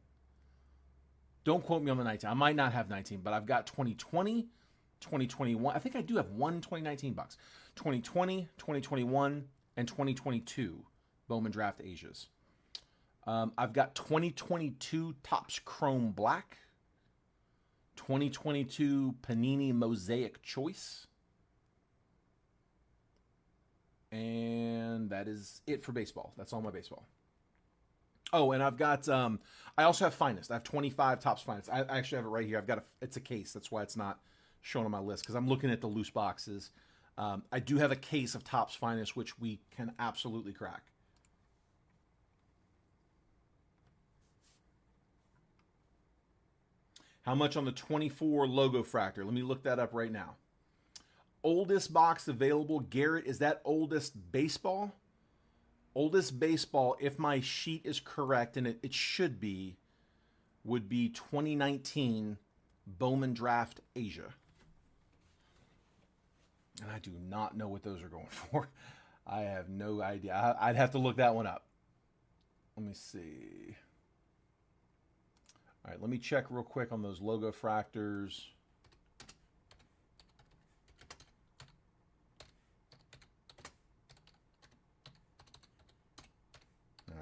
Don't quote me on the 19. I might not have 19, but I've got 2020, 2021. I think I do have one 2019 box. 2020, 2021, and 2022 Bowman Draft Asias. I've got 2022 Topps Chrome Black, 2022 Panini Mosaic Choice, and that is it for baseball. That's all my baseball. Oh, and I've got, I also have Finest. I have 25 Topps Finest. I actually have it right here. I've got it's a case. That's why it's not shown on my list, because I'm looking at the loose boxes. I do have a case of Topps Finest, which we can absolutely crack. How much on the 24 Logo Fractor? Let me look that up right now. Oldest box available. Garrett, is that oldest baseball? Oldest baseball, if my sheet is correct, and it should be, would be 2019 Bowman Draft Asia. And I do not know what those are going for. I have no idea. I'd have to look that one up. Let me see. All right, let me check real quick on those Logo Fractors.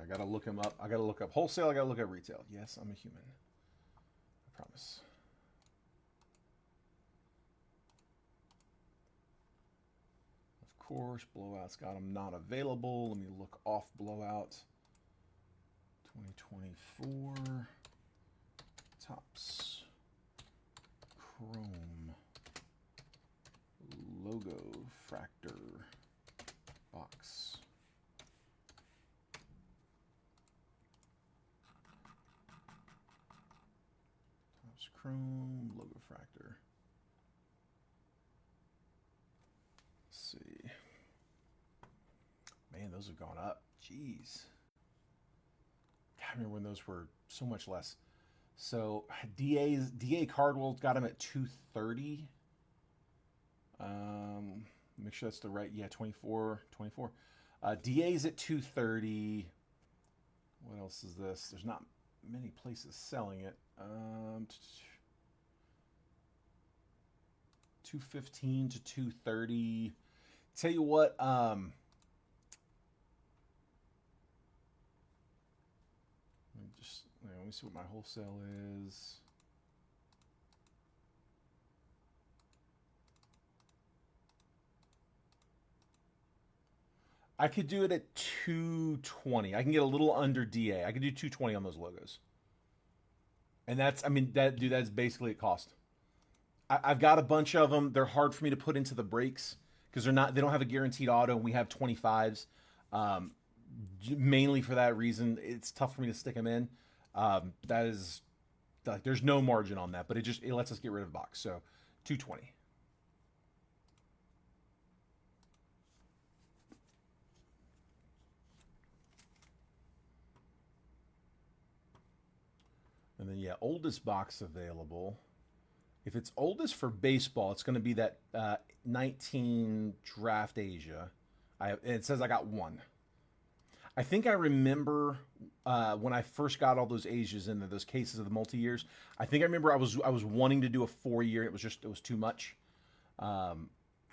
I gotta look them up. I gotta look up wholesale. I gotta look up retail. Yes, I'm a human. I promise. Of course, blowouts got them not available. Let me look off blowout. 2024 Topps Chrome Logo Fractor box. Chrome Logo Fractor. Let's see. Man, those have gone up. Jeez. I remember when those were so much less. So DA Cardwell got them at 230. Make sure that's the right. Yeah, 24. DA's at 230. What else is this? There's not many places selling it. 215 to 230. Tell you what, let me see what my wholesale is. I could do it at 220. I can get a little under DA. I could do 220 on those logos. And that's, I mean, that's basically at cost. I've got a bunch of them. They're hard for me to put into the breaks because they don't have a guaranteed auto, and we have 25s. Mainly for that reason, it's tough for me to stick them in. That is, like, there's no margin on that, but it lets us get rid of the box. So 220. And then, yeah, oldest box available. If it's oldest for baseball, it's going to be that 19 Draft Asia. It says I got one. I think I remember when I first got all those Asias in those cases of the multi-years. I think I remember I was wanting to do a 4-year. It was too much. I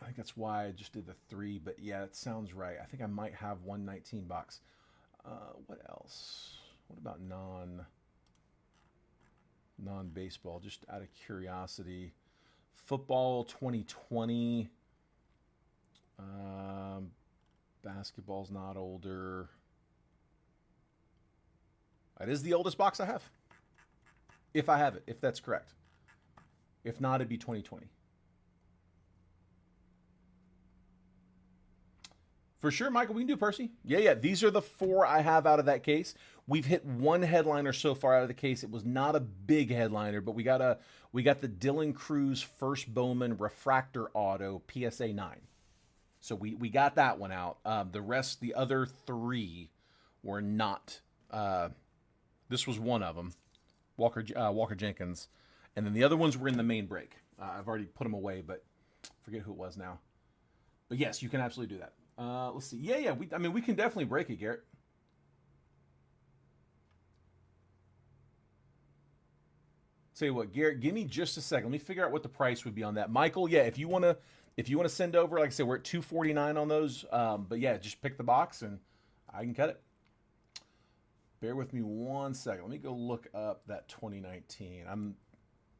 think that's why I just did the 3. But yeah, it sounds right. I think I might have 119 box. What else? What about non-baseball, just out of curiosity? Football 2020. Basketball's not older. That is the oldest box I have. If I have it, if that's correct. If not, it'd be 2020. For sure, Michael, we can do Percy. Yeah. These are the 4 I have out of that case. We've hit one headliner so far out of the case. It was not a big headliner, but we got the Dylan Cruz First Bowman Refractor Auto PSA 9. So we got that one out. The other 3 were not. This was one of them, Walker Jenkins, and then the other ones were in the main break. I've already put them away, but forget who it was now. But yes, you can absolutely do that. Let's see. Yeah. We can definitely break it, Garrett. Tell you what, Garrett, give me just a second. Let me figure out what the price would be on that. Michael, yeah, if you wanna send over, like I said, we're at 249 on those. But yeah, just pick the box and I can cut it. Bear with me one second. Let me go look up that 2019. I'm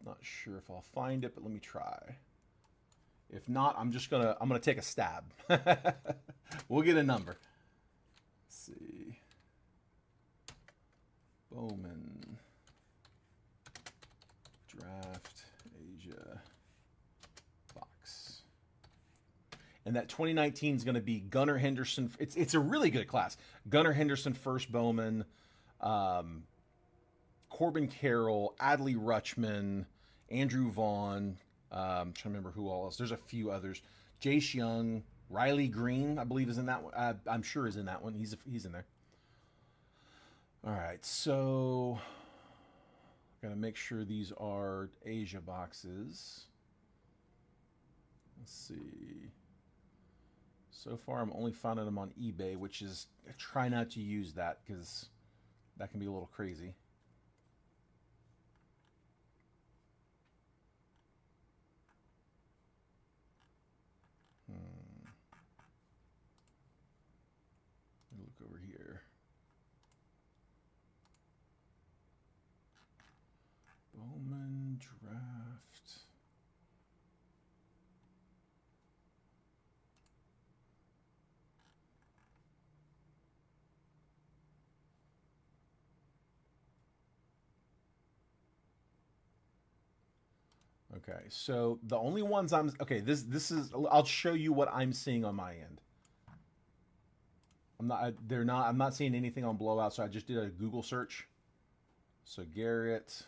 not sure if I'll find it, but let me try. If not, I'm gonna take a stab. We'll get a number. Let's see. Bowman Draft Asia box. And that 2019 is going to be Gunnar Henderson. It's a really good class. Gunnar Henderson first Bowman, Corbin Carroll, Adley Rutschman, Andrew Vaughn. I'm trying to remember who all else. There's a few others. Jace Young, Riley Green, I believe is in that one. I'm sure is in that one. He's in there. All right, so gotta make sure these are Asia boxes. Let's see. So far, I'm only finding them on eBay, which is try not to use that because that can be a little crazy. Look over here. Bowman draft. Okay, so the only ones this is I'll show you what I'm seeing on my end. I'm not seeing anything on Blowout, so I just did a Google search. So Garrett,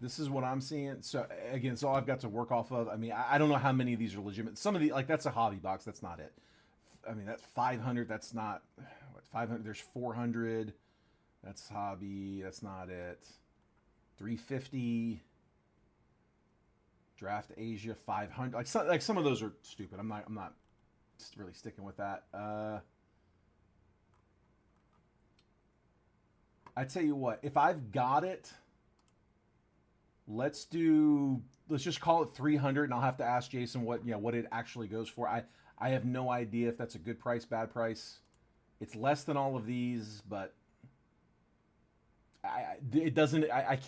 this is what I'm seeing. So again, it's all I've got to work off of. I mean, I don't know how many of these are legitimate. Some of the, like, that's a hobby box. That's not it. I mean, that's 500. That's not what 500. There's 400. That's hobby. That's not it. 350. Draft Asia 500. Like some of those are stupid. I'm not just really sticking with that. I tell you what, if I've got it, let's just call it 300, and I'll have to ask Jason what it actually goes for. I have no idea if that's a good price, bad price. It's less than all of these, but I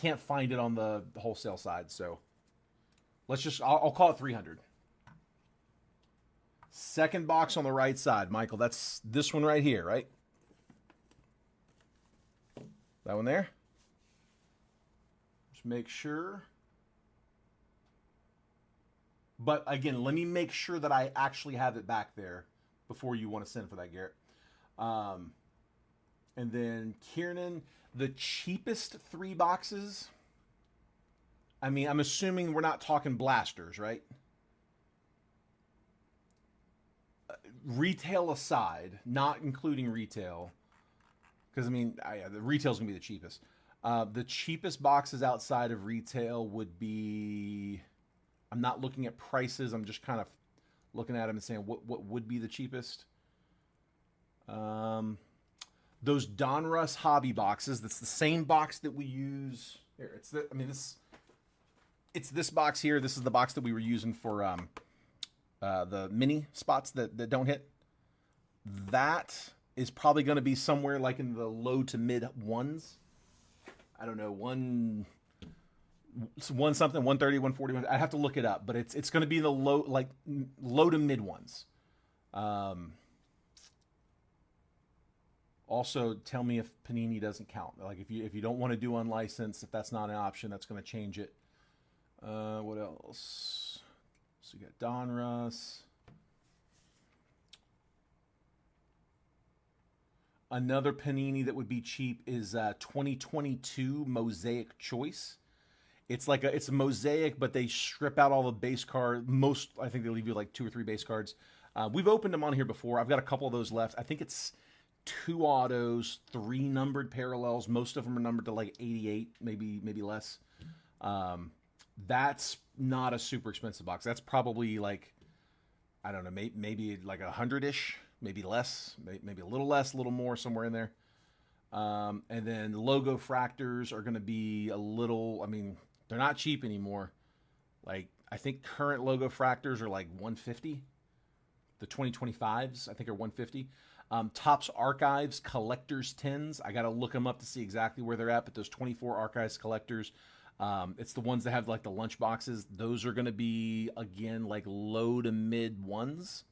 can't find it on the wholesale side, so I'll call it 300. Second box on the right side, Michael. That's this one right here, right? That one there? Just make sure. But again, let me make sure that I actually have it back there before you want to send for that, Garrett. And then Kiernan, the cheapest 3 boxes. I mean, I'm assuming we're not talking blasters, right? Retail aside, not including retail, because I mean, the retail's gonna be the cheapest. The cheapest boxes outside of retail would be. I'm not looking at prices. I'm just kind of looking at them and saying what would be the cheapest. Those Donruss hobby boxes. That's the same box that we use here. It's this box here. This is the box that we were using for the mini spots that don't hit. That is probably going to be somewhere like in the low to mid ones. I don't know, one something, 130, 140. I have to look it up, but it's going to be the low to mid ones. Also, tell me if Panini doesn't count. Like if you don't want to do unlicensed, if that's not an option, that's going to change it. What else? So you got Donruss. Another Panini that would be cheap is 2022 Mosaic Choice. It's a mosaic, but they strip out all the base cards. I think they leave you like 2 or 3 base cards. We've opened them on here before. I've got a couple of those left. I think it's 2 autos, 3 numbered parallels. Most of them are numbered to like 88, maybe less. That's not a super expensive box. That's probably like, I don't know, maybe like 100-ish, maybe less, maybe a little less, a little more, somewhere in there. And then logo fractors are going to be a little, I mean, they're not cheap anymore. Like, I think current logo fractors are like 150. The 2025s, I think, are 150. Topps Archives Collectors 10s. I got to look them up to see exactly where they're at, but those 24 Archives Collectors, it's the ones that have like the lunch boxes. Those are going to be, again, like low to mid ones.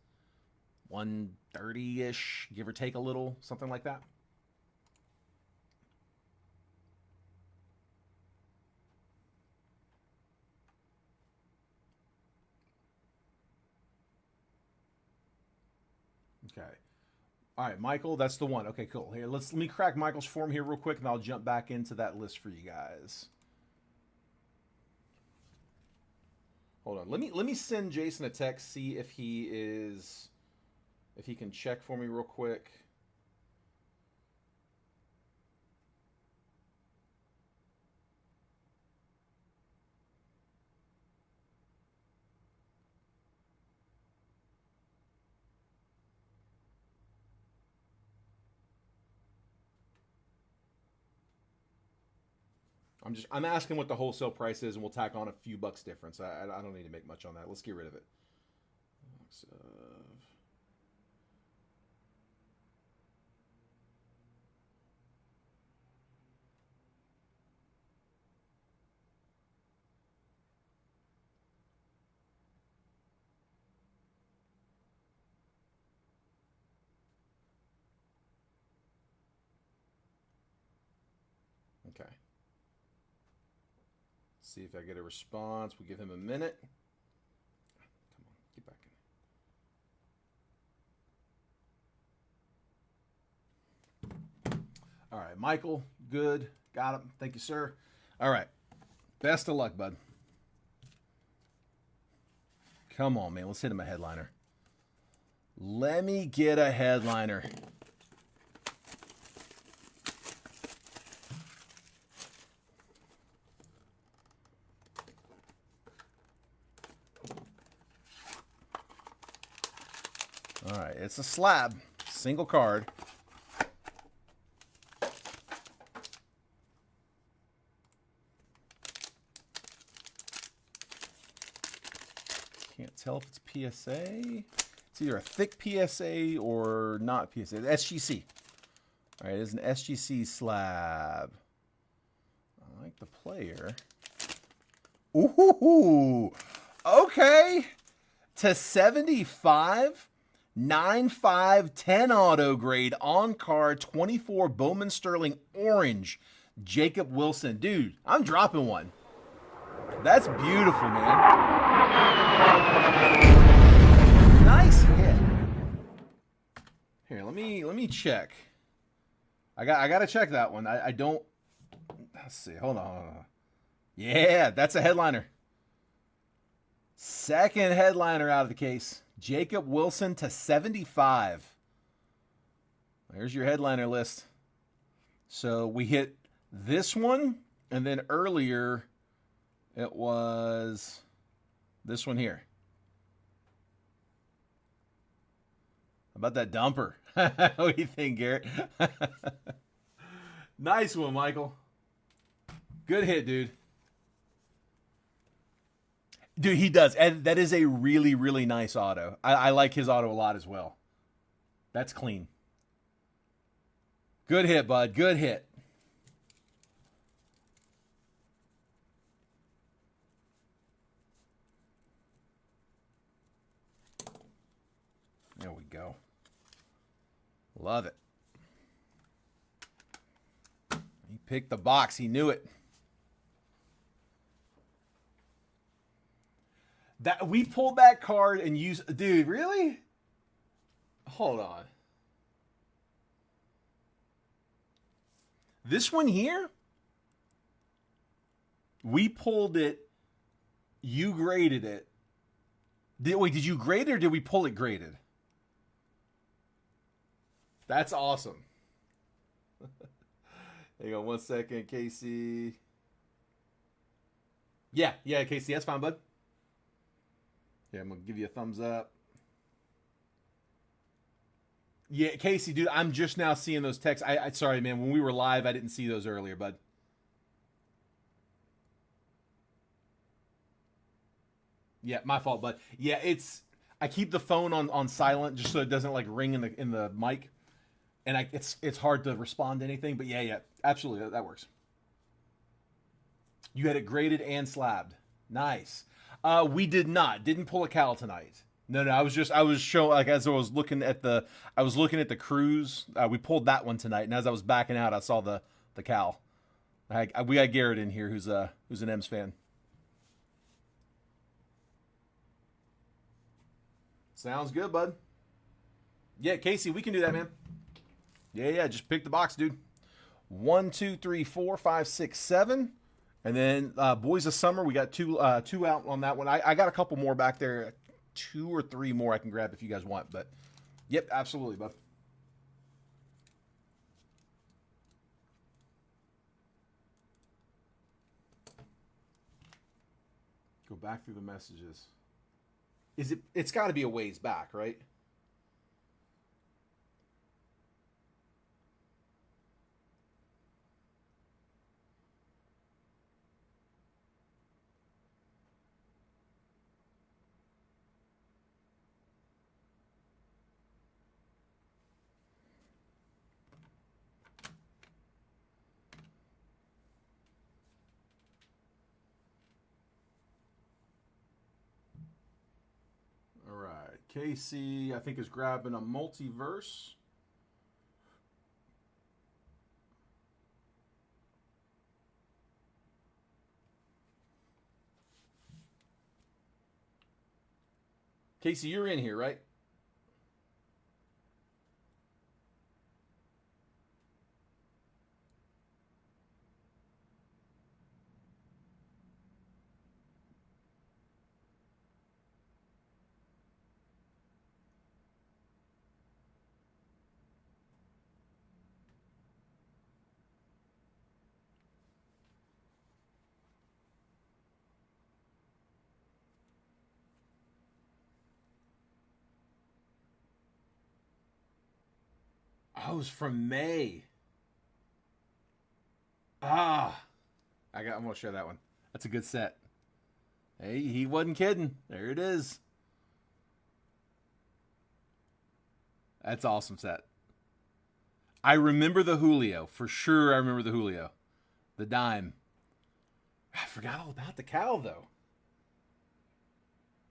130-ish, give or take a little, something like that. Okay. All right, Michael, that's the one. Okay, cool. Here, let me crack Michael's form here real quick, and I'll jump back into that list for you guys. Hold on. Let me send Jason a text, see if he can check for me real quick. I'm asking what the wholesale price is, and we'll tack on a few bucks difference. I don't need to make much on that. Let's get rid of it. Okay. See if I get a response. We'll give him a minute. Come on, get back in. All right, Michael, good. Got him. Thank you, sir. All right. Best of luck, bud. Come on, man. Let's hit him a headliner. Let me get a headliner. All right, it's a slab, single card. Can't tell if it's PSA. It's either a thick PSA or not PSA. SGC. All right, it is an SGC slab. I like the player. Ooh, okay. To 75. 9/5/10 auto grade on card 24 Bowman Sterling orange Jacob Wilson. Dude, I'm dropping one. That's beautiful, man. Nice hit. Here, let me check. I gotta check that one. I don't. Let's see. Hold on. Yeah, that's a headliner. Second headliner out of the case. Jacob Wilson to 75. There's your headliner list. So we hit this one, and then earlier it was this one here. How about that dumper? What do you think, Garrett? Nice one, Michael. Good hit, dude. Dude, he does. And that is a really, really nice auto. I like his auto a lot as well. That's clean. Good hit, bud. Good hit. There we go. Love it. He picked the box. He knew it. That we pulled that card and used, dude, really? Hold on. This one here, we pulled it, you graded it. Wait, did you grade it or did we pull it graded? That's awesome. Hang on 1 second, Casey. Yeah, Casey, that's fine, bud. Yeah, I'm going to give you a thumbs up. Yeah, Casey, dude, I'm just now seeing those texts. I sorry, man. When we were live, I didn't see those earlier, bud. Yeah, my fault, bud. Yeah, it's I keep the phone on silent just so it doesn't like ring in the mic, and it's hard to respond to anything. But yeah, absolutely, that works. You had it graded and slabbed. Nice. We did not. Didn't pull a Cal tonight. No, no. I was showing like as I was looking at the cruise. We pulled that one tonight, and as I was backing out, I saw the Cal. We got Garrett in here, who's an M's fan. Sounds good, bud. Yeah, Casey, we can do that, man. Yeah. Just pick the box, dude. 1, 2, 3, 4, 5, 6, 7. And then Boys of Summer, we got two out on that one. I got a couple more back there, 2 or 3 more I can grab if you guys want. But yep, absolutely, bud. Go back through the messages. It's got to be a ways back, right? All right. Casey, I think, is grabbing a multiverse. Casey, you're in here, right? Oh, it was from May. Ah, I'm gonna share that one. That's a good set. Hey, he wasn't kidding. There it is. That's awesome set. I remember the Julio for sure. I remember the Julio, the dime. I forgot all about the Cal though.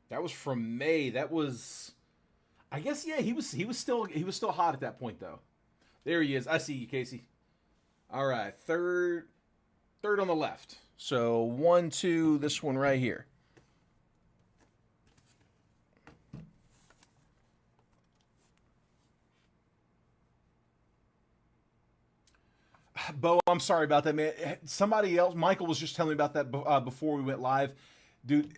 That was from May. That was, I guess, yeah. He was still hot at that point though. There he is. I see you, Casey. All right, third on the left. So 1, 2. This one right here. Bo, I'm sorry about that, man. Somebody else, Michael was just telling me about that before we went live. Dude,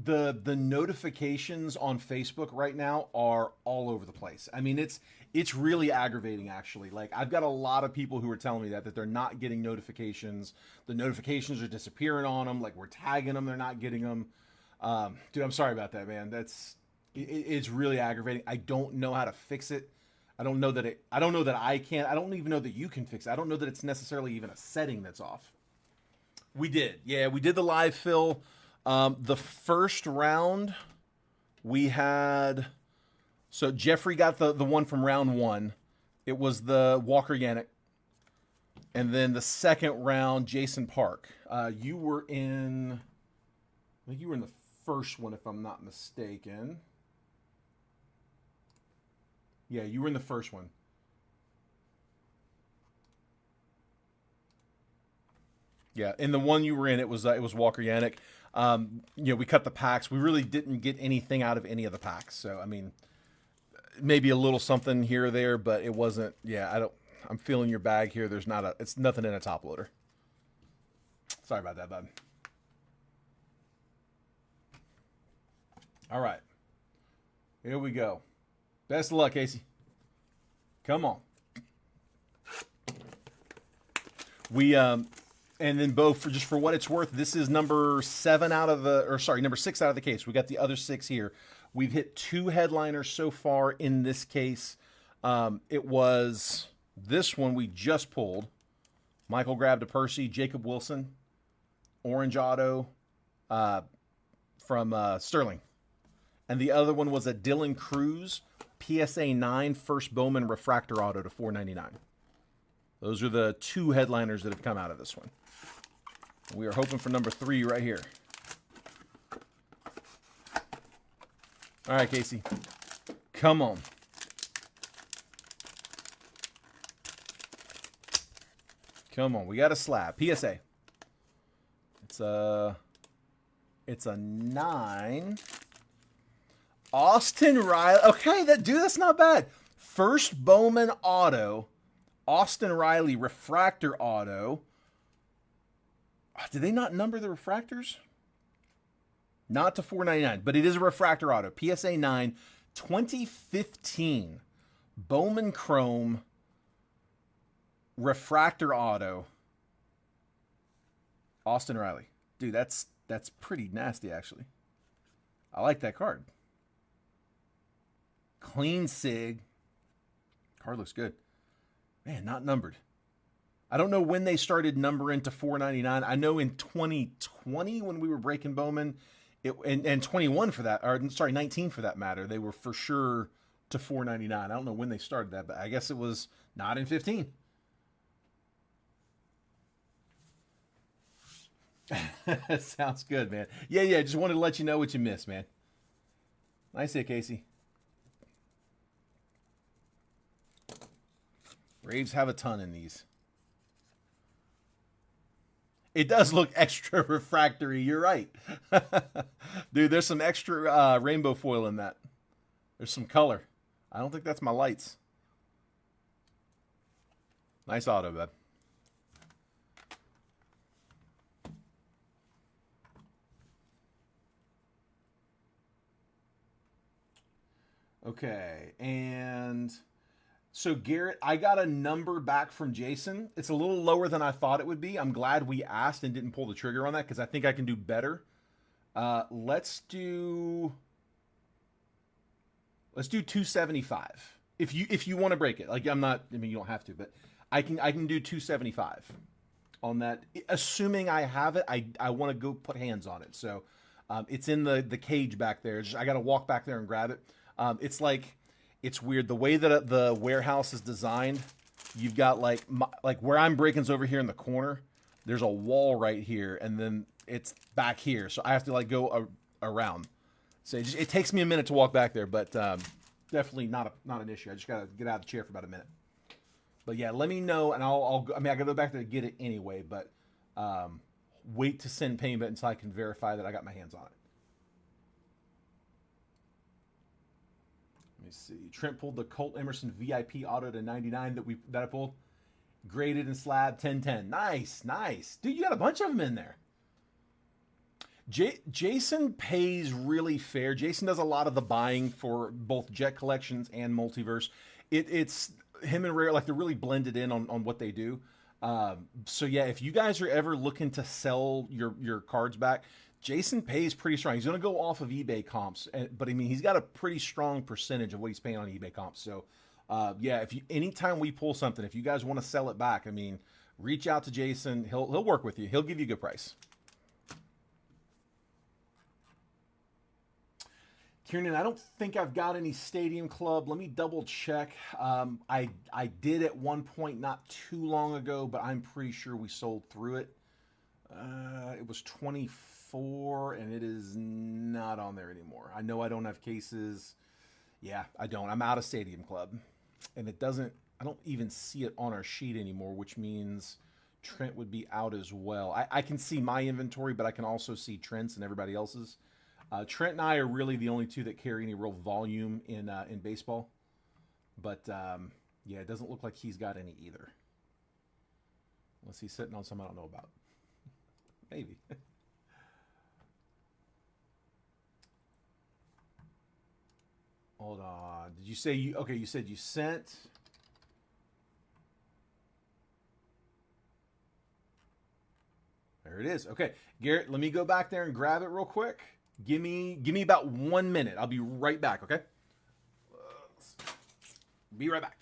the notifications on Facebook right now are all over the place. I mean, it's really aggravating actually. Like I've got a lot of people who are telling me that they're not getting notifications. The notifications are disappearing on them. Like we're tagging them, they're not getting them. Dude, I'm sorry about that, man. It's really aggravating. I don't know how to fix it. I don't know that I can. I don't even know that you can fix it. I don't know that it's necessarily even a setting that's off. We did. Yeah, we did the live fill. The first round we had, so Jeffrey got the one from round 1. It was the Walker Yannick. And then the second round, Jason Park. You were in, I think you were in the first one if I'm not mistaken. Yeah, you were in the first one. Yeah, in the one you were in, it was Walker Yannick. We cut the packs. We really didn't get anything out of any of the packs. So I mean, maybe a little something here or there, but it wasn't. Yeah, I'm feeling your bag here. It's nothing in a top loader. Sorry about that, bud. All right, here we go. Best of luck, Casey. Come on. And then Bo, for what it's worth, this is number 6 out of the case. We got the other 6 here. We've hit 2 headliners so far in this case. It was this one we just pulled. Michael grabbed a Percy, Jacob Wilson, orange auto from Sterling. And the other one was a Dylan Cruz PSA 9 first Bowman refractor auto to $4.99. Those are the two headliners that have come out of this one. We are hoping for number 3 right here. All right, Casey. Come on. Come on. We got a slab. PSA. It's a 9. Austin Riley. Okay, that's not bad. First Bowman auto. Austin Riley refractor auto. Did they not number the refractors? Not to $4.99, but it is a refractor auto. PSA 9, 2015 Bowman Chrome refractor auto. Austin Riley. Dude, that's pretty nasty, actually. I like that card. Clean sig. Card looks good. Man, not numbered. I don't know when they started numbering to $4.99. I know in 2020 when we were breaking Bowman, and 21 for that, or sorry, 19 for that matter, they were for sure to $4.99. I don't know when they started that, but I guess it was not in 15. Sounds good, man. Yeah. Just wanted to let you know what you missed, man. Nice hit, Casey. Braves have a ton in these. It does look extra refractory. You're right. Dude, there's some extra rainbow foil in that. There's some color. I don't think that's my lights. Nice auto, bud. Okay, and so Garrett, I got a number back from Jason. It's a little lower than I thought it would be. I'm glad we asked and didn't pull the trigger on that because I think I can do better. Let's do 275. If you want to break it, like you don't have to, but I can do 275 on that. Assuming I have it, I want to go put hands on it. So it's in the cage back there. I got to walk back there and grab it. It's weird the way that the warehouse is designed. You've got like where I'm breaking's over here in the corner. There's a wall right here, and then it's back here, so I have to go around. So it takes me a minute to walk back there, but definitely not an issue. I just gotta get out of the chair for about a minute. But yeah, let me know, and I gotta go back there to get it anyway. But wait to send payment until I can verify that I got my hands on it. Let me see. Trent pulled the Colt Emerson VIP auto to 99 that I pulled. Graded and slab 1010. Nice. Dude, you got a bunch of them in there. Jason pays really fair. Jason does a lot of the buying for both Jet Collections and Multiverse. It's him and Rare, they're really blended in on what they do. So yeah, if you guys are ever looking to sell your cards back, Jason pays pretty strong. He's going to go off of eBay comps, but he's got a pretty strong percentage of what he's paying on eBay comps. So, yeah, anytime we pull something, if you guys want to sell it back, reach out to Jason. He'll work with you. He'll give you a good price. Kieran, I don't think I've got any Stadium Club. Let me double check. I did at one point not too long ago, but I'm pretty sure we sold through it. It was 24, and it is not on there anymore. I know I don't have cases. Yeah, I don't. I'm out of Stadium Club, and I don't even see it on our sheet anymore, which means Trent would be out as well. I can see my inventory, but I can also see Trent's and everybody else's. Trent and I are really the only two that carry any real volume in baseball. But, yeah, it doesn't look like he's got any either. Unless he's sitting on some I don't know about. Maybe. Hold on. Did you say you... Okay, you said you sent... There it is. Okay, Garrett, let me go back there and grab it real quick. Give me about 1 minute. I'll be right back, okay? Be right back.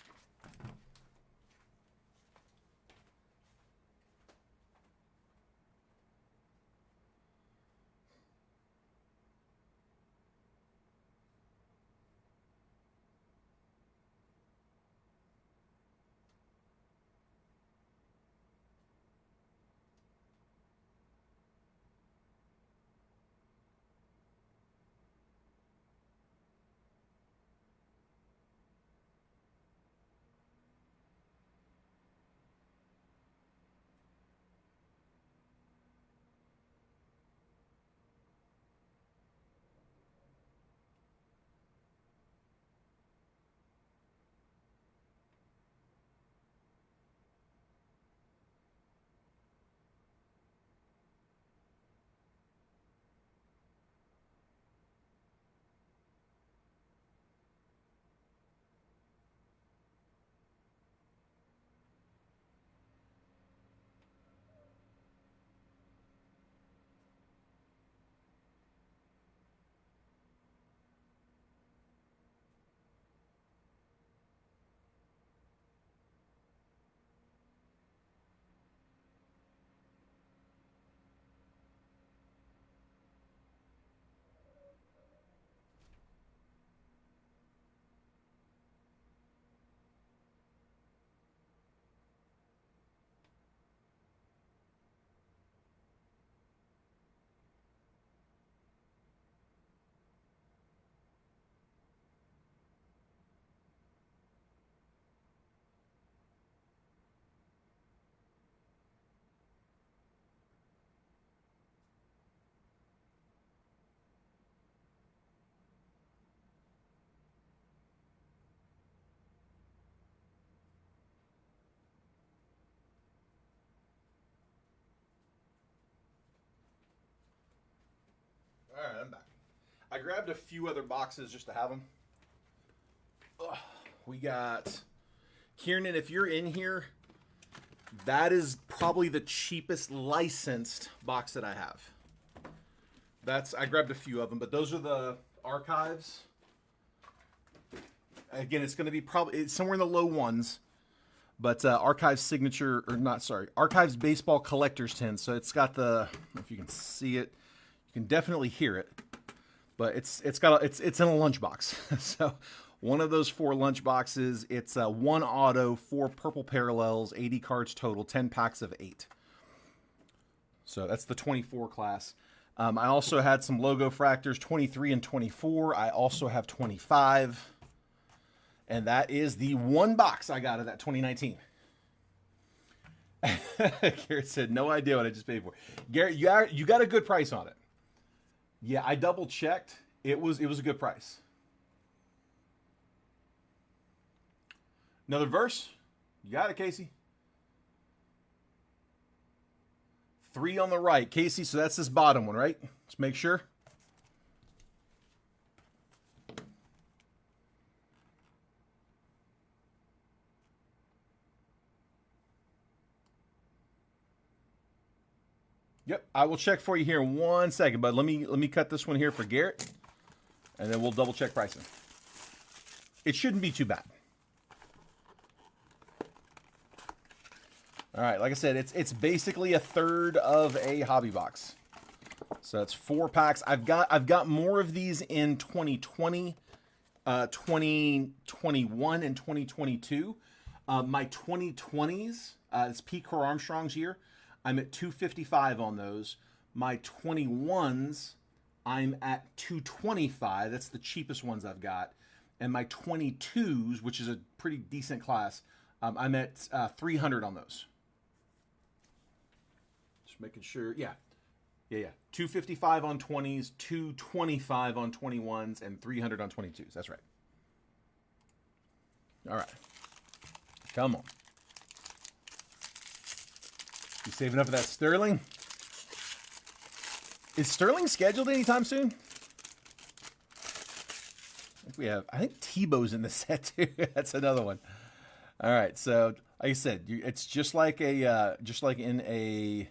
All right, I'm back. I grabbed a few other boxes just to have them. We got Kieran. If you're in here, that is probably the cheapest licensed box that I have. I grabbed a few of them, but those are the archives. Again, it's going to be probably somewhere in the low ones, but Archives signature, or not, sorry, Archives baseball collector's tin. So it's got the, if you can see it, you can definitely hear it, but it's in a lunchbox. So one of those 4 lunch boxes, it's 1 auto, 4 purple parallels, 80 cards total, 10 packs of 8. So that's the 24 class. I also had some logo fractors, 23 and 24. I also have 25. And that is the one box I got of that 2019. Garrett said, no idea what I just paid for. Garrett, you got a good price on it. Yeah, I double checked. It was a good price. Another verse? You got it, Casey. 3 on the right. Casey, so that's this bottom one, right? Let's make sure. Yep, I will check for you here in 1 second, but let me cut this one here for Garrett, and then we'll double check pricing. It shouldn't be too bad. All right, like I said, it's basically a third of a hobby box. So it's 4 packs. I've got more of these in 2020, 2021, and 2022. My 2020s, it's Pete Crow Armstrong's year. I'm at 255 on those. My 21s, I'm at 225. That's the cheapest ones I've got. And my 22s, which is a pretty decent class, I'm at 300 on those. Just making sure. Yeah. 255 on 20s, 225 on 21s, and 300 on 22s. That's right. All right. Come on. You saving up for that Sterling? Is Sterling scheduled anytime soon? I think Tebow's in the set too. That's another one. All right, so like I said, it's just like in a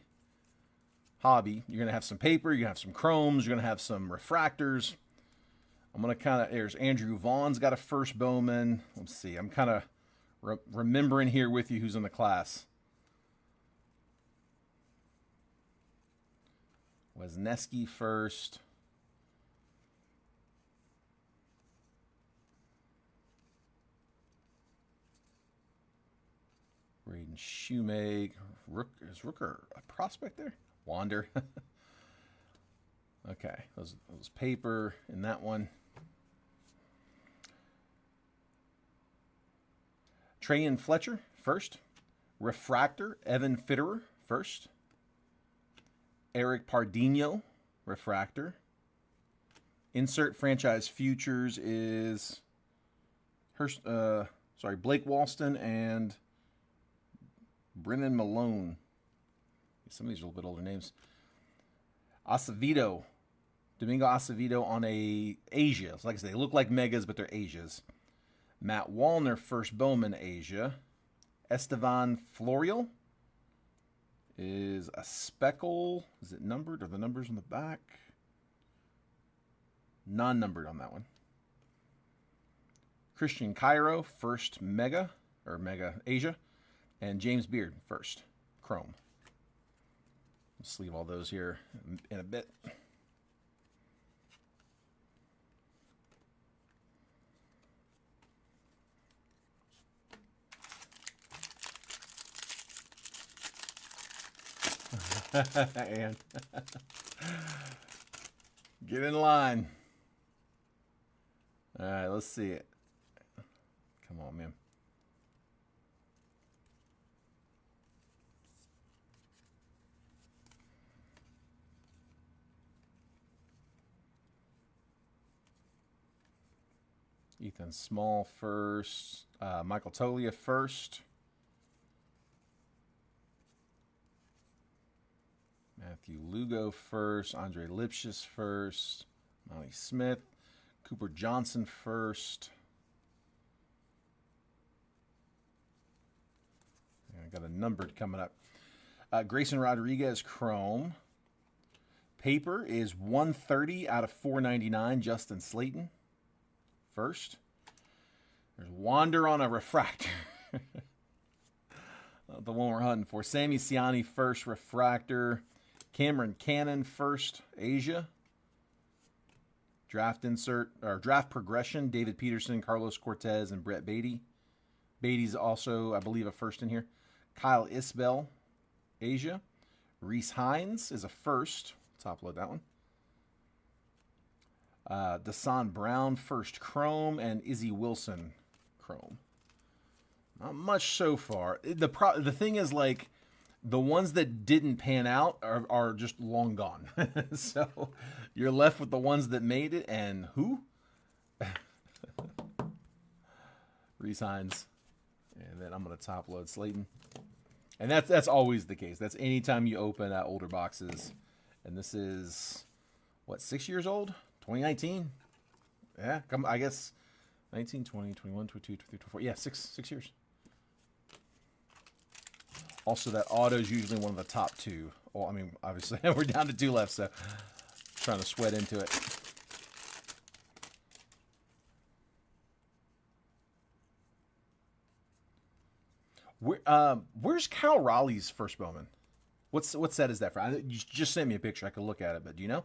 hobby. You're gonna have some paper, you're gonna have some chromes, you're gonna have some refractors. I'm going to kind of, there's Andrew Vaughn's got a first Bowman. Let's see. I'm kind of remembering here with you who's in the class. Wesneski first. Braden Shoemake. Is Rooker a prospect there? Wander. Okay, those paper in that one. Trayan Fletcher first. Refractor, Evan Fitterer first. Eric Pardinho, refractor. Insert franchise futures is Blake Walston and Brennan Malone. Some of these are a little bit older names. Acevedo, Domingo Acevedo on a Asia. Like I say, they look like megas, but they're Asias. Matt Wallner, first Bowman, Asia. Estevan Florial is a speckle. Is it numbered? Are the numbers on the back? Non-numbered on that one. Christian Cairo, first Mega Asia. And James Beard, first Chrome. Let's leave all those here in a bit. And get in line. All right, let's see it. Come on, man. Ethan Small first. Michael Tolia first. Matthew Lugo first. Andre Lipschitz first. Monty Smith. Cooper Johnson first. I got a numbered coming up. Grayson Rodriguez Chrome. Paper is 130 out of 499. Justin Slayton first. There's Wander on a refractor. The one we're hunting for. Sammy Siani first refractor. Cameron Cannon first Asia. Draft insert or draft progression. David Peterson, Carlos Cortez, and Brett Beatty. Beatty's also, I believe, a first in here. Kyle Isbell, Asia. Reese Hines is a first. Top load that one. Desan Brown, first Chrome, and Izzy Wilson, Chrome. Not much so far. The thing is, like, the ones that didn't pan out are just long gone. So you're left with the ones that made it, and who? Reese Hines. And then I'm going to top load Slayton. And that's always the case. That's anytime you open older boxes. And this is, what, 6 years old? 2019? Yeah, I guess 19, 20, 21, 22, 23, 24. Yeah, six years. Also, that auto is usually one of the top two. Well, I mean, obviously, we're down to 2 left, so trying to sweat into it. Where's Cal Raleigh's first Bowman? What set is that for? You just sent me a picture. I could look at it, but do you know?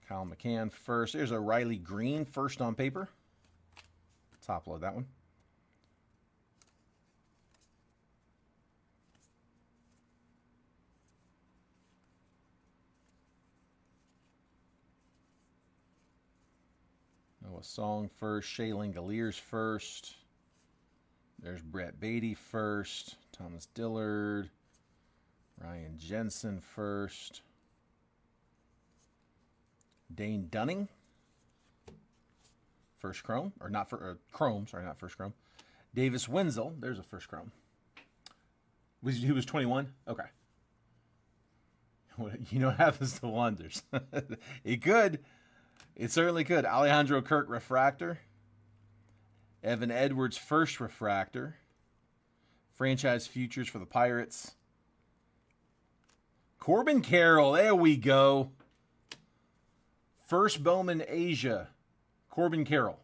Kyle McCann first. There's a Riley Green first on paper. Top load that one. Noah Song first. Shaylin Galeers first. There's Brett Beatty first. Thomas Dillard. Ryan Jensen first. Dane Dunning. First Chrome. Or not for Chrome. Sorry, not first Chrome. Davis Wenzel. There's a first Chrome. He was 21? Okay. You know what happens to wonders. It could. It certainly could. Alejandro Kirk refractor. Evan Edwards first refractor. Franchise futures for the Pirates. Corbin Carroll. There we go. First Bowman Asia, Corbin Carroll.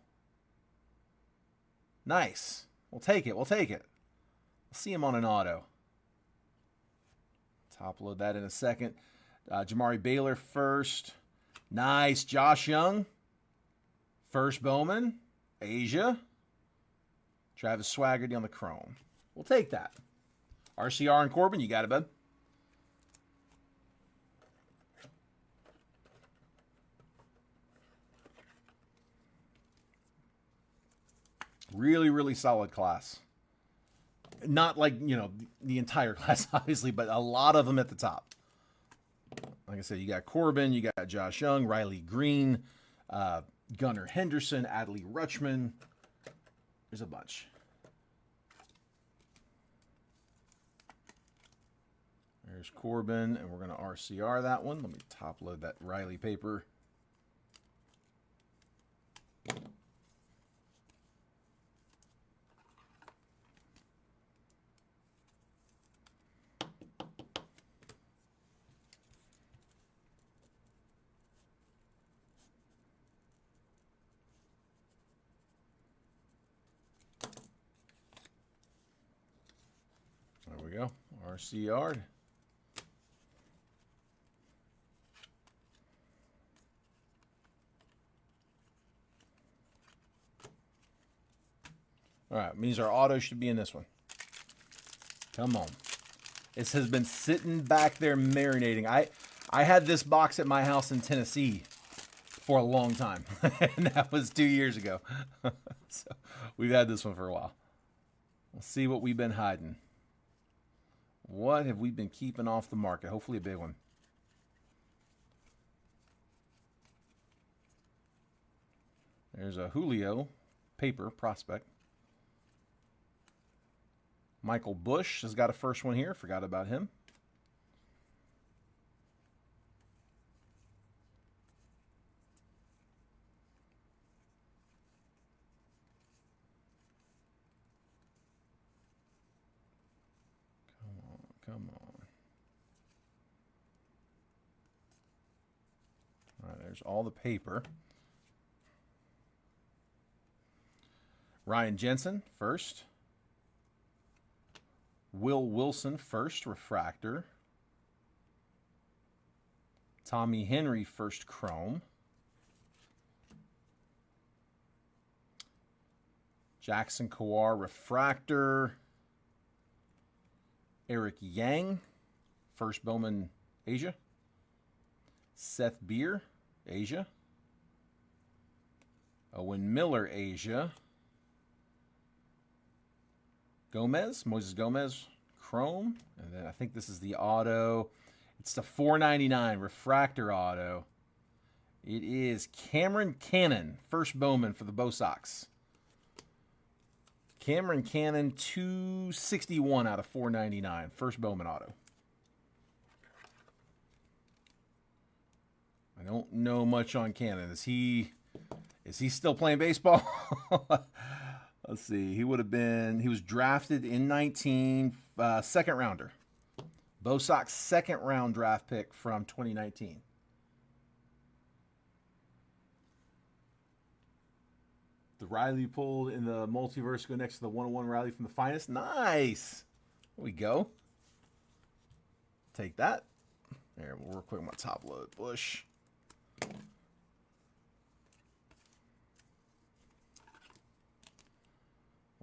Nice. We'll take it. We'll take it. We'll see him on an auto. Top load that in a second. Jamari Baylor first. Nice. Josh Young. First Bowman. Asia. Travis Swaggerty on the chrome. We'll take that. RCR and Corbin, you got it, bud. Really, really solid class. Not like, you know, the entire class, obviously, but a lot of them at the top. Like I said, you got Corbin, you got Josh Young, Riley Green, Gunnar Henderson, Adley Rutschman. There's a bunch. There's Corbin, and we're going to RCR that one. Let me top load that Riley paper. There we go. RCR'd. All right, means our auto should be in this one. Come on. This has been sitting back there marinating. I had this box at my house in Tennessee for a long time. And that was 2 years ago. So we've had this one for a while. Let's see what we've been hiding. What have we been keeping off the market? Hopefully a big one. There's a Julio paper prospect. Michael Bush has got a first one here. Forgot about him. Come on. All right, there's all the paper. Ryan Jensen, first. Will Wilson, first refractor. Tommy Henry, first chrome. Jackson Kawar, refractor. Eric Yang, first Bowman, Asia. Seth Beer, Asia. Owen Miller, Asia. Moses Gomez, chrome. And then I think this is the auto. It's the $4.99 refractor auto. It is Cameron Cannon, first Bowman for the Bo Sox. Cameron Cannon, 261 out of 499. First Bowman auto. I don't know much on Cannon. Is he still playing baseball? Let's see. He was drafted in 19, second rounder. Bo Sox second round draft pick from 2019. The Riley pulled in the multiverse go next to the 101 Riley from the finest. Nice. There we go. Take that. There, we'll work quick on my top load. Bush.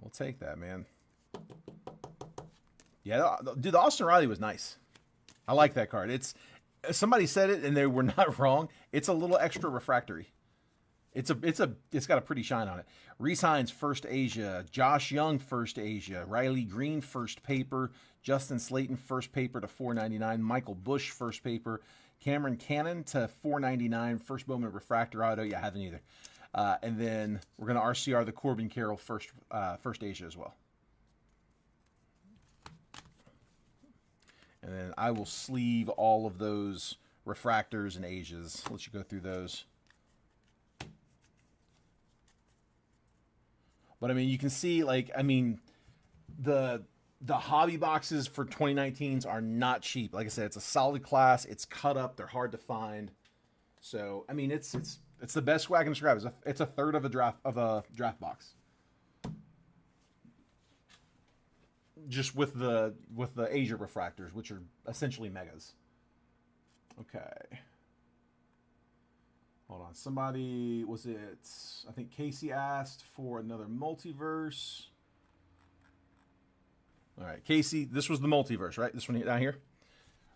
We'll take that, man. Yeah, dude, the Austin Riley was nice. I like that card. Somebody said it and they were not wrong. It's a little extra refractory. It's got a pretty shine on it. Reese Hines, first Asia. Josh Young, first Asia. Riley Green, first paper. Justin Slayton, first paper to $4.99. Michael Bush, first paper. Cameron Cannon to $4.99. First Bowman refractor auto. Yeah, I haven't either. And then we're going to RCR the Corbin Carroll first Asia as well. And then I will sleeve all of those refractors and Asias. Let you go through those. But I mean, you can see, like, I mean, the hobby boxes for 2019s are not cheap. Like I said, it's a solid class. It's cut up. They're hard to find. So I mean, it's the best way I can describe it. It's a third of a draft box. Just with the Asia refractors, which are essentially megas. Okay. Hold on. Somebody, was it, I think Casey asked for another multiverse. All right, Casey, this was the multiverse, right? This one down here.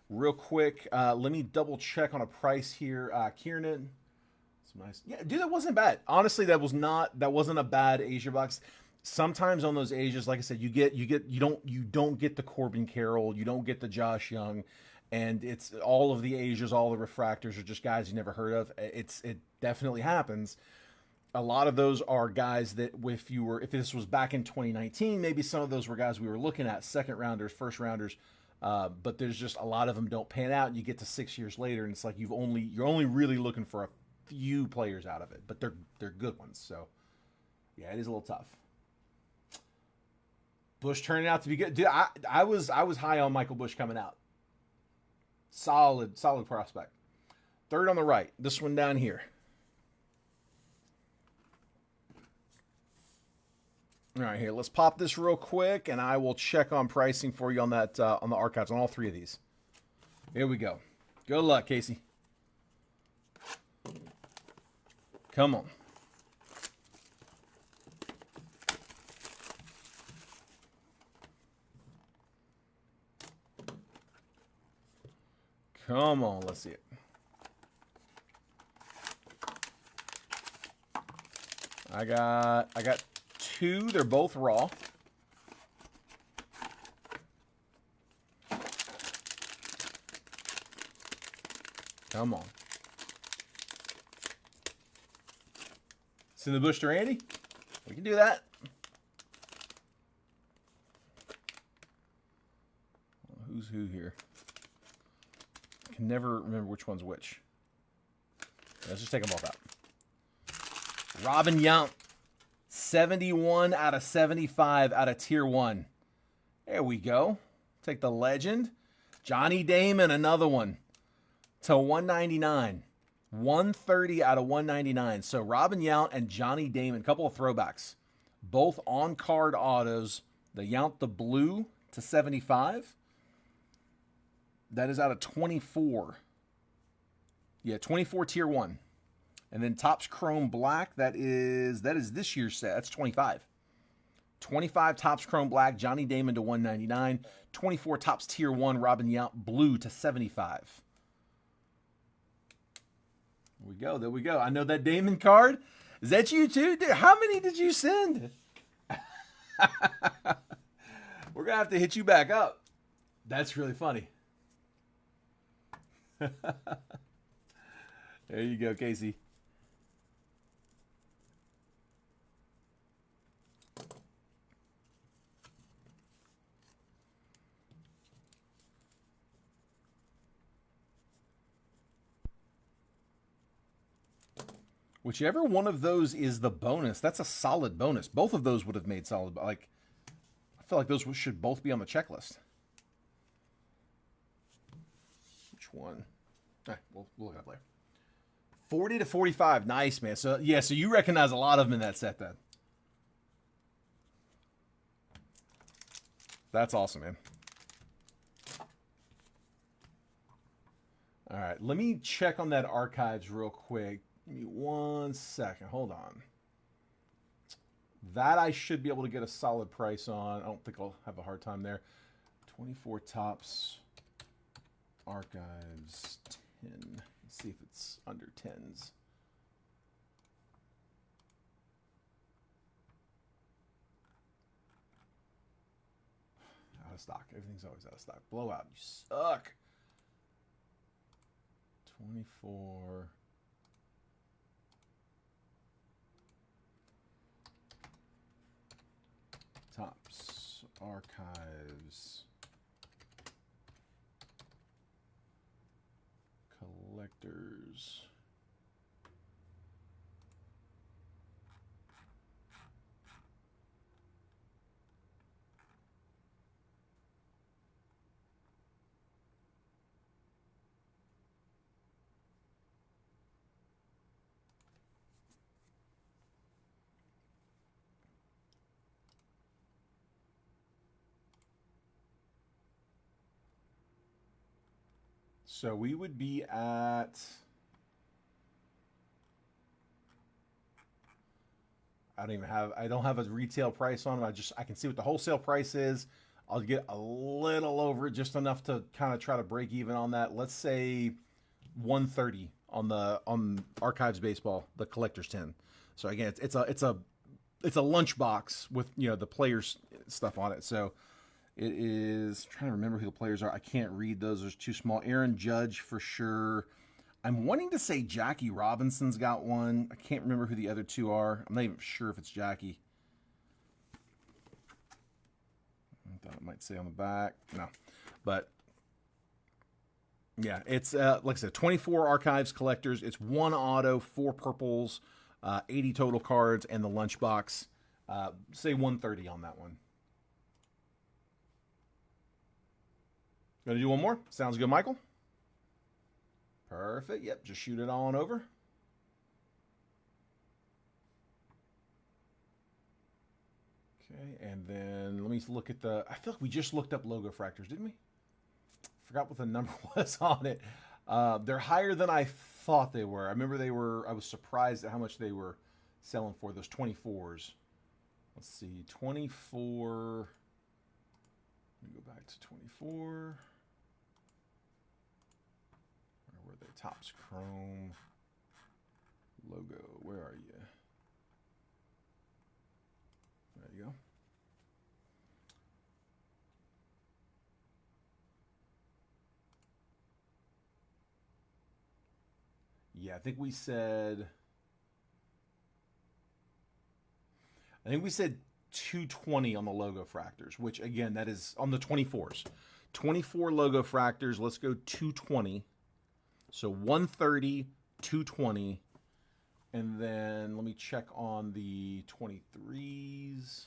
Real quick, let me double check on a price here. Kiernan, some nice. Yeah, dude, that wasn't bad. Honestly, that wasn't a bad Asia box. Sometimes on those Asias, like I said, you don't get the Corbin Carroll, you don't get the Josh Young, and it's all of the Asias, all the refractors are just guys you never heard of. It definitely happens. A lot of those are guys that if this was back in 2019, maybe some of those were guys we were looking at, second rounders, first rounders. But there's just a lot of them don't pan out, and you get to 6 years later, and it's like you're only really looking for a few players out of it, but they're good ones. So yeah, it is a little tough. Bush turning out to be good, dude. I was high on Michael Bush coming out. Solid prospect. Third on the right. This one down here. All right, here, let's pop this real quick, and I will check on pricing for you on that on the archives on all three of these. Here we go. Good luck, Casey. Come on. Come on, let's see it. I got two. They're both raw. Come on. Send the Bush to Randy? We can do that. Who's who here? I can never remember which one's which. Let's just take them both out. Robin Yount. 71 out of 75 out of Tier 1. There we go. Take the legend. Johnny Damon, another one. To 199. 130 out of 199. So Robin Yount and Johnny Damon, a couple of throwbacks. Both on-card autos. The Yount, the blue, to 75. That is out of 24. Yeah, 24 Tier 1. And then Topps Chrome Black, that is this year's set. That's 25. 25 Topps Chrome Black, Johnny Damon to 199. 24 Topps Tier 1, Robin Yount blue to 75. There we go. I know that Damon card. Is that you too? Dude, how many did you send? We're going to have to hit you back up. That's really funny. There you go, Casey. Whichever one of those is the bonus, that's a solid bonus. Both of those would have made solid. Like, I feel like those should both be on the checklist. Which one? All right, we'll look it up later. 40 to 45. Nice, man. So, yeah, so you recognize a lot of them in that set then. That's awesome, man. All right, let me check on that archives real quick. Give me 1 second. Hold on. That I should be able to get a solid price on. I don't think I'll have a hard time there. 24 Topps archives 10. Let's see if it's under 10s. Out of stock. Everything's always out of stock. Blowout. You suck. 24. Topps archives collectors. So we would be at... I don't have a retail price on them. I can see what the wholesale price is. I'll get a little over it, just enough to kind of try to break even on that. Let's say 130 on Archives Baseball, the collector's 10. So again, it's a lunchbox with, you know, the players stuff on it. So it is, I'm trying to remember who the players are. I can't read those. Those are too small. Aaron Judge for sure. I'm wanting to say Jackie Robinson's got one. I can't remember who the other two are. I'm not even sure if it's Jackie. I thought it might say on the back. No. But yeah, it's like I said, 24 Archives collectors. It's 1 auto, 4 purples, 80 total cards, and the lunchbox. Say 130 on that one. Gonna do one more? Sounds good, Michael? Perfect. Yep, just shoot it on over. Okay, and then let me look at the... I feel like we just looked up logo fractors, didn't we? Forgot what the number was on it. They're higher than I thought they were. I remember they were... I was surprised at how much they were selling for, those 24s. Let's see, 24... Let me go back to 24... the Topps Chrome logo. Where are you? There you go. Yeah, I think we said 220 on the logo fractors, which again, that is on the 24s. 24 logo fractors. Let's go 220. So 130, 220, and then let me check on the 23s.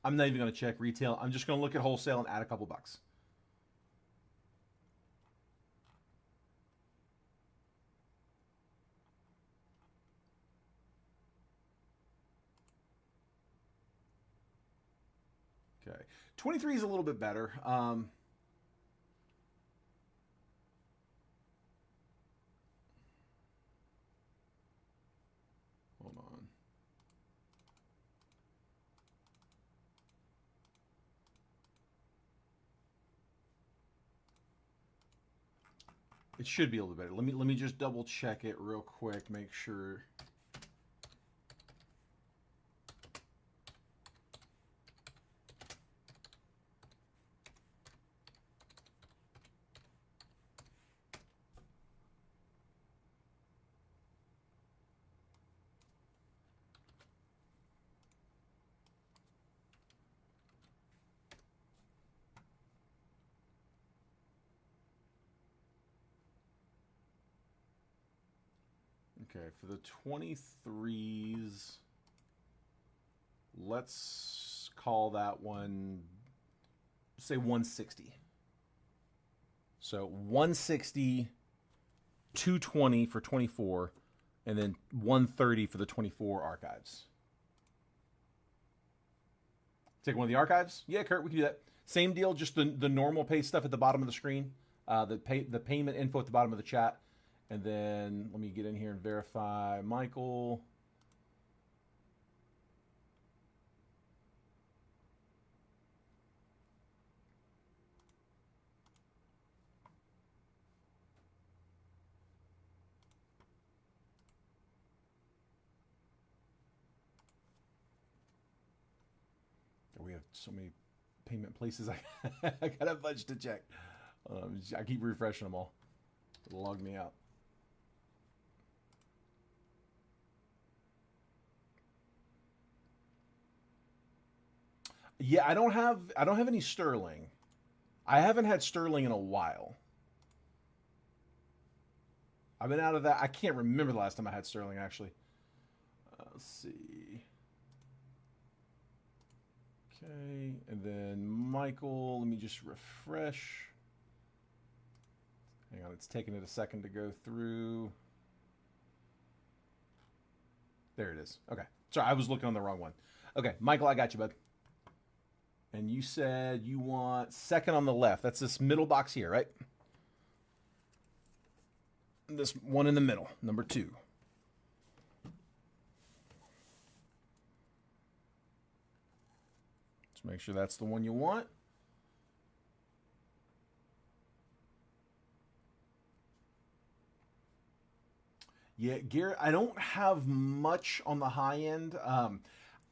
I'm not even going to check retail. I'm just going to look at wholesale and add a couple bucks. Okay, 23 is a little bit better. Hold on. It should be a little better. Let me just double check it real quick, make sure. Okay, for the 23s, let's call that one, say 160. So 160, 220 for 24, and then 130 for the 24 Archives. Take one of the Archives? Yeah, Kurt, we can do that. Same deal, just the normal pay stuff at the bottom of the screen, the payment info at the bottom of the chat. And then let me get in here and verify Michael. We have so many payment places. I got a bunch to check. I keep refreshing them all. It'll log me out. Yeah, I don't have any Sterling. I haven't had Sterling in a while. I've been out of that. I can't remember the last time I had Sterling, actually. Let's see. Okay, and then Michael, let me just refresh. Hang on, it's taking it a second to go through. There it is. Okay, Sorry, I was looking on the wrong one. Okay, Michael, I got you, bud. And you said you want second on the left. That's this middle box here, right? This one in the middle, number 2. Let's make sure that's the one you want. Yeah, Garrett, I don't have much on the high end.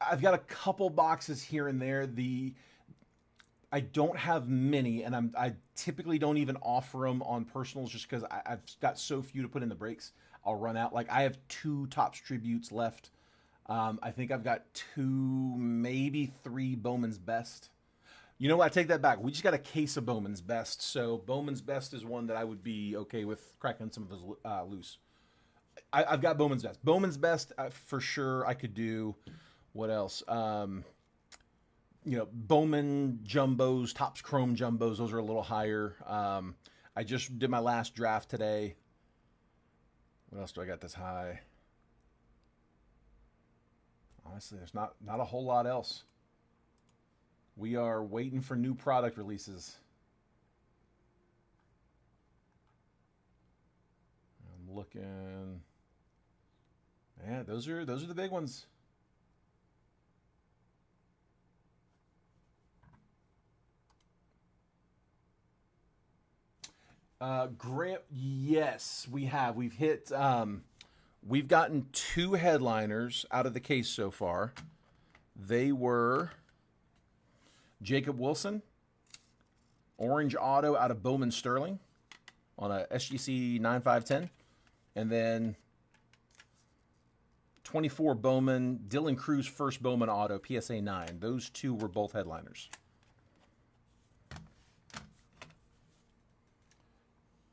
I've got a couple boxes here and there. I don't have many, and I typically don't even offer them on personals just because I've got so few to put in the breaks. I'll run out. Like, I have 2 Topps Tributes left. I think I've got 2, maybe 3 Bowman's Best. You know what? I take that back. We just got a case of Bowman's Best. So Bowman's Best is one that I would be okay with cracking some of those loose. I've got Bowman's Best. Bowman's Best, for sure, I could do. What else? You know, Bowman Jumbos, Topps Chrome Jumbos, those are a little higher. I just did my last draft today. What else do I got this high? Honestly, there's not a whole lot else. We are waiting for new product releases. I'm looking. Yeah, those are the big ones. Grant, yes, we have. We've hit. We've gotten 2 headliners out of the case so far. They were Jacob Wilson, orange auto out of Bowman Sterling on a SGC 9510, and then 24 Bowman, Dylan Cruz first Bowman auto, PSA 9. Those 2 were both headliners.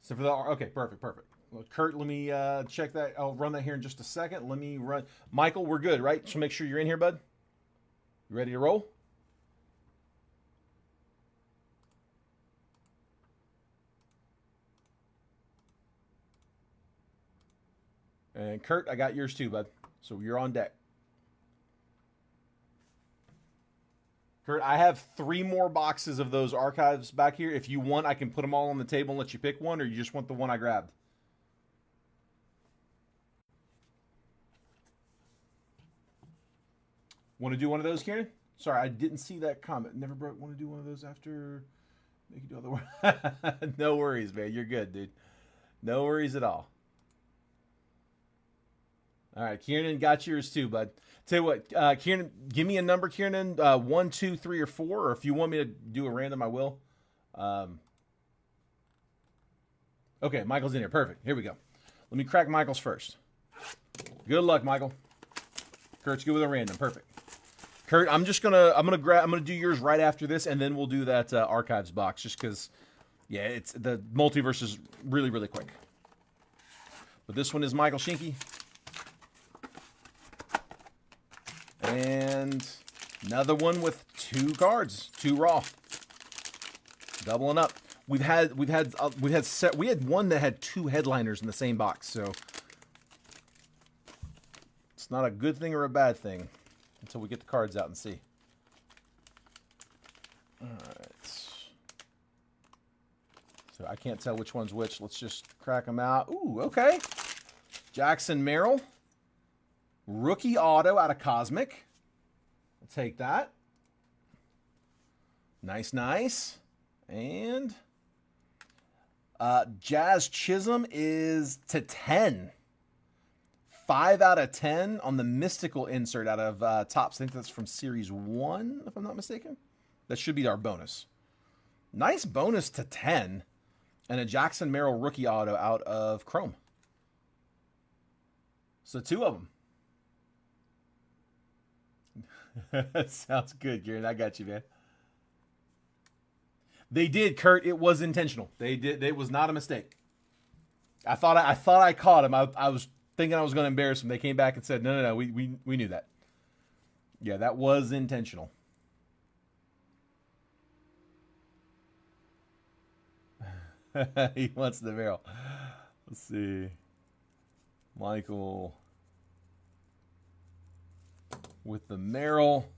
So for the, okay, perfect. Well, Kurt, let me check that. I'll run that here in just a second. Let me run. Michael, we're good, right? So make sure you're in here, bud. You ready to roll? And Kurt, I got yours too, bud. So you're on deck. Kurt, I have 3 more boxes of those archives back here. If you want, I can put them all on the table and let you pick one, or you just want the one I grabbed? Want to do one of those, Kieran? Sorry, I didn't see that comment. Never broke. Want to do one of those after? Make you do other work. No worries, man. You're good, dude. No worries at all. All right, Kieran got yours too, bud. Tell you what, Kieran, give me a number, Kieran. 1, 2, 3, or 4, or if you want me to do a random, I will. Okay, Michael's in here. Perfect. Here we go. Let me crack Michael's first. Good luck, Michael. Kurt's good with a random. Perfect. Kurt, I'm gonna do yours right after this, and then we'll do that archives box, just because, yeah, it's the multiverse is really, really quick. But this one is Michael Shinky. And another one with 2 cards, 2 raw, doubling up. We had one that had 2 headliners in the same box, so it's not a good thing or a bad thing until we get the cards out and see. All right, so I can't tell which one's which. Let's just crack them out. Ooh, okay. Jackson Merrill. Rookie auto out of Cosmic. I'll take that. Nice, nice. And Jazz Chisholm is to 10. 5 out of 10 on the mystical insert out of Topps. I think that's from Series 1, if I'm not mistaken. That should be our bonus. Nice bonus to 10. And a Jackson Merrill rookie auto out of Chrome. So 2 of them. Sounds good, Kieran. I got you, man. They did, Kurt. It was intentional. They did. It was not a mistake. I thought I caught him. I was thinking I was going to embarrass him. They came back and said, no. We knew that. Yeah, that was intentional. He wants the barrel. Let's see. Michael. with the Merrill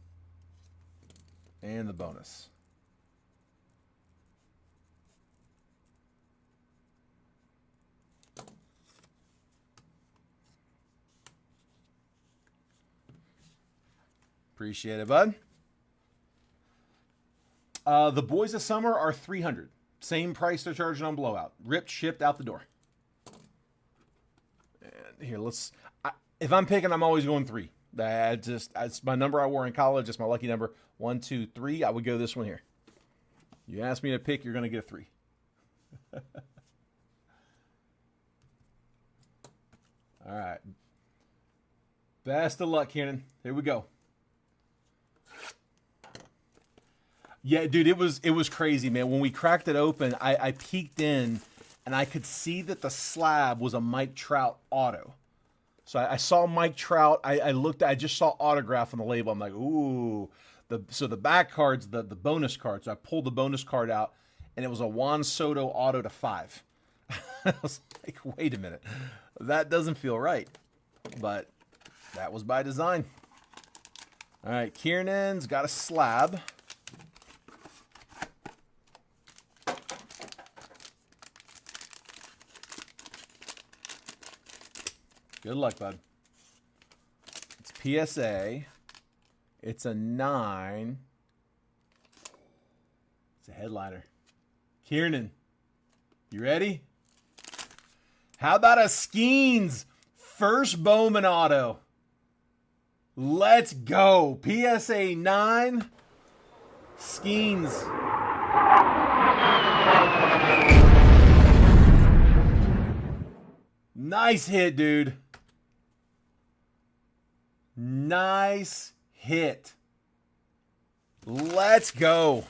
and the bonus. Appreciate it, bud. The Boys of Summer are $300. Same price they're charging on Blowout. Ripped, shipped, out the door. And here, if I'm picking, I'm always going 3. That's my number I wore in college. It's my lucky number. 1, 2, 3. I would go this one here. You ask me to pick, you're going to get a 3. All right. Best of luck, Kieran. Here we go. Yeah, dude, it was crazy, man. When we cracked it open, I peeked in, and I could see that the slab was a Mike Trout auto. So I saw Mike Trout. I just saw autograph on the label. I'm like, ooh. So the back card's the bonus card. So I pulled the bonus card out, and it was a Juan Soto auto to 5. I was like, wait a minute. That doesn't feel right. But that was by design. All right, Kiernan's got a slab. Good luck, bud. It's PSA. It's a 9. It's a headliner. Kiernan, you ready? How about a Skeens first Bowman auto? Let's go. PSA 9. Skeens. Nice hit, dude. Nice hit. Let's go.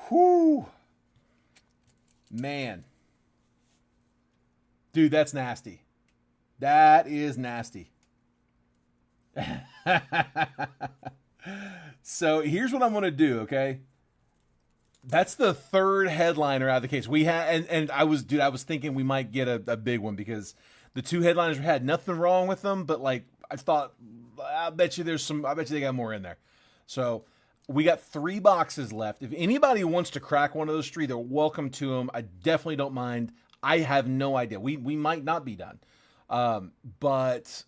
Whoo. Man. Dude, that's nasty. That is nasty. So here's what I'm going to do, okay? That's the third headliner out of the case. We had, and I was thinking we might get a big one because the 2 headliners we had, nothing wrong with them, but like I thought, I bet you they got more in there. So we got 3 boxes left. If anybody wants to crack one of those 3, they're welcome to them. I definitely don't mind. I have no idea. We might not be done, but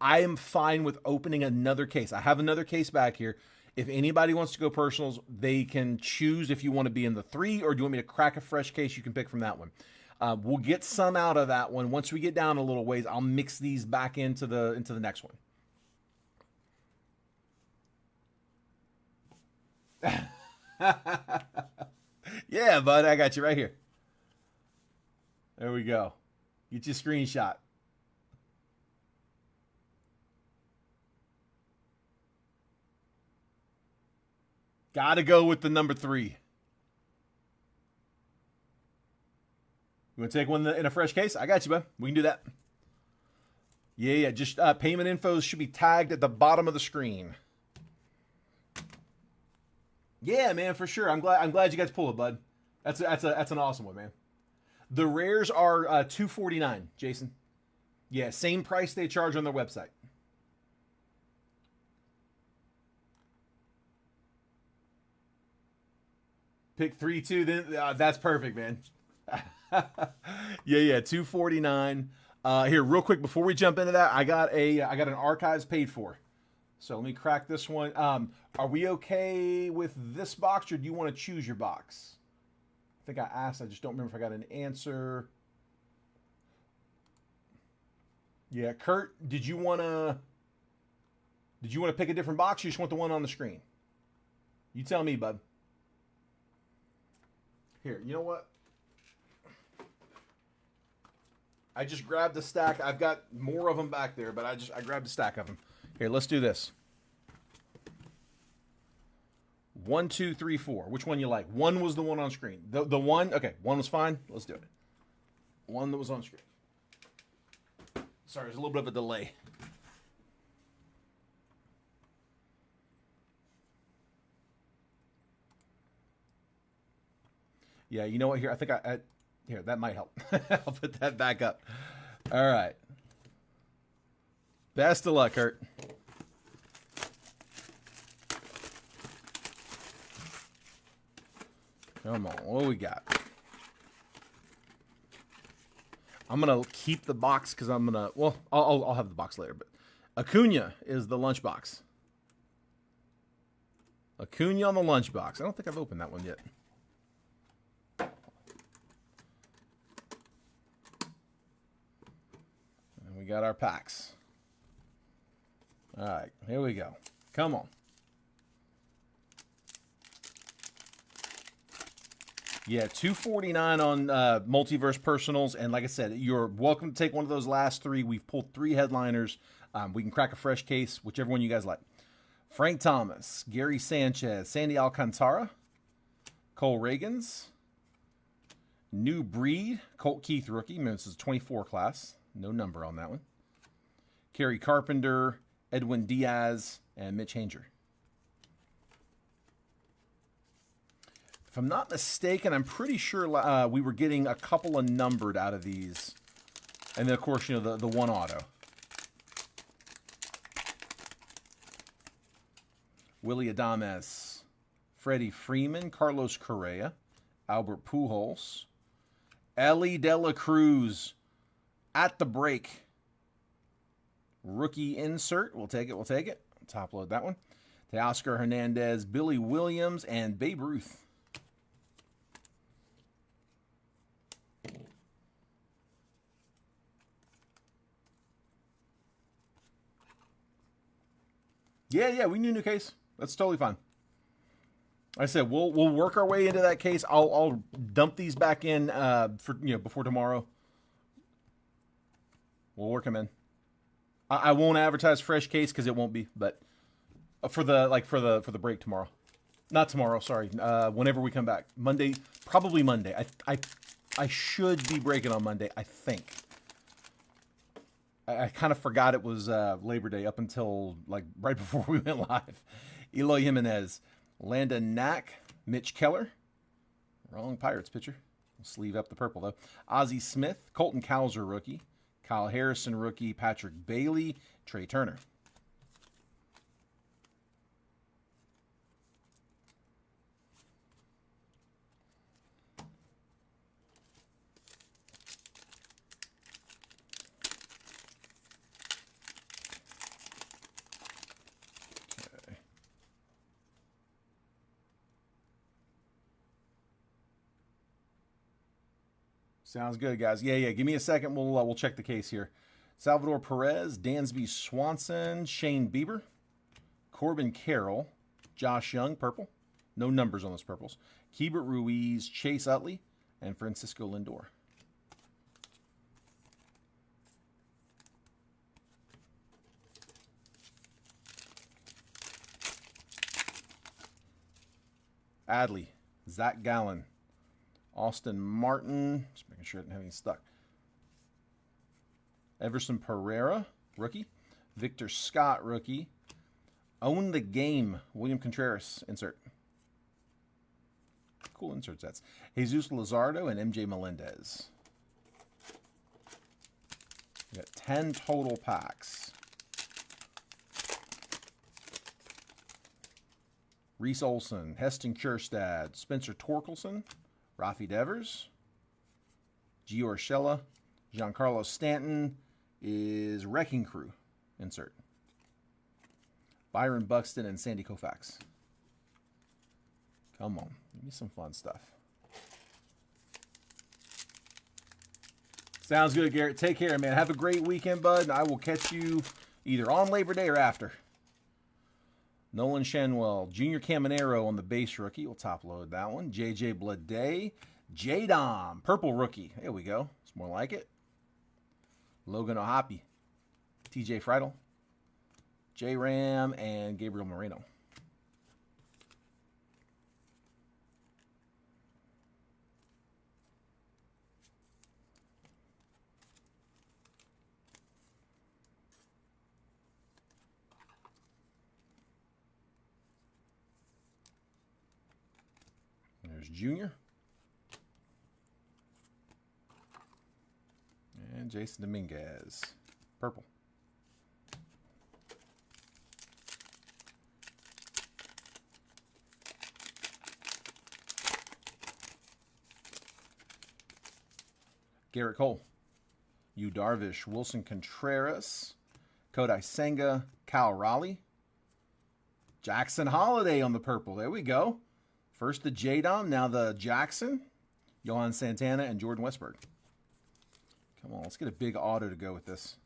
I am fine with opening another case. I have another case back here. If anybody wants to go personals, they can choose if you want to be in the 3 or do you want me to crack a fresh case, you can pick from that one. We'll get some out of that one. Once we get down a little ways, I'll mix these back into the next one. Yeah, bud, I got you right here. There we go. Get your screenshot. Gotta go with the number 3. You want to take one in a fresh case? I got you, bud. We can do that. Yeah. Just payment infos should be tagged at the bottom of the screen. Yeah, man, for sure. I'm glad you guys pull it, bud. That's an awesome one, man. The rares are $249, Jason. Yeah, same price they charge on their website. Pick 3, 2. Then that's perfect, man. Yeah, $249. Here, real quick before we jump into that, I got an archives paid for. So let me crack this one. Are we okay with this box, or do you want to choose your box? I think I asked. I just don't remember if I got an answer. Yeah, Kurt, did you want to pick a different box, or you just want the one on the screen? You tell me, bud. Here, you know what? I just grabbed a stack. I've got more of them back there, but I grabbed a stack of them. Here, let's do this. 1, 2, 3, 4. Which one you like? 1 was the one on screen. The one, okay, 1 was fine. Let's do it. 1 that was on screen. Sorry, there's a little bit of a delay. Yeah, you know what? Here, I think here, that might help. I'll put that back up. All right. Best of luck, Kurt. Come on, what do we got? I'm gonna keep the box because I'm gonna. Well, I'll have the box later. But Acuna is the lunchbox. Acuna on the lunchbox. I don't think I've opened that one yet. And we got our packs. All right, here we go. Come on. Yeah, $249 on Multiverse Personals. And like I said, you're welcome to take one of those last three. We've pulled 3 headliners. We can crack a fresh case, whichever one you guys like. Frank Thomas, Gary Sanchez, Sandy Alcantara, Cole Reagans, New Breed, Colt Keith rookie. This is 24 class. No number on that one. Kerry Carpenter, Edwin Diaz, and Mitch Hanger. If I'm not mistaken, I'm pretty sure we were getting a couple of numbered out of these. And then, of course, you know, the one auto. Willie Adames, Freddie Freeman, Carlos Correa, Albert Pujols, Ellie De La Cruz at the break. Rookie insert. We'll take it. We'll take it. Top load that one. Teoscar Hernandez, Billy Williams, and Babe Ruth. Yeah, we need a new case. That's totally fine. Like I said, we'll work our way into that case. I'll dump these back in for before tomorrow. We'll work them in. I won't advertise fresh case because it won't be, but for the break tomorrow. Not tomorrow, sorry. Whenever we come back, Monday, probably Monday. I should be breaking on Monday. I think. I kind of forgot it was Labor Day up until like right before we went live. Eloy Jimenez, Landon Knack, Mitch Keller. Wrong Pirates pitcher. We'll sleeve up the purple though. Ozzie Smith, Colton Cowser rookie. Kyle Harrison rookie. Patrick Bailey, Trey Turner. Sounds good, guys. Yeah. Give me a second. We'll check the case here. Salvador Perez, Dansby Swanson, Shane Bieber, Corbin Carroll, Josh Young, purple. No numbers on those purples. Keibert Ruiz, Chase Utley, and Francisco Lindor. Adley, Zach Gallen, Austin Martin, just making sure I didn't have any stuck. Everson Pereira, rookie. Victor Scott, rookie. Own the Game, William Contreras, insert. Cool insert sets. Jesus Luzardo and MJ Melendez. We got 10 total packs. Reese Olson, Heston Kjerstad, Spencer Torkelson, Rafi Devers, Gio Urshela, Giancarlo Stanton is Wrecking Crew. Insert. Byron Buxton and Sandy Koufax. Come on. Give me some fun stuff. Sounds good, Garrett. Take care, man. Have a great weekend, bud. And I will catch you either on Labor Day or after. Nolan Shanwell, Junior Caminero on the base rookie. We'll top load that one. JJ Bleday. J-Dom, purple rookie. There we go. It's more like it. Logan O'Hoppe. TJ Friedel. J-Ram and Gabriel Moreno. There's Junior. And Jason Dominguez. Purple. Garrett Cole, Yu Darvish, Wilson Contreras, Kodai Senga, Kyle Raleigh, Jackson Holiday on the purple. There we go. First the J-Dom, now the Jackson, Johan Santana, and Jordan Westberg. Come on, let's get a big auto to go with this.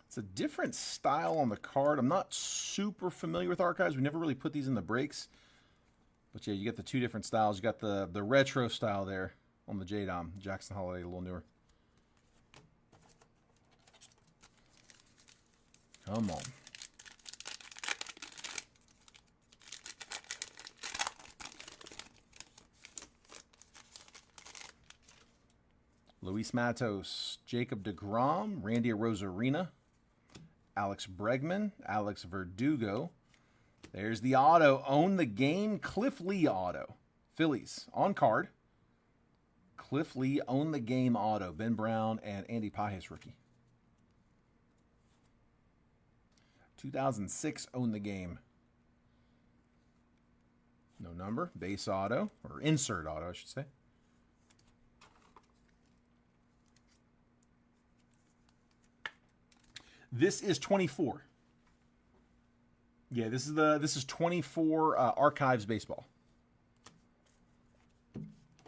It's a different style on the card. I'm not super familiar with archives. We never really put these in the breaks. But yeah, you get the two different styles. You got the retro style there on the J-Dom. Jackson Holiday, a little newer. Come on. Luis Matos, Jacob deGrom, Randy Arozarena, Alex Bregman, Alex Verdugo. There's the auto. Own the game. Cliff Lee auto. Phillies on card. Cliff Lee, own the game auto. Ben Brown and Andy Pages rookie. 2006, own the game. No number. Base auto, or insert auto, I should say. This is 24. Yeah, this is 24 Archives baseball.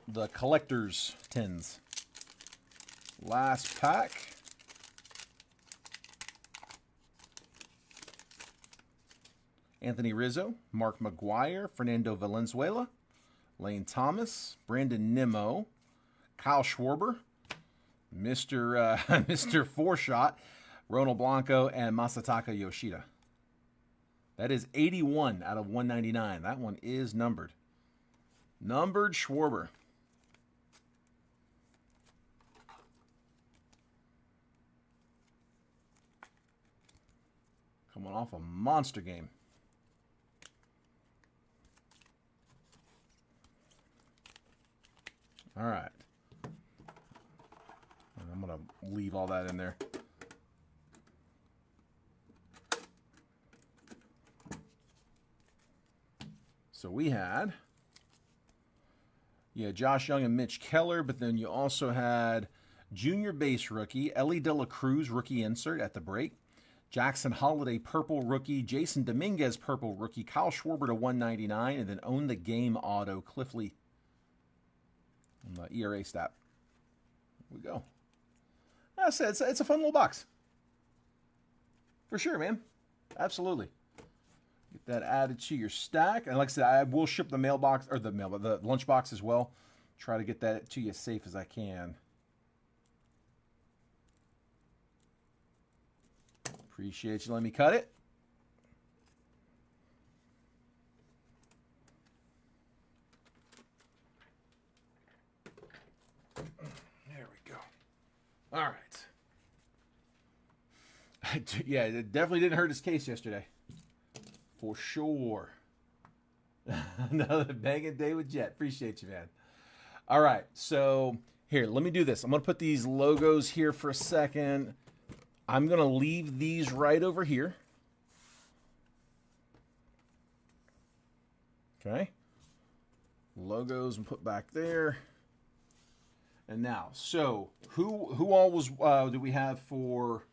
The collector's tins. Last pack. Anthony Rizzo, Mark McGuire, Fernando Valenzuela, Lane Thomas, Brandon Nimmo, Kyle Schwarber, Mr. Four-Shot, Ronald Blanco, and Masataka Yoshida. That is 81 out of 199. That one is numbered. Numbered Schwarber. Coming off a monster game. All right. I'm going to leave all that in there. So we had, Josh Young and Mitch Keller, but then you also had junior base rookie, Ellie De La Cruz, rookie insert at the break. Jackson Holiday, purple rookie. Jason Dominguez, purple rookie. Kyle Schwarber to 199, and then own the game auto, Cliff Lee. On the ERA stat. Here we go. I said it's a fun little box. For sure, man. Absolutely. Get that added to your stack. And like I said, I will ship the mailbox, or the lunchbox as well. Try to get that to you as safe as I can. Appreciate you letting me cut it. There we go. All right. Yeah, it definitely didn't hurt his case yesterday. For sure. Another banging day with Jet. Appreciate you, man. All right, so here, let me do this. I'm going to put these logos here for a second. I'm going to leave these right over here. Okay. Logos and put back there. And now, so who all was do we have for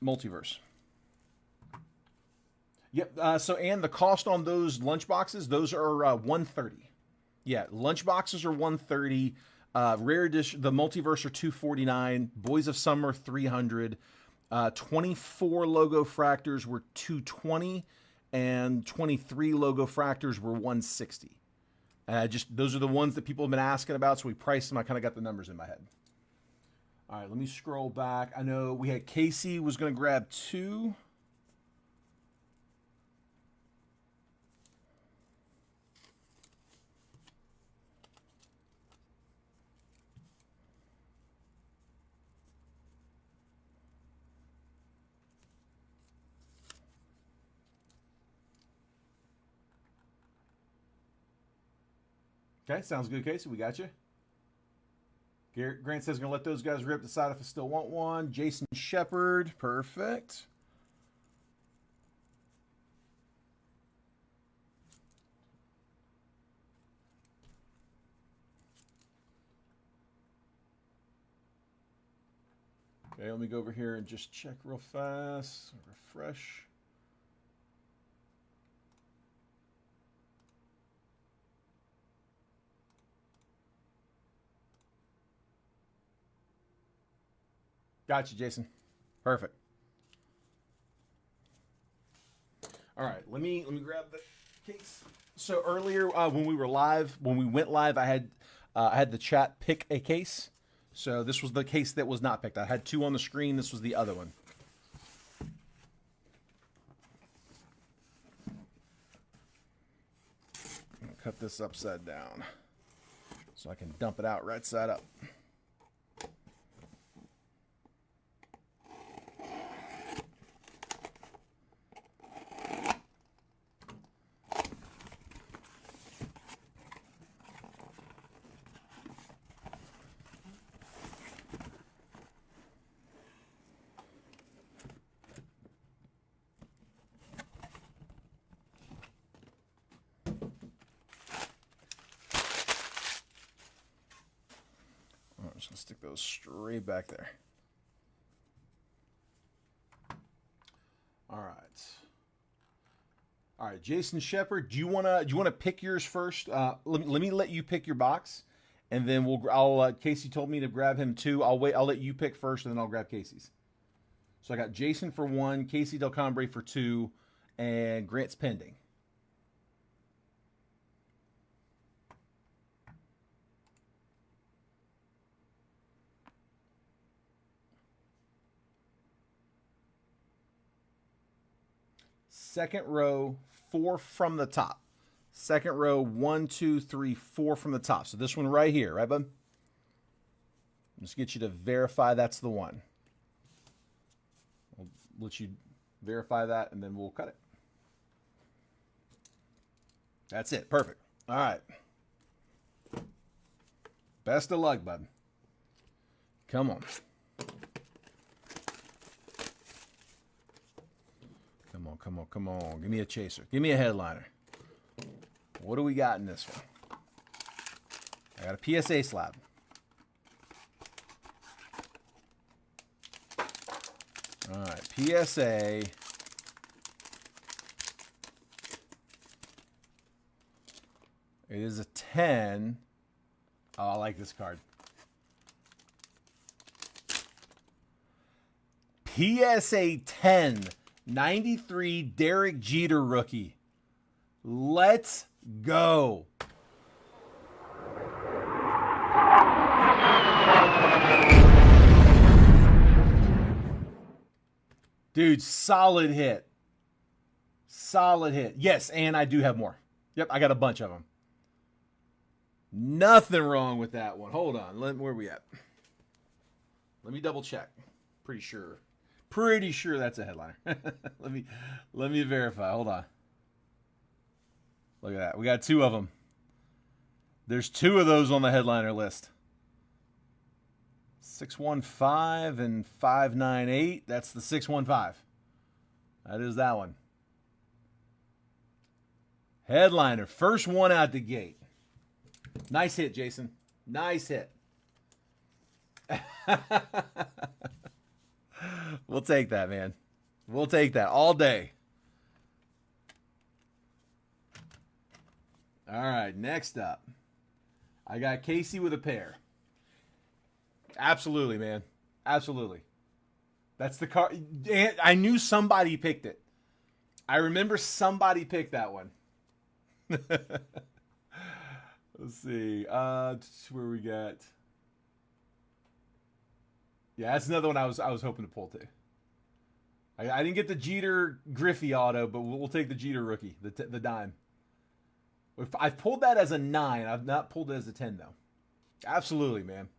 Multiverse? Yep. So and the cost on those lunch boxes, those are $130. Yeah, lunch boxes are $130. Rare edition, the Multiverse are $249. Boys of Summer $300. 24 logo fractors were $220, and 23 logo fractors were $160. Just those are the ones that people have been asking about, so we priced them. I kind of got the numbers in my head. All right, let me scroll back. I know we had Casey was going to grab 2. Okay, sounds good, Casey. We got you. Grant says going to let those guys rip, decide if I still want one. Jason Shepard, perfect. Okay, let me go over here and just check real fast. Refresh. Gotcha, Jason. Perfect. All right, let me grab the case. So earlier when we were live, when we went live, I had the chat pick a case. So this was the case that was not picked. I had 2 on the screen. This was the other one. I'm gonna cut this upside down so I can dump it out right side up. I'm just gonna stick those straight back there. All right, Jason Shepard, do you wanna pick yours first? Let me let you pick your box, and then Casey told me to grab him too. I'll let you pick first, and then I'll grab Casey's. So I got Jason for 1, Casey Del Cambre for 2, and Grant's pending. Second row, 4 from the top. Second row, 1, 2, 3, 4 from the top. So this one right here, right, bud? Just get you to verify that's the one. I'll let you verify that, and then we'll cut it. That's it. Perfect. All right. Best of luck, bud. Come on. Come on, come on, come on. Give me a chaser. Give me a headliner. What do we got in this one? I got a PSA slab. All right, PSA. It is a 10. Oh, I like this card. PSA 10. 93 Derek Jeter rookie. Let's go. Dude, solid hit. Solid hit. Yes, and I do have more. Yep, I got a bunch of them. Nothing wrong with that one. Hold on. Where are we at? Let me double check. Pretty sure. Pretty sure that's a headliner. let me verify. Hold on. Look at that. We got 2 of them. There's 2 of those on the headliner list. 615 and 598. That's the 615. That is that one. Headliner. First one out the gate. Nice hit, Jason. Nice hit. We'll take that, man. We'll take that all day. All right, next up. I got Casey with a pair. Absolutely, man. Absolutely. That's the card. I knew somebody picked it. I remember somebody picked that one. Let's see. Where we got. Yeah, that's another one I was hoping to pull too. I didn't get the Jeter Griffey auto, but we'll take the Jeter rookie, the dime. I've pulled that as a 9. I've not pulled it as a 10 though. Absolutely, man.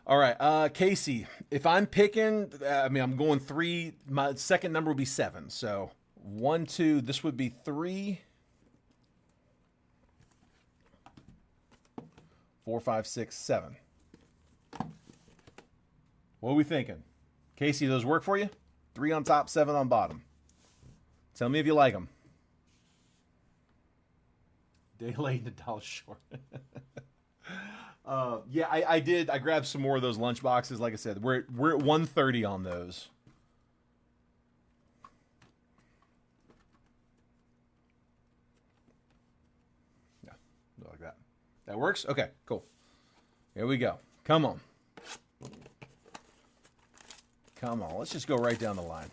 All right, Casey. If I'm picking, I'm going 3. My second number would be 7. So 1, 2. This would be 3, 4, 5, 6, 7. What are we thinking? Casey, those work for you? 3 on top, 7 on bottom. Tell me if you like them. Day late and $1 short. Yeah, I did. I grabbed some more of those lunch boxes. Like I said, we're at 130 on those. Yeah, like that. That works? Okay, cool. Here we go. Come on. Come on. Let's just go right down the line.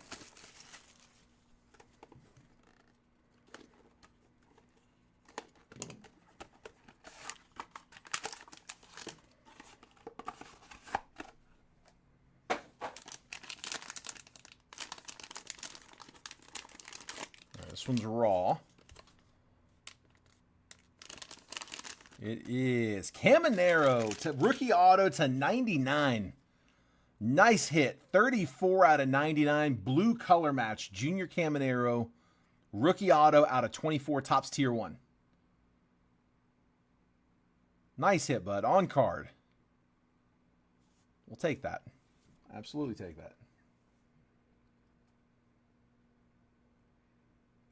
This one's raw. It is Caminero to rookie auto to 99. Nice hit. 34 out of 99. Blue color match. Junior Caminero. Rookie auto out of 24. Topps tier 1. Nice hit, bud. On card. We'll take that. Absolutely take that.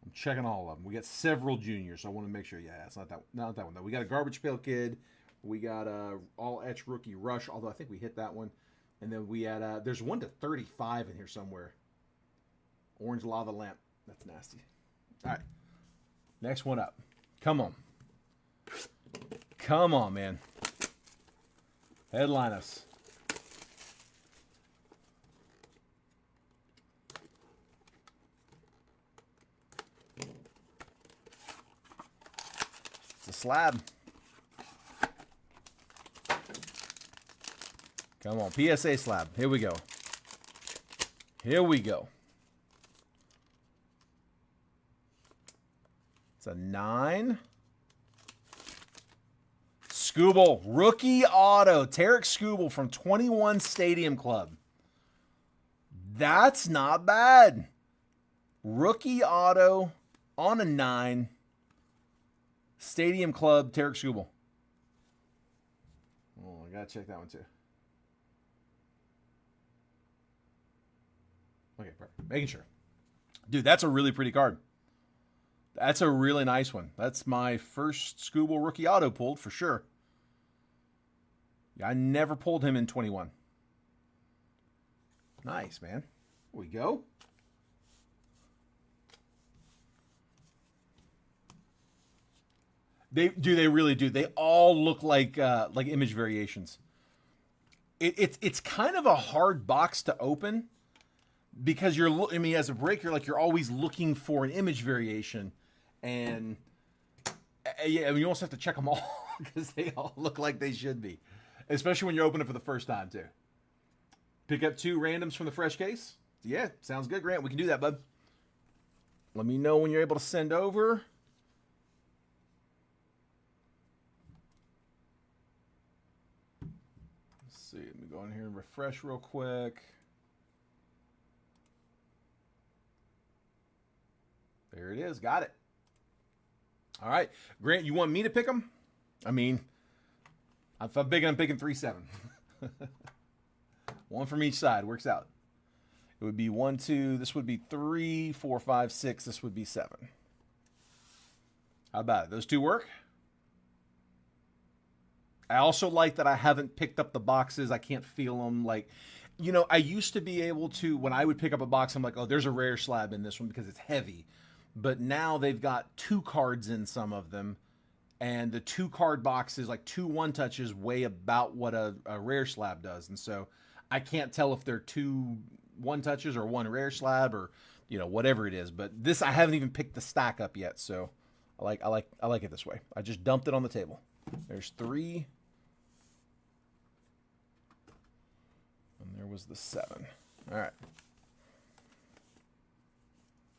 I'm checking all of them. We got several juniors, so I want to make sure. Yeah, it's not that one though. We got a Garbage Pail Kid. We got a All Etch Rookie Rush, although I think we hit that one. And then we had there's 1 to 35 in here somewhere. Orange Lava Lamp. That's nasty. All right. Next one up. Come on. Come on, man. Headline us. It's a slab. Come on, PSA slab. Here we go. Here we go. It's a 9. Skubal, rookie auto. Tarek Skubal from 21 Stadium Club. That's not bad. Rookie auto on a 9. Stadium Club, Tarek Skubal. Oh, I gotta check that one too. Okay, perfect. Making sure. Dude, that's a really pretty card. That's a really nice one. That's my first Skubal rookie auto pulled for sure. Yeah, I never pulled him in 21. Nice, man. Here we go. They really do. They all look like image variations. It's kind of a hard box to open because as a breaker, you're always looking for an image variation, and yeah, you almost have to check them all because they all look like they should be, especially when you're opening for the first time too. Pick up 2 randoms from the fresh case. Yeah, sounds good, Grant. We can do that, bud. Let me know when you're able to send over. Let me go in here and refresh real quick. There it is. Got it. All right. Grant, you want me to pick them? I mean, if I'm big, I'm picking 3-7. 1 from each side. Works out. It would be 1, 2. This would be 3, 4, 5, 6. This would be 7. How about it? Those 2 work? I also like that I haven't picked up the boxes. I can't feel them. I used to be able to, when I would pick up a box, I'm like, oh, there's a rare slab in this one because it's heavy. But now they've got 2 cards in some of them. And the 2 card boxes, 2 1-touches, weigh about what a rare slab does. And so I can't tell if they're 2 1-touches or 1 rare slab or, whatever it is. But this, I haven't even picked the stack up yet. So I like it this way. I just dumped it on the table. There's 3. And there was the 7. All right.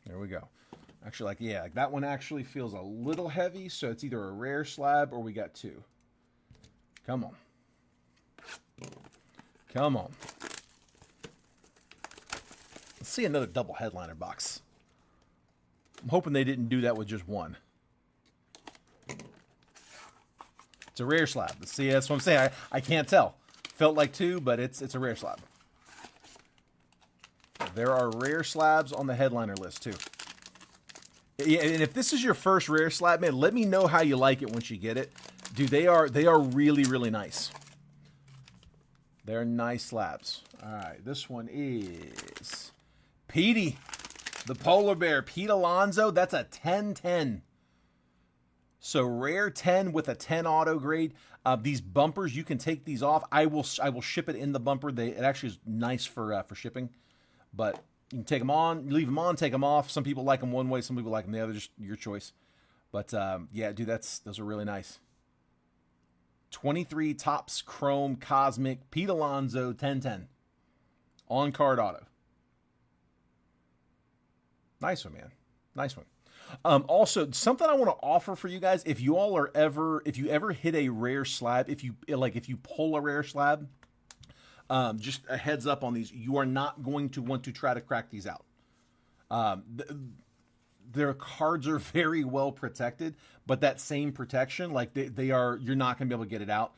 There we go. Actually, that one actually feels a little heavy, so it's either a rare slab or we got 2. Come on. Come on. Let's see another double headliner box. I'm hoping they didn't do that with just 1. It's a rare slab. See, that's what I'm saying. I can't tell. Felt like 2, but it's a rare slab. There are rare slabs on the headliner list too. Yeah, and if this is your first rare slab, man, let me know how you like it once you get it. Dude, they are really, really nice. They're nice slabs. All right, this one is Petey, the polar bear. Pete Alonso, that's a 10-10. So rare 10 with a 10 auto grade. These bumpers, you can take these off. I will ship it in the bumper. It actually is nice for shipping, but you can take them on, leave them on, take them off. Some people like them one way, some people like them the other. Just your choice. But yeah, dude, those are really nice. 23 Topps Chrome Cosmic Pete Alonso 10-10 on card auto. Nice one, man. Nice one. Also, something I want to offer for you guys: if you ever hit a rare slab, if you pull a rare slab, just a heads up on these, you are not going to want to try to crack these out. Their cards are very well protected, but that same protection, like they are, you're not going to be able to get it out.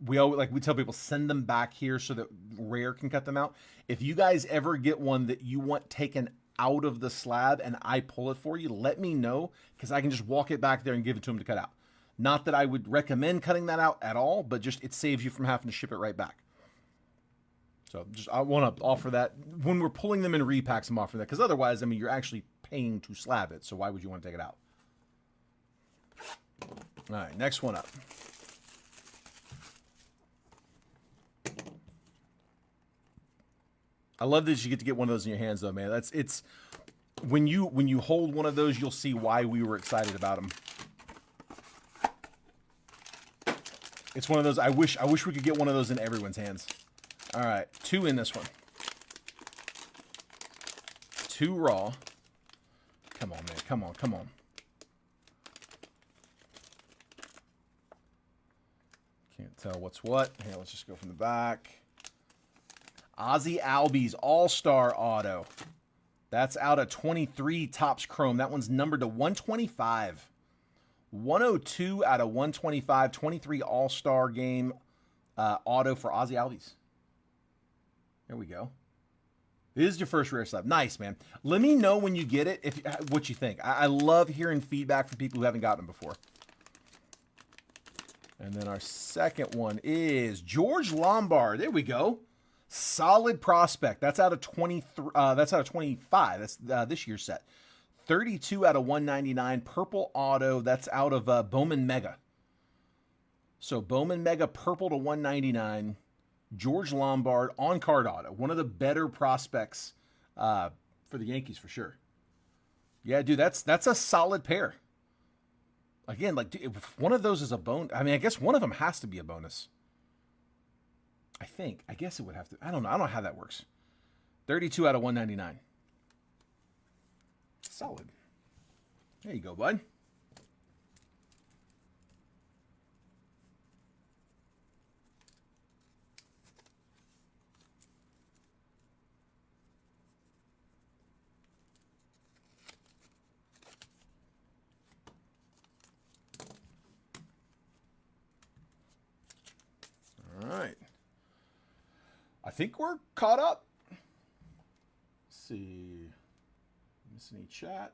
We tell people, send them back here so that rare can cut them out. If you guys ever get one that you want taken out of the slab and I pull it for you, let me know, because I can just walk it back there and give it to them to cut out. Not that I would recommend cutting that out at all, but just it saves you from having to ship it right back. So I want to offer that when we're pulling them in repacks. I'm offering that because otherwise, I mean, you're actually paying to slab it. So why would you want to take it out? All right, next one up. I love that you get to get one of those in your hands, though, man. It's when you hold one of those, you'll see why we were excited about them. It's one of those. I wish we could get one of those in everyone's hands. All right, 2 in this one. 2 raw. Come on, man. Come on, come on. Can't tell what's what. Here, let's just go from the back. Ozzy Albies All-Star Auto. That's out of 23 Topps Chrome. That one's numbered to 125. 102 out of 125. 23 All-Star Game auto for Ozzy Albies. There we go. This is your first rare slab. Nice, man. Let me know when you get it what you think. I love hearing feedback from people who haven't gotten them before. And then our second one is George Lombard. There we go. Solid prospect. That's out of 23. That's out of 25. That's this year's set. 32 out of 199. Purple auto. That's out of Bowman Mega. So Bowman Mega purple to 199. George Lombard on card auto. One of the better prospects for the Yankees for sure. Yeah, dude, that's a solid pair. Again, like if one of those is a bonus, I mean, I guess one of them has to be a bonus. I guess it would have to. I don't know how that works. 32 out of 199. Solid. There you go, bud. All right. I think we're caught up. Let's see. Miss any chat?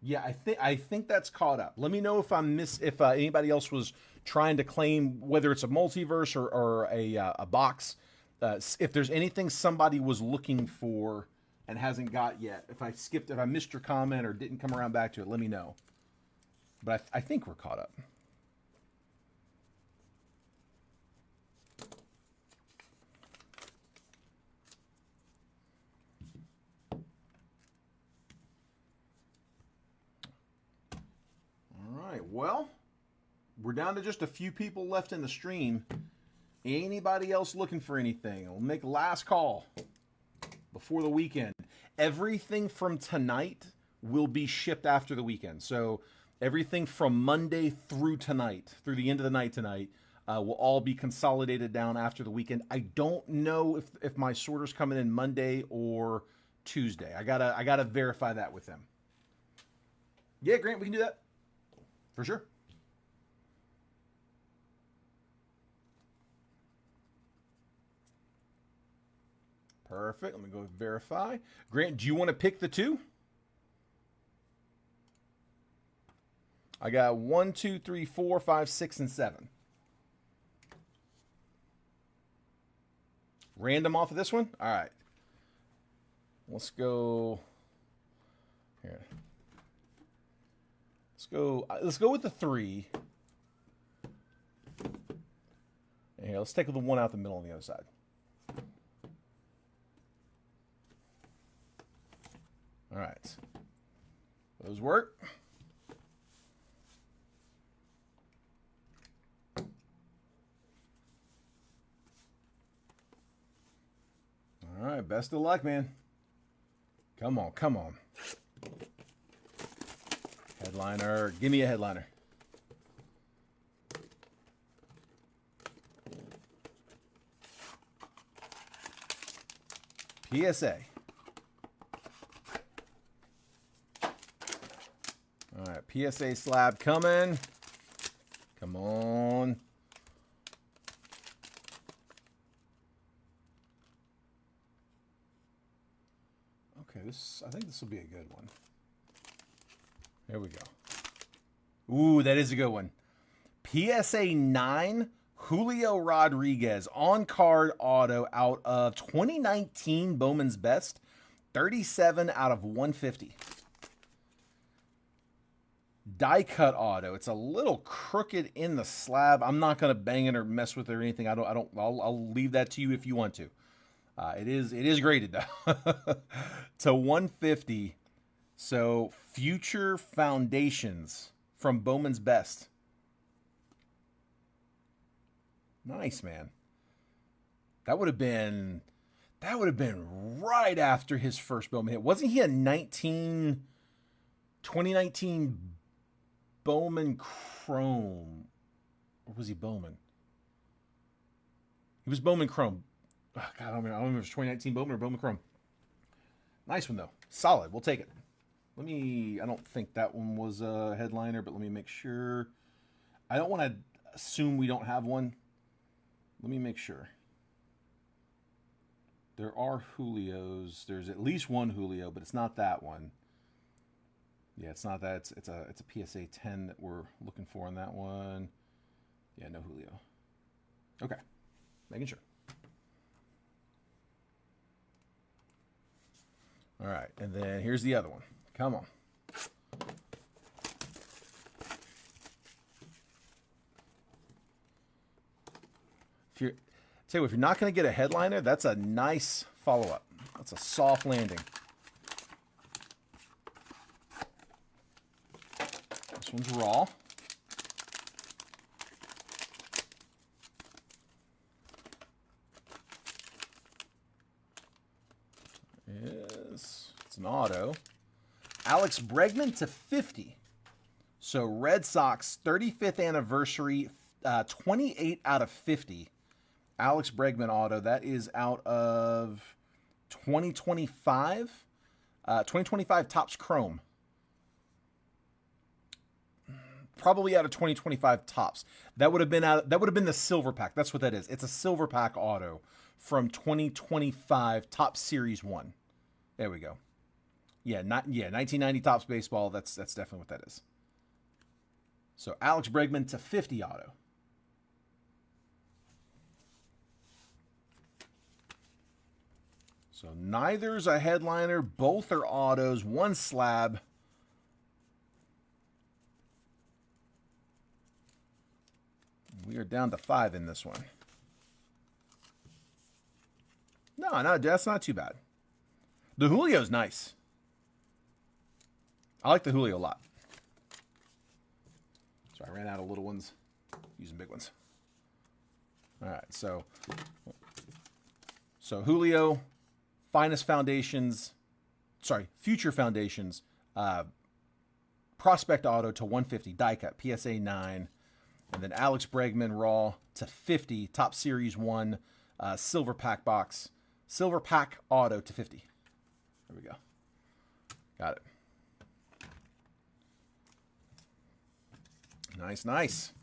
Yeah, I think that's caught up. Let me know if if anybody else was trying to claim whether it's a multiverse or a box. If there's anything somebody was looking for and hasn't got yet, if I missed your comment or didn't come around back to it, let me know. But I think we're caught up. All right, well, we're down to just a few people left in the stream. Anybody else looking for anything? We'll make last call before the weekend. Everything from tonight will be shipped after the weekend. So everything from Monday through tonight, through the end of the night tonight, will all be consolidated down after the weekend. I don't know if my sorter's coming in Monday or Tuesday. I gotta verify that with them. Yeah, Grant, we can do that for sure. Perfect. Let me go verify. Grant, do you want to pick the 2? I got 1, 2, 3, 4, 5, 6, and 7. Random off of this one? All right. Let's go here. Let's go with the 3. And here, let's take the 1 out the middle on the other side. All right. Those work. All right, best of luck, man. Come on, come on. Headliner. Give me a headliner. PSA. All right, PSA slab coming. Come on. Okay, I think this will be a good one. There we go. Ooh, that is a good one. PSA 9, Julio Rodriguez, on-card auto out of 2019 Bowman's Best, 37 out of 150. Die cut auto. It's a little crooked in the slab. I'm not going to bang it or mess with it or anything. I'll leave that to you if you want to. It is graded though to 150. So Future Foundations from Bowman's Best. Nice, man. That would have been right after his first Bowman hit. Wasn't he a 2019 Bowman Chrome? Or was he Bowman? He was Bowman Chrome. Oh, God, I don't remember if it was 2019 Bowman or Bowman Chrome. Nice one, though. Solid. We'll take it. I don't think that one was a headliner, but let me make sure. I don't want to assume we don't have one. Let me make sure. There are Julios. There's at least one Julio, but it's not that one. Yeah, it's not that. It's a PSA 10 that we're looking for on that one. Yeah, no Julio. Okay. Making sure. All right, and then here's the other one. Come on. If you're not going to get a headliner, that's a nice follow-up. That's a soft landing. This one's raw. It's an auto. Alex Bregman to 50. So Red Sox 35th anniversary, 28 out of 50. Alex Bregman auto. That is out of 2025. 2025 Topps Chrome. Probably out of 2025 Topps. That would have been the silver pack. That's what that is. It's a silver pack auto from 2025 Topps Series 1. There we go. Yeah, 1990 Topps Baseball. That's definitely what that is. So Alex Bregman to 50 auto. So neither's a headliner. Both are autos. One slab. We are down to 5 in this one. No, that's not too bad. The Julio's nice. I like the Julio a lot. So I ran out of little ones. Using big ones. All right, so Julio, Finest Foundations, Future Foundations, Prospect Auto to 150, die cut, PSA 9, and then Alex Bregman Raw to 50, Top Series 1, Silver Pack Box, Silver Pack Auto to 50. There we go. Got it. Nice, nice.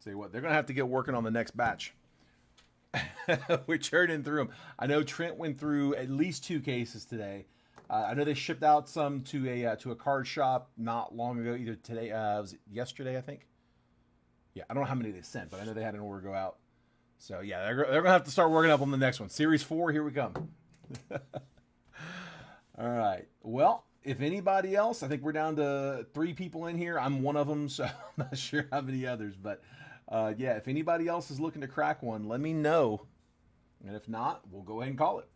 Tell you what, they're going to have to get working on the next batch. We're churning through them. I know Trent went through at least 2 cases today. I know they shipped out some to a card shop not long ago, either today, was it yesterday, I think? Yeah, I don't know how many they sent, but I know they had an order go out. So, yeah, they're going to have to start working up on the next one. Series 4, here we come. All right. Well, if anybody else, I think we're down to 3 people in here. I'm one of them, so I'm not sure how many others. But, yeah, if anybody else is looking to crack one, let me know. And if not, we'll go ahead and call it.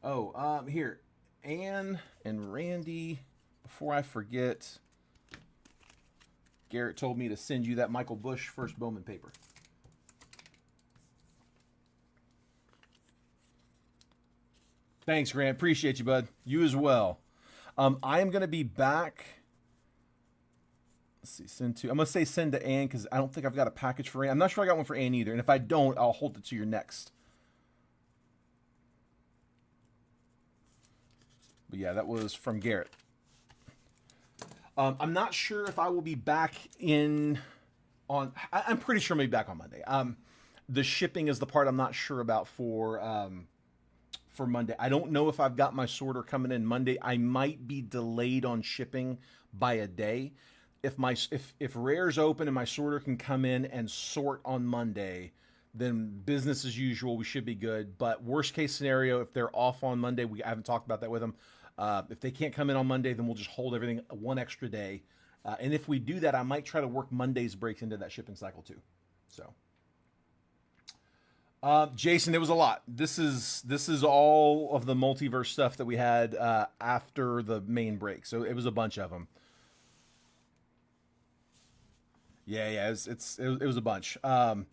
Oh, here. Ann and Randy, before I forget, Garrett told me to send you that Michael Bush first Bowman paper. Thanks, Grant. Appreciate you, bud. You as well. I am going to be back. Let's see, send to. I'm going to say send to Ann because I don't think I've got a package for Ann. I'm not sure I got one for Ann either. And if I don't, I'll hold it to your next. But yeah, that was from Garrett. I'm not sure if I will be back in on. I'm pretty sure I'm going to be back on Monday. The shipping is the part I'm not sure about for Monday. I don't know if I've got my sorter coming in Monday. I might be delayed on shipping by a day. If Rare's open and my sorter can come in and sort on Monday, then business as usual. We should be good. But worst case scenario, if they're off on Monday, I haven't talked about that with them. If they can't come in on Monday, then we'll just hold everything one extra day. And if we do that, I might try to work Monday's breaks into that shipping cycle too. So, Jason, it was a lot. This is all of the multiverse stuff that we had after the main break. So it was a bunch of them. Yeah, it was a bunch. Some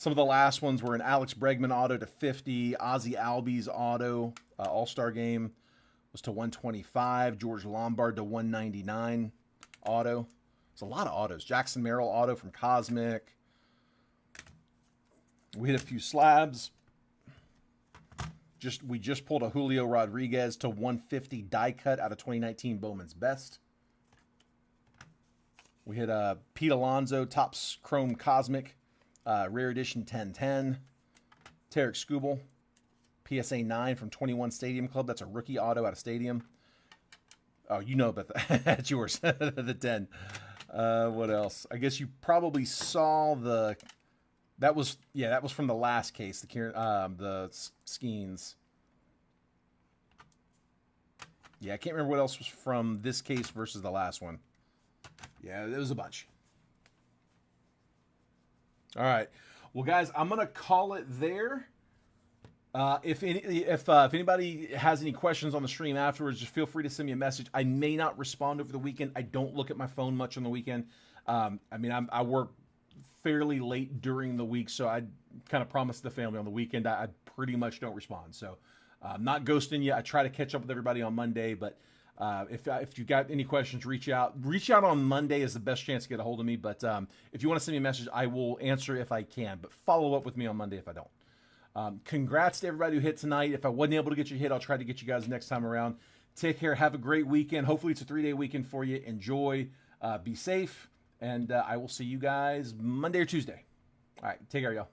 of the last ones were an Alex Bregman auto to 50, Ozzy Albies auto All-Star game was to 125, George Lombard to 199 auto. It's a lot of autos. Jackson Merrill auto from Cosmic. We hit a few slabs. We just pulled a Julio Rodriguez to 150 die cut out of 2019 Bowman's Best. We hit a Pete Alonso Topps Chrome Cosmic, Rare Edition 1010. Tarek Skubal, PSA 9 from 21 Stadium Club. That's a rookie auto out of Stadium. Oh, you know about that. That's yours. The 10. What else? I guess you probably saw that was from the last case, the Skeens. Yeah, I can't remember what else was from this case versus the last one. Yeah, there was a bunch. All right. Well, guys, I'm going to call it there. If anybody has any questions on the stream afterwards, just feel free to send me a message. I may not respond over the weekend. I don't look at my phone much on the weekend. I work fairly late during the week, so I kind of promised the family on the weekend I pretty much don't respond. So I'm not ghosting you. I try to catch up with everybody on Monday, but if you got any questions, reach out. Reach out on Monday is the best chance to get a hold of me. But if you want to send me a message, I will answer if I can. But follow up with me on Monday if I don't. Congrats to everybody who hit tonight. If I wasn't able to get you hit, I'll try to get you guys next time around. Take care. Have a great weekend. Hopefully it's a 3-day weekend for you. Enjoy. Be safe. And I will see you guys Monday or Tuesday. All right. Take care, y'all.